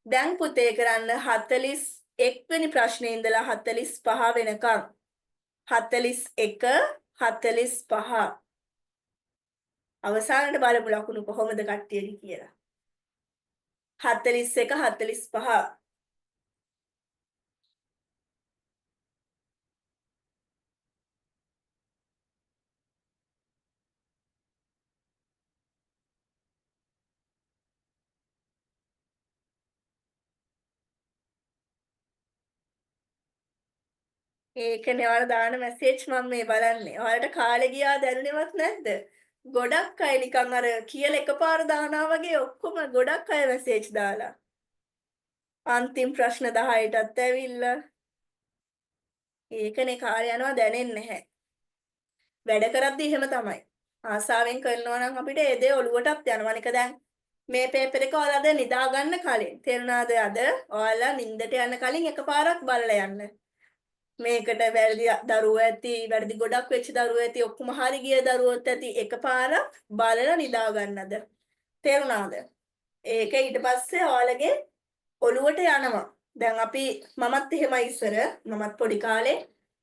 දැන් පුතේ කරන්න 41 වෙනි ප්‍රශ්නේ ඉඳලා 45 වෙනකම්. 41 45 අවසානට බලමු ලකුණු කොහොමද කට්ටියගේ කියලා. 41 45 ඒකනේ ඔයාලා දාන මැසේජ් මම මේ බලන්නේ. ඔයාලට කාලේ ගියා දැනුනේවත් නැද්ද? ගොඩක් අය නිකන් අර කියලා එකපාර දානවා වගේ ඔක්කොම ගොඩක් අය මැසේජ් දාලා. අන්තිම ප්‍රශ්න 10ටත් ඇවිල්ලා. ඒකනේ කාලය යනවා දැනෙන්නේ නැහැ. වැඩ කරද්දි එහෙම තමයි. ආසාවෙන් කරනවා නම් අපිට ඒ දේ ඔලුවටත් යනවා. නික දැන් මේ පේපර් එක ඔයාලා අද නිදා ගන්න කලින් තේරුණාද? අද ඔයාලා නිින්දට යන්න කලින් එකපාරක් බලලා යන්න. මේකට වැරදි දරුවෝ ඇති, වැරදි ගොඩක් වෙච්ච දරුවෝ ඇති, ඔක්කොම හරි ගිය දරුවෝත් ඇති. එකපාරක් බලලා නිදා ගන්නද? තේරුණාද? ඒක ඊට පස්සේ ඔයාලගේ ඔලුවට යනවා. දැන් අපි මමත් එහෙමයි ඉස්සර මමත් පොඩි කාලේ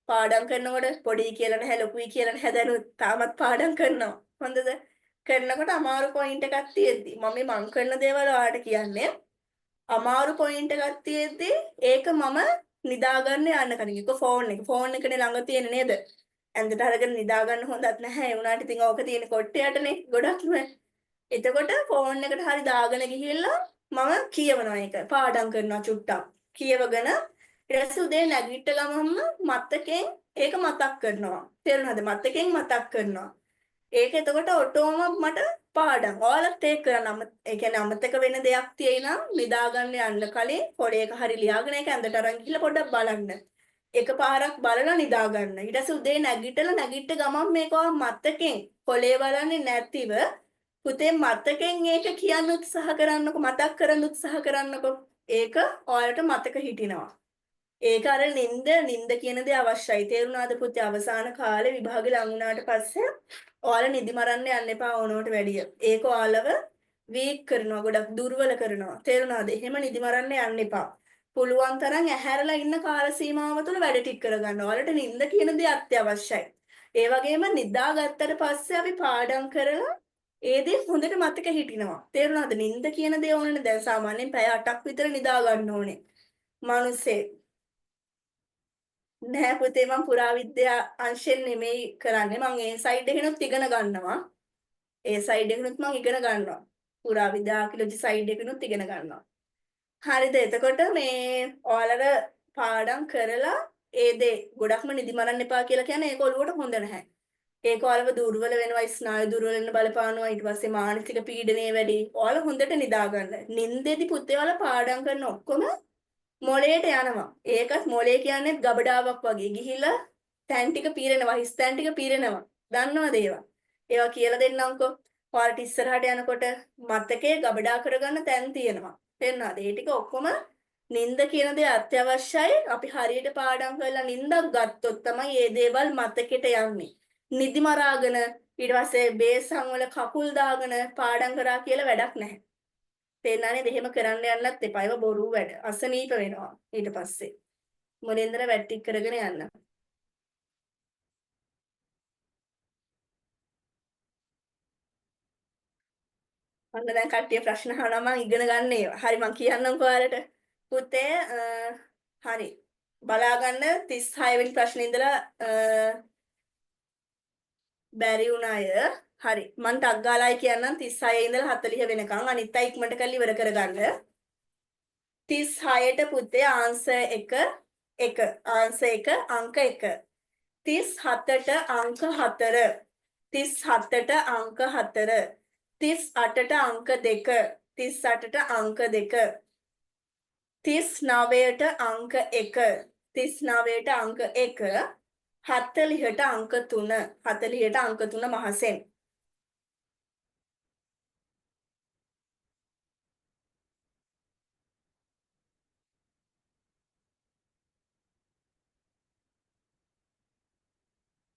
පාඩම් කරනකොට පොඩි කියලා නැහැ ලොකුයි කියලා නැහැ දැනුත් තාමත් පාඩම් කරනවා. හොඳද? කරනකොට අමාරු පොයින්ට් එකක් තියෙද්දි මම කරන දේවල් ඔයාලට කියන්නේ අමාරු පොයින්ට් එකක් තියෙද්දි ඒක මම නිදාගන්න යන්න කලින් එක ෆෝන් එකනේ ළඟ තියෙන්නේ නේද? ඇඳට අරගෙන නිදා ගන්න හොඳත් නැහැ. ඒ වුණාට ඉතින් ඕක තියෙන කොට්ටයටනේ ගොඩක්ම. එතකොට ෆෝන් එකට හරි දාගෙන ගිහිල්ලා මම කියවනවා ඒක. පාඩම් කරනවා චුට්ටක්. කියවගෙන ඊට පස්සේ උදේ නැගිට ගමන්ම මතකෙන් ඒක මතක් කරනවා. තේරුණාද? මතකෙන් මතක් කරනවා. ඒක එතකොට ඔටෝම මට පාඩම්. ඔයාලත් ඒක කරන්න. ඒ කියන්නේ අමතක වෙන දෙයක් තියෙයි නම් නිදා ගන්න යන්න කලින් පොඩි එක හරි ලියාගෙන ඒක ඇඳට අරන් ගිහලා පොඩ්ඩක් බලන්න. එකපාරක් බලලා නිදා ගන්න. ඊට පස්සේ උදේ නැගිට ගමන් මේක මතකෙන් කොලේ බලන්නේ නැතිව පුතේ මතකෙන් ඒක කියන්න උත්සාහ කරන්නකො, මතක් කරන්න උත්සාහ කරන්නකො. ඒක ඔයාලට මතක හිටිනවා. ඒක අර නින්ද කියන දේ අවශ්‍යයි. තේරුණාද පුතේ? අවසාන කාලේ විභාගෙ ලඟ වුණාට පස්සේ ඔයාලා නිදි මරන්න යන්න එපා ඕනවට වැඩිය. ඒක ඔයාලව වීක් කරනවා, ගොඩක් දුර්වල කරනවා. තේරුණාද? එහෙම නිදි මරන්න යන්න එපා. පුළුවන් තරම් ඇහැරලා ඉන්න කාල සීමාව තුළ වැඩ ටික කරගන්න. ඔයාලට නිින්ද කියන දේ අත්‍යවශ්‍යයි. ඒ වගේම නිදාගත්තට පස්සේ අපි පාඩම් කරලා ඒ දේ හොඳට මතක හිටිනවා. තේරුණාද? නිින්ද කියන දේ ඕනනේ. දැන් සාමාන්‍යයෙන් පැය 8ක් විතර නිදා ගන්න ඕනේ. මිනිස්සේ නෑ පුතේ මම පුරාවිද්‍යා අංශෙන් නෙමෙයි කරන්නේ. මම ඒ සයිඩ් එකෙනුත් ඉගෙන ගන්නවා. ඒ සයිඩ් එකෙනුත් මම ඉගෙන ගන්නවා. පුරාවිද්‍යා ආකියොලොජි සයිඩ් එකෙනුත් ඉගෙන ගන්නවා. හරිද? එතකොට මේ ඔයාලට පාඩම් කරලා ඒ දේ ගොඩක්ම නිදි මරන්න එපා කියලා කියන්නේ ඒක ඔළුවට හොඳ නැහැ. ඒක ඔයාලව දුර්වල වෙනවා, ස්නායු දුර්වල වෙන්න බලපානවා. ඊට පස්සේ මානසික පීඩනය වැඩි. ඔයාලා හොඳට නිදා ගන්න. නිින්දේදී පුතේ ඔයාලා පාඩම් කරන ඔක්කොම මොලේට යනවා. ඒකත් මොලේ කියන්නේ ගබඩාවක් වගේ. ගිහිල්ලා තැන් ටික පීරනවා, හිස් තැන් ටික පීරනවා. දන්නවද ඒවා? ඒවා කියලා දෙන්නම්කෝ. ඔයාලට ඉස්සරහට යනකොට මතකයේ ගබඩා කරගන්න තැන් තියෙනවා. තේරුණාද? ඒ ටික ඔක්කොම නිින්ද කියන දේ අත්‍යවශ්‍යයි. අපි හරියට පාඩම් කරලා නිින්දක් ගත්තොත් තමයි මේ දේවල් මතකෙට යන්නේ. නිදි මරාගෙන ඊට පස්සේ බේසන් වල කකුල් දාගෙන පාඩම් කරා කියලා වැඩක් නැහැ. තේරුණානේ? එහෙම කරන්න යන්නත් එපා. ඒව බොරු වැඩ. අසනීප වෙනවා ඊට පස්සේ. මොලේන්දර වැට්ටික් කරගෙන යන්න. අන්න දැන් කට්ටිය ප්‍රශ්න අහනවා මම ඉගෙන ගන්න ඒවා. හරි මම කියන්නම්කෝ ඔයාලට. පුතේ හරි. බලා ගන්න 36 වෙනි ප්‍රශ්නේ ඉඳලා බැරි වුණ අය හරි මම ටක් ගාලායි කියන්නම් 36 ඉඳලා 40 වෙනකන් අනිත් අය ඉක්මනට කරලා ඉවර කරගන්න. 36ට පුතේ ආන්සර් 1 ආන්සර් 1 අංක 1. 37ට අංක 4. 37ට අංක 4. 38ට අංක 2. 38ට අංක 2. 39ට අංක 1. 39ට අංක 1. 40ට අංක 3. 40ට අංක 3 මහසෙන්.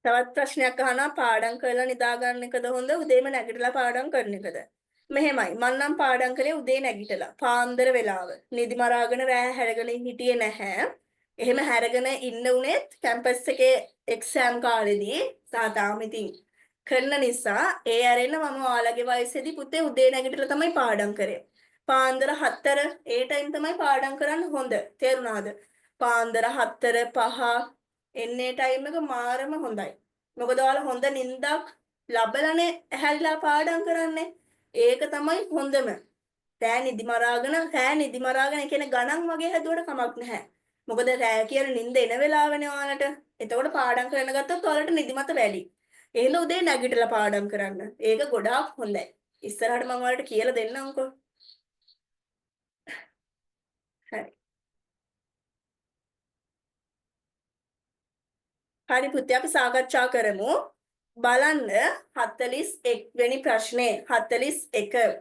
තවත් ප්‍රශ්නයක් අහනවා පාඩම් කරලා නිදා ගන්න එකද හොඳ උදේම නැගිටලා පාඩම් කරන එකද? මෙහෙමයි මම නම් පාඩම් කළේ උදේ නැගිටලා පාන්දර වෙලාව. නිදි මරාගෙන රෑ හැරගෙන හිටියේ නැහැ. එහෙම හැරගෙන ඉන්න උනේත් කැම්පස් එකේ එක්සෑම් කාලෙදී තාම ඉතින් කරන නිසා ඒ ඇරෙන්න මම ඔයාලගේ වයසේදී පුතේ උදේ නැගිටලා තමයි පාඩම් කරේ. පාන්දර 4 ඒ ටයිම් තමයි පාඩම් කරන්න හොඳ. තේරුණාද? පාන්දර 4 5 එන්නේ ටයිම් එක මාරම හොඳයි. මොකද ඔයාලා හොඳ නිින්දක් ලබලානේ ඇහැරිලා පාඩම් කරන්නේ. ඒක තමයි හොඳම. රෑ නිදි මරාගෙන කියන ගණන් වගේ හැදුවට කමක් නැහැ. මොකද රෑ කියන නිින්ද එන වෙලාවනේ ඔයාලට. එතකොට පාඩම් කරන්න ගත්තොත් ඔයාලට නිදිමත වැඩි. එහෙනම් උදේ නැගිටලා පාඩම් කරන්න. ඒක ගොඩාක් හොඳයි. ඉස්සරහට මම ඔයාලට කියලා දෙන්නම්කෝ. හරි. හරි පුතේ අපි සාකච්ඡා කරමු. බලන්න 41 වෙනි ප්‍රශ්නේ 41.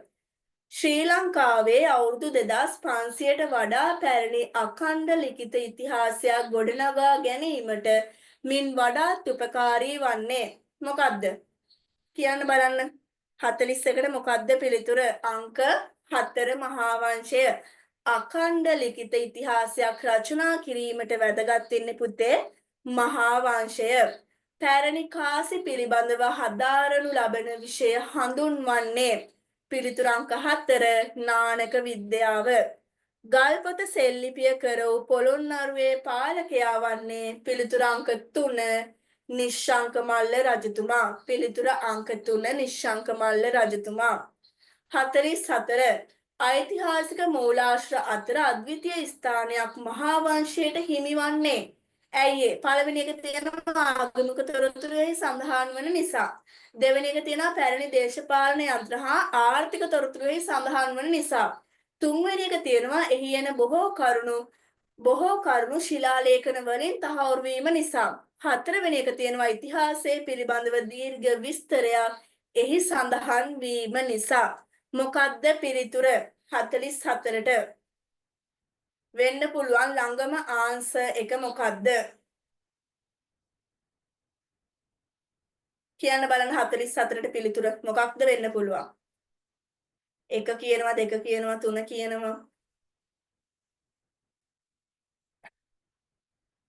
ශ්‍රී ලංකාවේ අවුරුදු 2500ට වඩා පැරණි අඛණ්ඩ ලිඛිත ඉතිහාසයක් ගොඩනගා ගැනීමට මින් වඩාත් උපකාරී වන්නේ මොකක්ද? කියන්න බලන්න. 41ට මොකක්ද පිළිතුර? අංක 4 මහා වංශය. අඛණ්ඩ ලිඛිත ඉතිහාසයක් රචනා කිරීමට වැදගත් වෙන්නේ පුතේ මහා වංශය. පැරණි කාසි පිළිබඳව හදාරනු ලබන විෂය හඳුන්වන්නේ පිළිතුර අංක 4 නානක විද්‍යාව. ගල්පොත සෙල්ලිපිය කර වූ පොළොන්නරුවේ පාලකයා වන්නේ පිළිතුර අංක 3 නිශ්ශංක මල්ල රජතුමා. පිළිතුර අංක 3 නිශ්ශංක මල්ල රජතුමා. 44 ඓතිහාසික මූලාශ්‍ර අතර අද්විතීය ස්ථානයක් මහා වංශයට හිමිවන්නේ ඇයි ඒ? පළවෙනි එක තියෙනවා ආගමික තොරතුරුෙහි සඳහන් වන නිසා. දෙවෙනි එක තියෙනවා පැරණි දේශපාලන යන්ත්‍ර හා ආර්ථික තොරතුරුෙහි සඳහන් වන නිසා. තුන්වෙනි එක තියෙනවා එහි එන බොහෝ කරුණු ශිලාලේඛන වලින් තහවුරු වීම නිසා. හතරවෙනි එක තියෙනවා ඉතිහාසයේ පිළිබඳව දීර්ඝ විස්තරයක් එහි සඳහන් වීම නිසා. මොකද්ද පිළිතුර? 44ට වෙන්න පුළුවන් ළඟම ආන්සර් එක මොකද්ද? කියන්න බලන්න 44ට පිළිතුර මොකක්ද වෙන්න පුළුවන්? 1 කියනවා 2 කියනවා 3 කියනවා.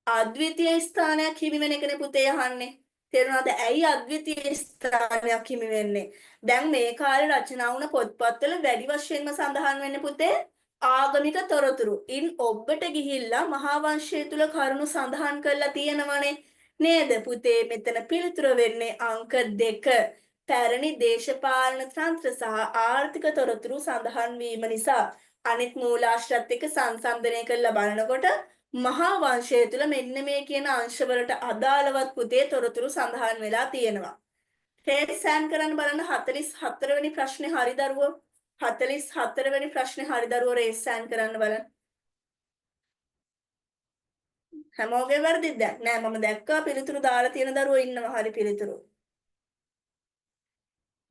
අද්විතීය ස්ථානයක් හිමි වෙන එකනේ පුතේ අහන්නේ. තේරුණාද? ඇයි අද්විතීය ස්ථානයක් හිමි වෙන්නේ? දැන් මේ කාලේ රචනා වුණ පොත්පත්වල වැඩි වශයෙන්ම සඳහන් වෙන්නේ පුතේ ආගමික තොරතුරු. ඉන් ඔබට ගිහිල්ලා මහා වංශය තුල කරුණු සඳහන් කරලා තියෙනවනේ. නේද පුතේ? මෙතන පිළිතුර වෙන්නේ අංක 2. පැරණි දේශපාලන තන්ත්‍ර සහ ආර්ථික තොරතුරු සඳහන් වීම නිසා අනිත් මූලාශ්‍රත් එක්ක සංසන්දනය කරලා බලනකොට මහා වංශය තුල මෙන්න මේ කියන අංශවලට අදාළවත් පුතේ තොරතුරු සඳහන් වෙලා තියෙනවා. ටේසෑන් කරන්න බලන්න 44 වෙනි ප්‍රශ්නේ හරි දරුවෝ. 44 වෙනි ප්‍රශ්නේ හරි දරුවෝ රේසෑන් කරන්න බලන්න. හැමෝගේ වැරදිද දැන්? නෑ මම දැක්කා පිළිතුරු දාලා තියෙන දරුවෝ ඉන්නවා හරි පිළිතුරු.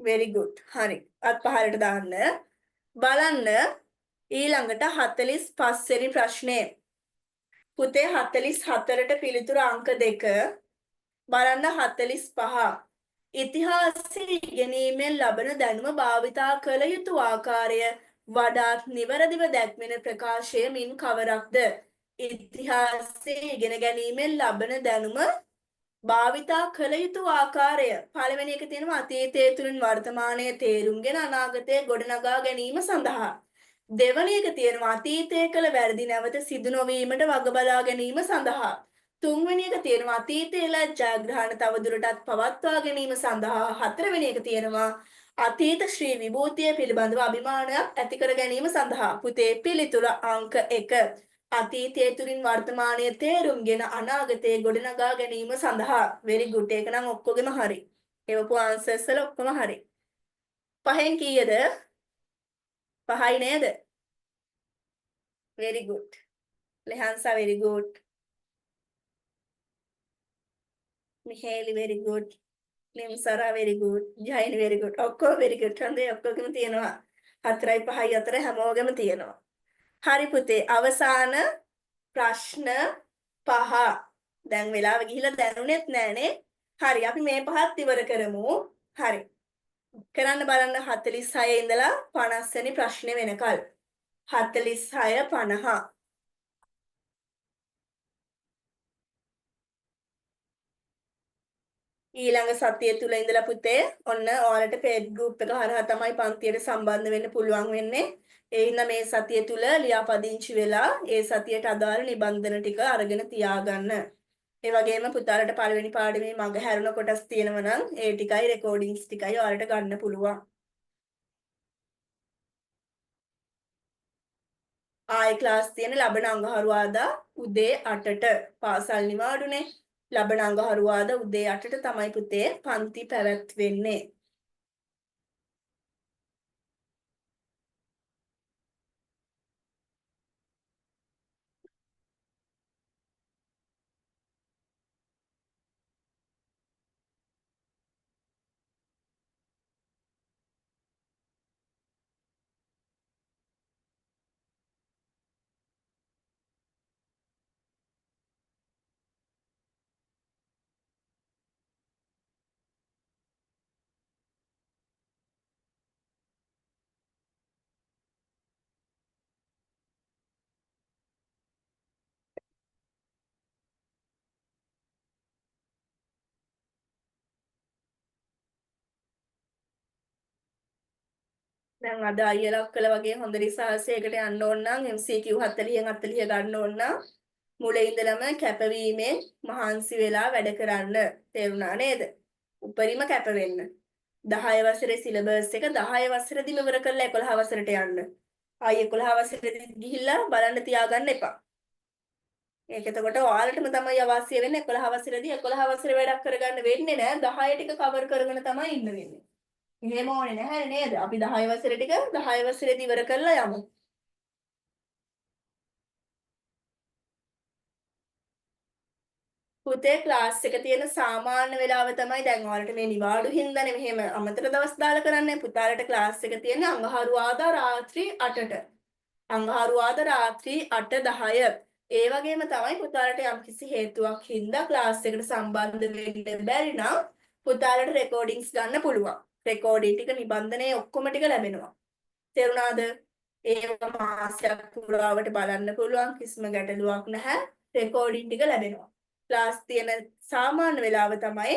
very good. හරි. අත් පහලට දාන්න. බලන්න ඊළඟට 45 වෙනි ප්‍රශ්නේ. පුතේ 44ට පිළිතුරු අංක 2 බලන්න 45 ඉතිහාසයේ ඉගෙනීමෙන් ලබන දැනුම භාවිතා කළ යුතු ආකාරය වඩාත් නිවැරදිව දැක්වෙන ප්‍රකාශය මින් කවරක්ද? ඉතිහාසයේ ඉගෙන ගැනීමෙන් ලබන දැනුම භාවිතා කළ යුතු ආකාරය. පළවෙනි එක තියෙනවා අතීතයේ තුලින් වර්තමානයේ තේරුම්ගෙන අනාගතයේ ගොඩනගා ගැනීම සඳහා. දෙවැනි එක තියෙනවා අතීතයේ කළ වැරදි නැවත සිදු නොවීමට වග බලා ගැනීම සඳහා. තුන්වෙනි එක තියෙනවා අතීතයේ ජයග්‍රහණ තවදුරටත් පවත්වා ගැනීම සඳහා. හතරවෙනි එක තියෙනවා අතීත ශ්‍රී විභූතිය පිළිබඳව අභිමානයක් ඇති කර ගැනීම සඳහා. පුතේ පිළිතුර අංක 1. අතීතයේ තුලින් වර්තමානයේ තේරුම්ගෙන අනාගතයේ ගොඩනගා ගැනීම සඳහා. very good. ඒක නම් ඔක්කොගෙම හරි. එවපු ආන්සර්ස් වල ඔක්කොම හරි. පහෙන් කීයද? 5යි නේද? very good. Lehansa very good. Mihaly very good. Limsara very good. Jain very good. ඔක්කොම very good. හොඳයි ඔක්කොගෙම තියෙනවා. 4යි 5යි අතර හැමෝගෙම තියෙනවා. හරි පුතේ අවසාන ප්‍රශ්න 5. දැන් වෙලාව ගිහිල්ලා දැනුනේත් නෑනේ. හරි අපි මේ පහත් ඉවර කරමු. හරි. කරන්න බලන්න 46 ඉඳලා 50 වෙනි ප්‍රශ්නේ වෙනකල්. 46 50. ඊළඟ සතිය තුල ඉඳලා පුතේ ඔන්න ඔයාලට පේජ් ගෲප් එක හරහා තමයි පන්තියට සම්බන්ධ වෙන්න පුළුවන් වෙන්නේ. ඒ හින්දා මේ සතිය තුල ලියාපදිංචි වෙලා ඒ සතියට අදාළ නිබන්ධන ටික අරගෙන තියාගන්න. ඒ වගේම පුතාලට පළවෙනි පාඩමේ මග හැරුණ කොටස් තියෙනවා නම් ඒ ටිකයි රෙකෝඩින්ග්ස් ටිකයි ඔයාලට ගන්න පුළුවන්. ආයි ක්ලාස් තියෙන ලබන අඟහරුවාදා උදේ 8ට පාසල් නිවාඩුනේ. ලබන අඟහරුවාදා උදේ 8ට තමයි පුතේ පන්ති පැවැත්වෙන්නේ. දැන් අද අයියලා කළ වගේ හොඳ රිසර්චයකට යන්න ඕන නම් MCQ 40න් 40 ගන්න ඕන නම් මුලින් ඉඳලම කැපවීමෙන් මහන්සි වෙලා වැඩ කරන්න. තේරුණා නේද? උපරිම කැප වෙන්න. 10 වසරේ සිලබස් එක 10 වසරේදීම ඉවර කරලා 11 වසරට යන්න. ආයි 11 වසරේදී ගිහිල්ලා බලන්න තියාගන්න එපා. ඒක එතකොට ඔයාලටම තමයි අවශ්‍ය වෙන්නේ 11 වසරේදී 11 වසරේ වැඩක් කරගන්න වෙන්නේ නැහැ 10 ටික කවර් කරගෙන තමයි ඉන්න වෙන්නේ. එහෙම ඕනේ නැහැ නේද? අපි 10 වසර ටික 10 වසරේදී ඉවර කරලා යමු. පුතේ ක්ලාස් එක තියෙන සාමාන්‍ය වෙලාව තමයි දැන් ඔයාලට මේ නිවාඩු හින්දානේ මෙහෙම අමතර දවස් දාලා කරන්නේ. පුතාලට ක්ලාස් එක තියෙන්නේ අඟහරුවාදා රාත්‍රී 8ට. අඟහරුවාදා රාත්‍රී 8:10. ඒ වගේම තමයි පුතාලට යම්කිසි හේතුවක් හින්දා ක්ලාස් එකට සම්බන්ධ වෙන්න බැරි නම් පුතාලට රෙකෝඩින්ග්ස් ගන්න පුළුවන්. රෙකෝඩින් ටික නිබන්ධනයේ ඔක්කොම ටික ලැබෙනවා. තේරුණාද? ඒව මාසයක් පුරාවට බලන්න පුළුවන්. කිසිම ගැටලුවක් නැහැ. රෙකෝඩින් ටික ලැබෙනවා. ක්ලාස් තියෙන සාමාන්‍ය වෙලාව තමයි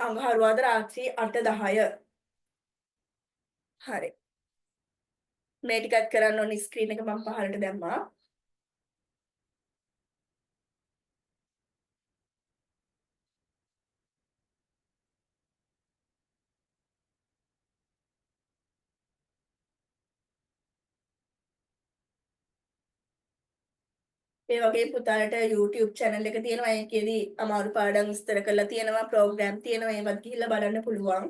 අඟහරුවාදා රාත්‍රී 8:10. හරි. මේ ටිකත් කරන්න ඕනි ස්ක්‍රීන් එක මම පහළට දැම්මා. ඒ වගේ පුතාලට YouTube channel එක තියෙනවා. ඒකෙදී අමාරු පාඩම් විස්තර කරලා තියෙනවා, ප්‍රෝග්‍රෑම් තියෙනවා. ඒවත් ගිහිල්ලා බලන්න පුළුවන්.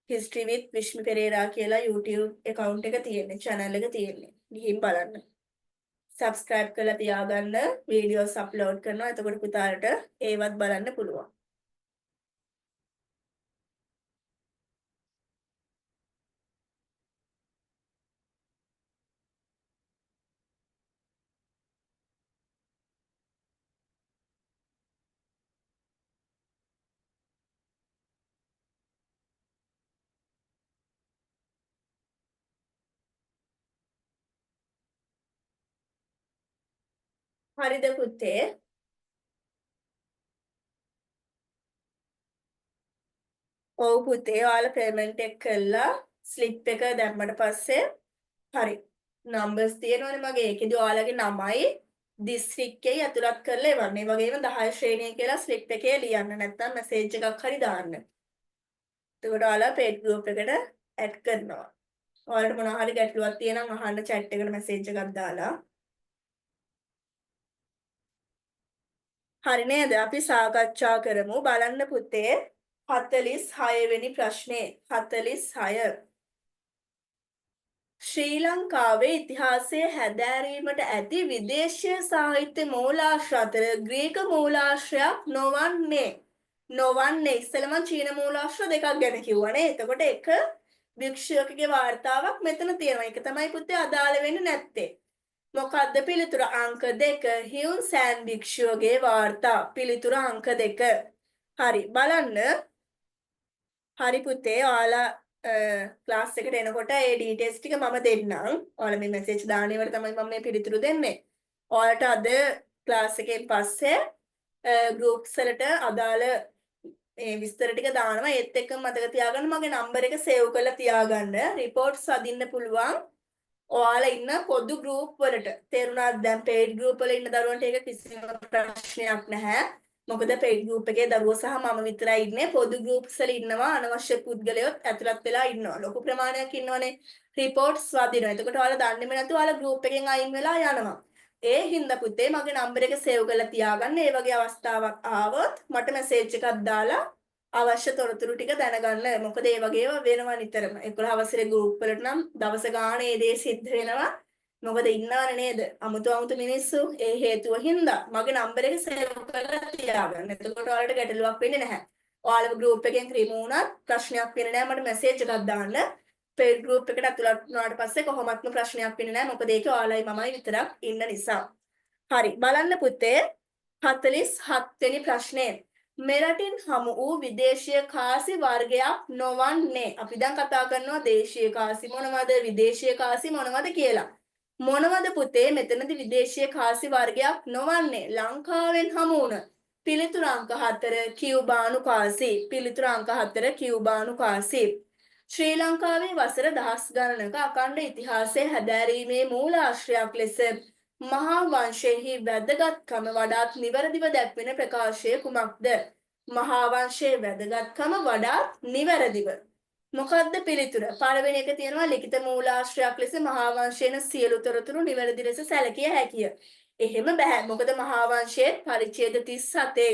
History with විශ්මි පෙරේරා කියලා YouTube account එක තියෙන්නේ, channel එක තියෙන්නේ. ගිහින් බලන්න. subscribe කරලා තියාගන්න. videos upload කරනවා. එතකොට පුතාලට ඒවත් බලන්න පුළුවන්. හරිද පුතේ? ඔව් පුතේ, ඔයාලා payment එක කළා slip එක දැම්මට පස්සේ හරි. numbers තියෙනවනේ මගේ. ඒකෙදි ඔයාලගේ නමයි දිස්ත්‍රික්කයයි ඇතුළත් කරලා එවන්න. ඒ වගේම 10 ශ්‍රේණිය කියලා slip එකේ ලියන්න. නැත්නම් message එකක් හරි දාන්න. එතකොට ඔයාලා paid group එකට add කරනවා. ඔයාලට මොනවා හරි ගැටලුවක් තියෙනම් අහන්න chat එකට message එකක් දාලා. හරි නේද? අපි සාකච්ඡා කරමු. බලන්න පුතේ 46 වෙනි ප්‍රශ්නේ. 46. ශ්‍රී ලංකාවේ ඉතිහාසය හැදෑරීමට ඇති විදේශීය සාහිත්‍ය මූලාශ්‍ර අතර ග්‍රීක මූලාශ්‍රයක් නොවන්නේ ඉස්සෙල්ලම චීන මූලාශ්‍ර දෙකක් ගැන කිව්වනේ. එතකොට එක භික්ෂුවකගේ වාර්තාවක් මෙතන තියෙනවා. ඒක තමයි පුතේ අදාළ වෙන්නේ නැත්තේ. මොකද්ද පිළිතුර? අංක 2. හියුන් සෑන් භික්ෂුවගේ වාර්තා. පිළිතුර අංක 2. හරි බලන්න. හරි පුතේ, ඔයාලා ක්ලාස් එකට එනකොට ඒ ඩීටේල්ස් ටික මම දෙන්නම්. ඔයාලා මේ මැසේජ් දාන ඒවට තමයි මම මේ පිළිතුරු දෙන්නේ. ඔයාලට අද ක්ලාස් එකෙන් පස්සේ ගෲප්ස් වලට අදාළ මේ විස්තර ටික දානවා. ඒත් එක්කම මතක තියාගන්න මගේ නම්බර් එක සේව් කරලා තියාගන්න. රිපෝට්ස් අදින්න පුළුවන්. ඔයාලා ඉන්න පොදු ගෲප් වලට. තේරුණාද? දැන් paid group වල ඉන්න දරුවන්ට ඒක කිසිම ප්‍රශ්නයක් නැහැ. මොකද paid group එකේ දරුවෝ සහ මම විතරයි ඉන්නේ. පොදු groups වල ඉන්නවා අනවශ්‍ය පුද්ගලයොත් ඇතුළත් වෙලා ඉන්නවා. ලොකු ප්‍රමාණයක් ඉන්නවනේ. රිපෝට්ස් වදිනවා. එතකොට ඔයාලා දන්නේම නැතුව ඔයාලා group එකෙන් අයින් වෙලා යනවා. ඒ හින්දා පුතේ මගේ නම්බර් එක සේව් කරලා තියාගන්න. ඒ වගේ අවස්ථාවක් ආවොත් මට මැසේජ් එකක් දාලා අවශ්‍ය තොරතුරු ටික දැනගන්න. මොකද ඒ වගේම වෙනවා නිතරම. 11 වසරේ ගෲප් වලට නම් දවස ගානේ ඒ දේ සිද්ධ වෙනවා. මොකද ඉන්නවනේ නේද? අමුතු මිනිස්සු. ඒ හේතුව හින්දා මගේ නම්බර් එක සේව් කරලා තියාගන්න. එතකොට ඔයාලට ගැටලුවක් වෙන්නේ නැහැ. ඔයාලම ගෲප් එකෙන් ක්‍රීම් වුණත් ප්‍රශ්නයක් වෙන්නේ නැහැ. මට මැසේජ් එකක් දාන්න. paid group එකට ඇතුළත් වුණාට පස්සේ කොහොමත්ම ප්‍රශ්නයක් වෙන්නේ නැහැ. මොකද ඒකේ ඔයාලයි මමයි විතරක් ඉන්න නිසා. හරි බලන්න පුතේ 47 වෙනි ප්‍රශ්නේ. මෙරටින් හමු වූ විදේශීය කාසි වර්ගයක් නොවන්නේ. අපි දැන් කතා කරනවා දේශීය කාසි මොනවද විදේශීය කාසි මොනවද කියලා. මොනවද පුතේ මෙතනදී විදේශීය කාසි වර්ගයක් නොවන්නේ? ලංකාවෙන් හමු වුණ. පිළිතුර අංක 4 කියුබානු කාසි. පිළිතුර අංක 4 කියුබානු කාසි. ශ්‍රී ලංකාවේ වසර දහස් ගණනක අඛණ්ඩ ඉතිහාසයේ හැදෑරීමේ මූලාශ්‍රයක් ලෙස මහා වංශයෙහි වැදගත්කම වඩාත් නිවැරදිව දැක්වෙන ප්‍රකාශය කුමක්ද? මහා වංශයේ වැදගත්කම වඩාත් නිවැරදිව. මොකද්ද පිළිතුර? පළවෙනි එක තියෙනවා ලිඛිත මූලාශ්‍රයක් ලෙස මහා වංශයේන සියලු තොරතුරු නිවැරදි ලෙස සැලකිය හැකිය. එහෙම බෑ. මොකද මහා වංශයේ පරිච්ඡේද 37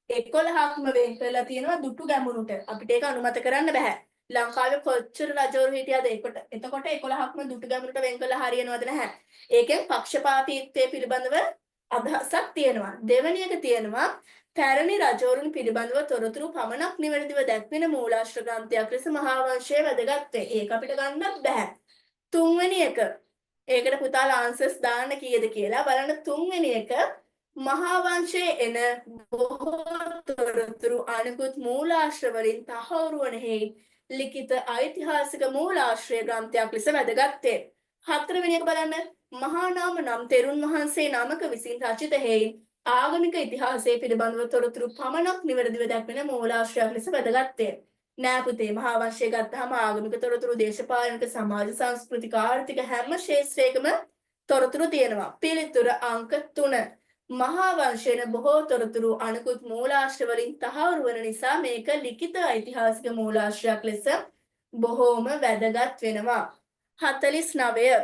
11ක්ම වෙන් කරලා තියෙනවා දුටු ගැමුණුට. අපිට ඒක අනුමත කරන්න බෑ. ලංකාවේ කොච්චර රජවරු හිටියද? එතකොට 11ක්ම දුටු ගැමුණුට වෙන් කළා හරියනවද නැහැ. ඒකෙන් පක්ෂපාතීත්වය පිළිබඳව අදහසක් තියෙනවා. දෙවෙනි එක තියෙනවා පැරණි රජවරුන් පිළිබඳව තොරතුරු පමණක් නිවැරදිව දැක්වෙන මූලාශ්‍ර ග්‍රන්ථයක් ලෙස මහා වංශයේ වැදගත් වේ. ඒක අපිට ගන්නත් බෑ. තුන්වෙනි එක. ඒකට පුතාලා ආන්සර්ස් දාන්න කීයද කියලා බලන්න. තුන්වෙනි එක මහා වංශයේ එන බොහෝ තොරතුරු අනිකුත් මූලාශ්‍ර වලින් තහවුරු වන හේයින් ලිඛිත ඓතිහාසික මූලාශ්‍රය ග්‍රන්ථයක් ලෙස වැදගත්ය. හතරවෙනි එක බලන්න. මහා නාම නම් තෙරුන් වහන්සේ නමක විසින් රචිත හේයින් ආගමික ඉතිහාසය පිළිබඳව තොරතුරු පමණක් නිවැරදිව දැක්වෙන මූලාශ්‍රයක් ලෙස වැදගත්ය. නෑ පුතේ මහා වංශය ගත්තාම ආගමික තොරතුරු දේශපාලනික සමාජ සංස්කෘතික ආර්ථික හැම ක්ෂේත්‍රයකම තොරතුරු තියෙනවා. පිළිතුර අංක 3. මහා වංශයෙන් බොහෝ තොරතුරු අනිකුත් මූලාශ්‍ර වලින් තහවුරු වන නිසා මේක ලිඛිත ඓතිහාසික මූලාශ්‍රයක් ලෙස බොහෝම වැදගත් වෙනවා. 49.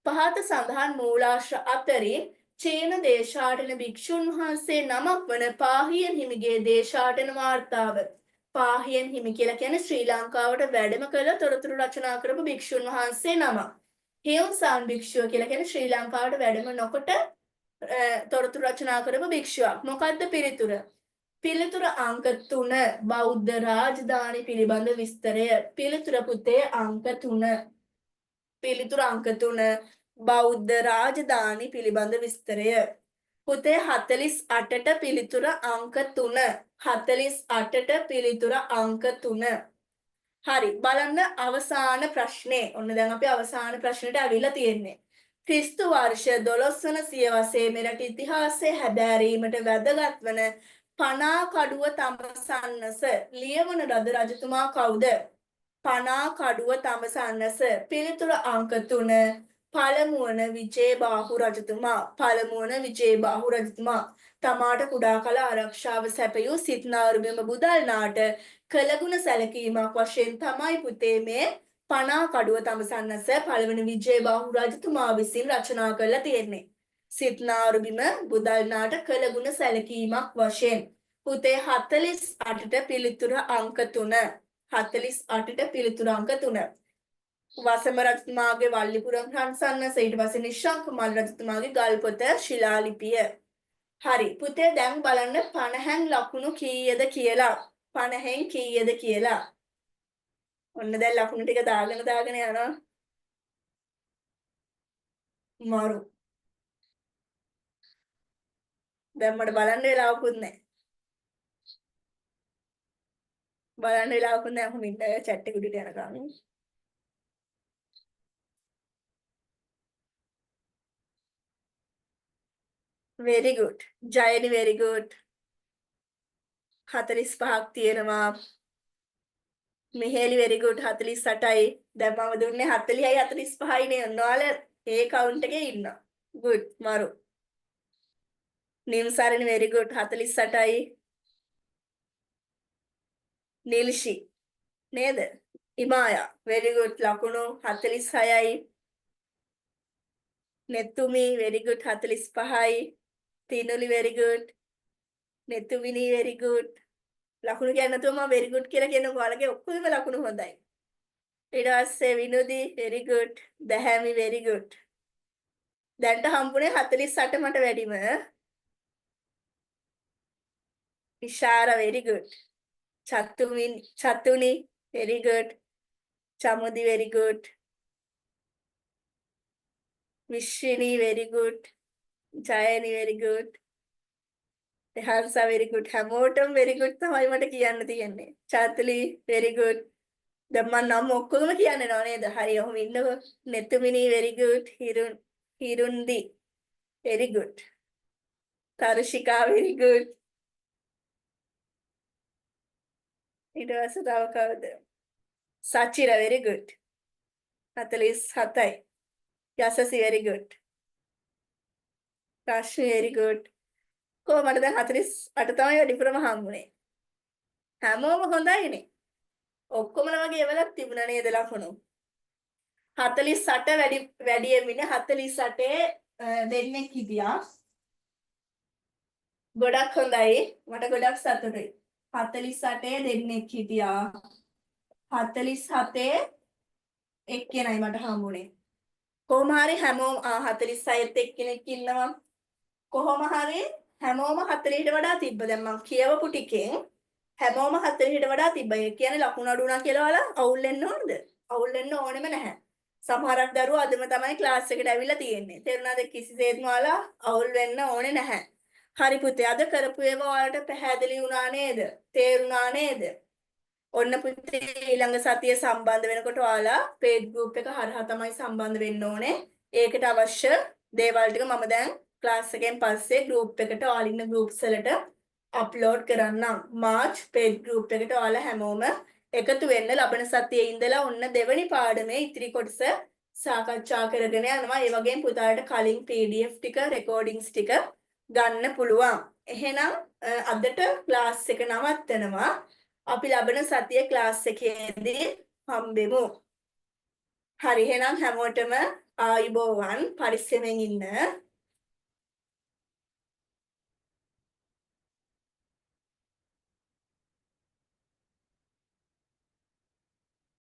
පහත සඳහන් මූලාශ්‍ර අතරින් චීන දේශාටන භික්ෂුන් වහන්සේ නමක් වන පාහියන් හිමිගේ දේශාටන වාර්තාව. පාහියන් හිමි කියලා කියන්නේ ශ්‍රී ලංකාවට වැඩම කළ තොරතුරු රචනා කරපු භික්ෂුන් වහන්සේ නමක්. හේවුන්සාන් භික්ෂුව කියලා කියන්නේ ශ්‍රී ලංකාවට වැඩම නොකොට තොරතුරු රචනා කරපු භික්ෂුවක්. මොකද්ද පිළිතුර? පිළිතුර අංක 3 බෞද්ධ රාජධානි පිළිබඳ විස්තරය. පිළිතුර පුතේ අංක 3. පිළිතුර අංක 3 බෞද්ධ රාජධානි පිළිබඳ විස්තරය. පුතේ 48ට පිළිතුර අංක 3. 48ට පිළිතුර අංක 3. හරි බලන්න අවසාන ප්‍රශ්නේ. ඔන්න දැන් අපි අවසාන ප්‍රශ්නෙට අවිල්ලා තියෙන්නේ. ක්‍රිස්තු වර්ෂ 12 වන සියවසේ මෙරට ඉතිහාසයේ හැදෑරීමට වැදගත් වන පනා කඩුව තඹසන්නස ලියවන ලද රජතුමා කවුද? පනා කඩුව තඹසන්නස. පිළිතුර අංක 3. පළමුවන විජේබාහු රජතුමා. පළමුවන විජේබාහු රජතුමා. තමාට කුඩා කල ආරක්ෂාව සැපයූ සිත්නාරුබිම බුදල්නාට කළගුණ සැලකීමක් වශයෙන් තමයි පුතේ මේ පනා කඩුව තඹසන්නස පළවෙනි විජේබාහු රජතුමා විසින් රචනා කරලා තියෙන්නේ. සිත්නාරුබිම බුදල්නාට කළගුණ සැලකීමක් වශයෙන්. පුතේ 48ට පිළිතුර අංක 3. 48ට පිළිතුර අංක 3. වසම රජතුමාගේ වල්ලිපුරම් රන්සන්නස ඊට පස්සේ නිශ්ශංක මල් රජතුමාගේ ගල්පොත ශිලාලිපිය. හරි පුතේ දැන් බලන්න 50න් ලකුණු කීයද කියලා. 50න් කීයද කියලා. ඔන්න දැන් ලකුණු ටික දාගෙන යනවා. මරු. දැන් මට බලන්න වෙලාවකුත් නැහැ. බලන්න වෙලාවකුත් නැහැ. කොහොම ඉන්න chat එක උඩට යනකම්. very good. Jayani very good. 45ක් තියෙනවා. මෙහෙලි very good 48යි. දැන් මම දුන්නේ 40යි 45යි නේ. ඔන්නෝල ඒ කවුන්ට් එකේ ඉන්නවා. good මරු. නිම්සාරිනි very good 48යි. නිල්ෂි නේද? ඉමායා very good ලකුණු 46යි. නෙතුමි very good 45යි. තිනුලි very good. නෙතුවිනි very good. ලකුණු කියන්නේ නැතුව මම very good කියලා කියනකො ඔයාලගේ ඔක්කොම ලකුණු හොඳයි. ඊට පස්සේ විනෝදි very good. දහැමි very good. දැන්ට හම්බුනේ 48 මට වැඩිම. Ishara very good. චතුනි very good. Chamudi very good. විශ්විනි very good. Jayani very good. හර්ෂා very good. හැමෝටම very good තමයි මට කියන්න තියෙන්නේ. චාතුලි very good. දැන් මම නම් ඔක්කොම කියන්නේ නෝ නේද? හරි ඔහොම ඉන්නකො. නෙතුමිනි very good. හිරුන්දි very good. තරුෂිකා very good. ඊට පස්සේ තව කවුද? සචිර very good. 47යි. යසසි very good. රශ්මි very good. කොහමද දැන් 48 තමයි වැඩිපුරම හම්බුනේ. හැමෝම හොඳයිනේ. ඔක්කොමල වගේ එවලක් තිබුණා නේද ලකුණු? 48 වැඩියෙන් ඉන්නේ 48 දෙන්නෙක් හිටියා. ගොඩක් හොඳයි. මට ගොඩක් සතුටුයි. 48 දෙන්නෙක් හිටියා. 47 එක්කෙනයි මට හම්බුනේ. කොහොම හරි හැමෝම 46ත් එක්කෙනෙක් ඉන්නවා. කොහොම හරි හැමෝම 40ට වඩා තිබ්බ. දැන් මම කියවපු ටිකෙන් හැමෝම 40ට වඩා තිබ්බ. ඒ කියන්නේ ලකුණු අඩු වුණා කියලා ඔයාලා අවුල් වෙන්න ඕනද? අවුල් වෙන්න ඕනෙම නැහැ. සමහරක් දරුවෝ අදම තමයි ක්ලාස් එකට ඇවිල්ලා තියෙන්නේ. තේරුණාද? කිසිසේත්ම ඔයාලා අවුල් වෙන්න ඕනේ නැහැ. හරි පුතේ අද කරපු ඒවා ඔයාලට පැහැදිලි වුණා නේද? තේරුණා නේද? ඔන්න පුතේ ඊළඟ සතිය සම්බන්ධ වෙනකොට ඔයාලා page group එක හරහා තමයි සම්බන්ධ වෙන්න ඕනේ. ඒකට අවශ්‍ය දේවල් ටික මම දැන් ක්ලාස් එකෙන් පස්සේ group එකට ඔයාලා ඉන්න groups වලට අප්ලෝඩ් කරන්නම්. මාර්ච් page group එකට ඔයාලා හැමෝම එකතු වෙන්න ලබන සතියේ ඉඳලා ඔන්න දෙවනි පාඩමේ ඉතිරි කොටස සාකච්ඡා කරගෙන යනවා. ඒ වගේම පුතාලට කලින් PDF ටික recordings ටික ගන්න පුළුවන්. එහෙනම් අදට ක්ලාස් එක නවත්තනවා. අපි ලබන සතියේ ක්ලාස් එකේදී හම්බෙමු. හරි එහෙනම් හැමෝටම ආයුබෝවන් පරිස්සමෙන් ඉන්න.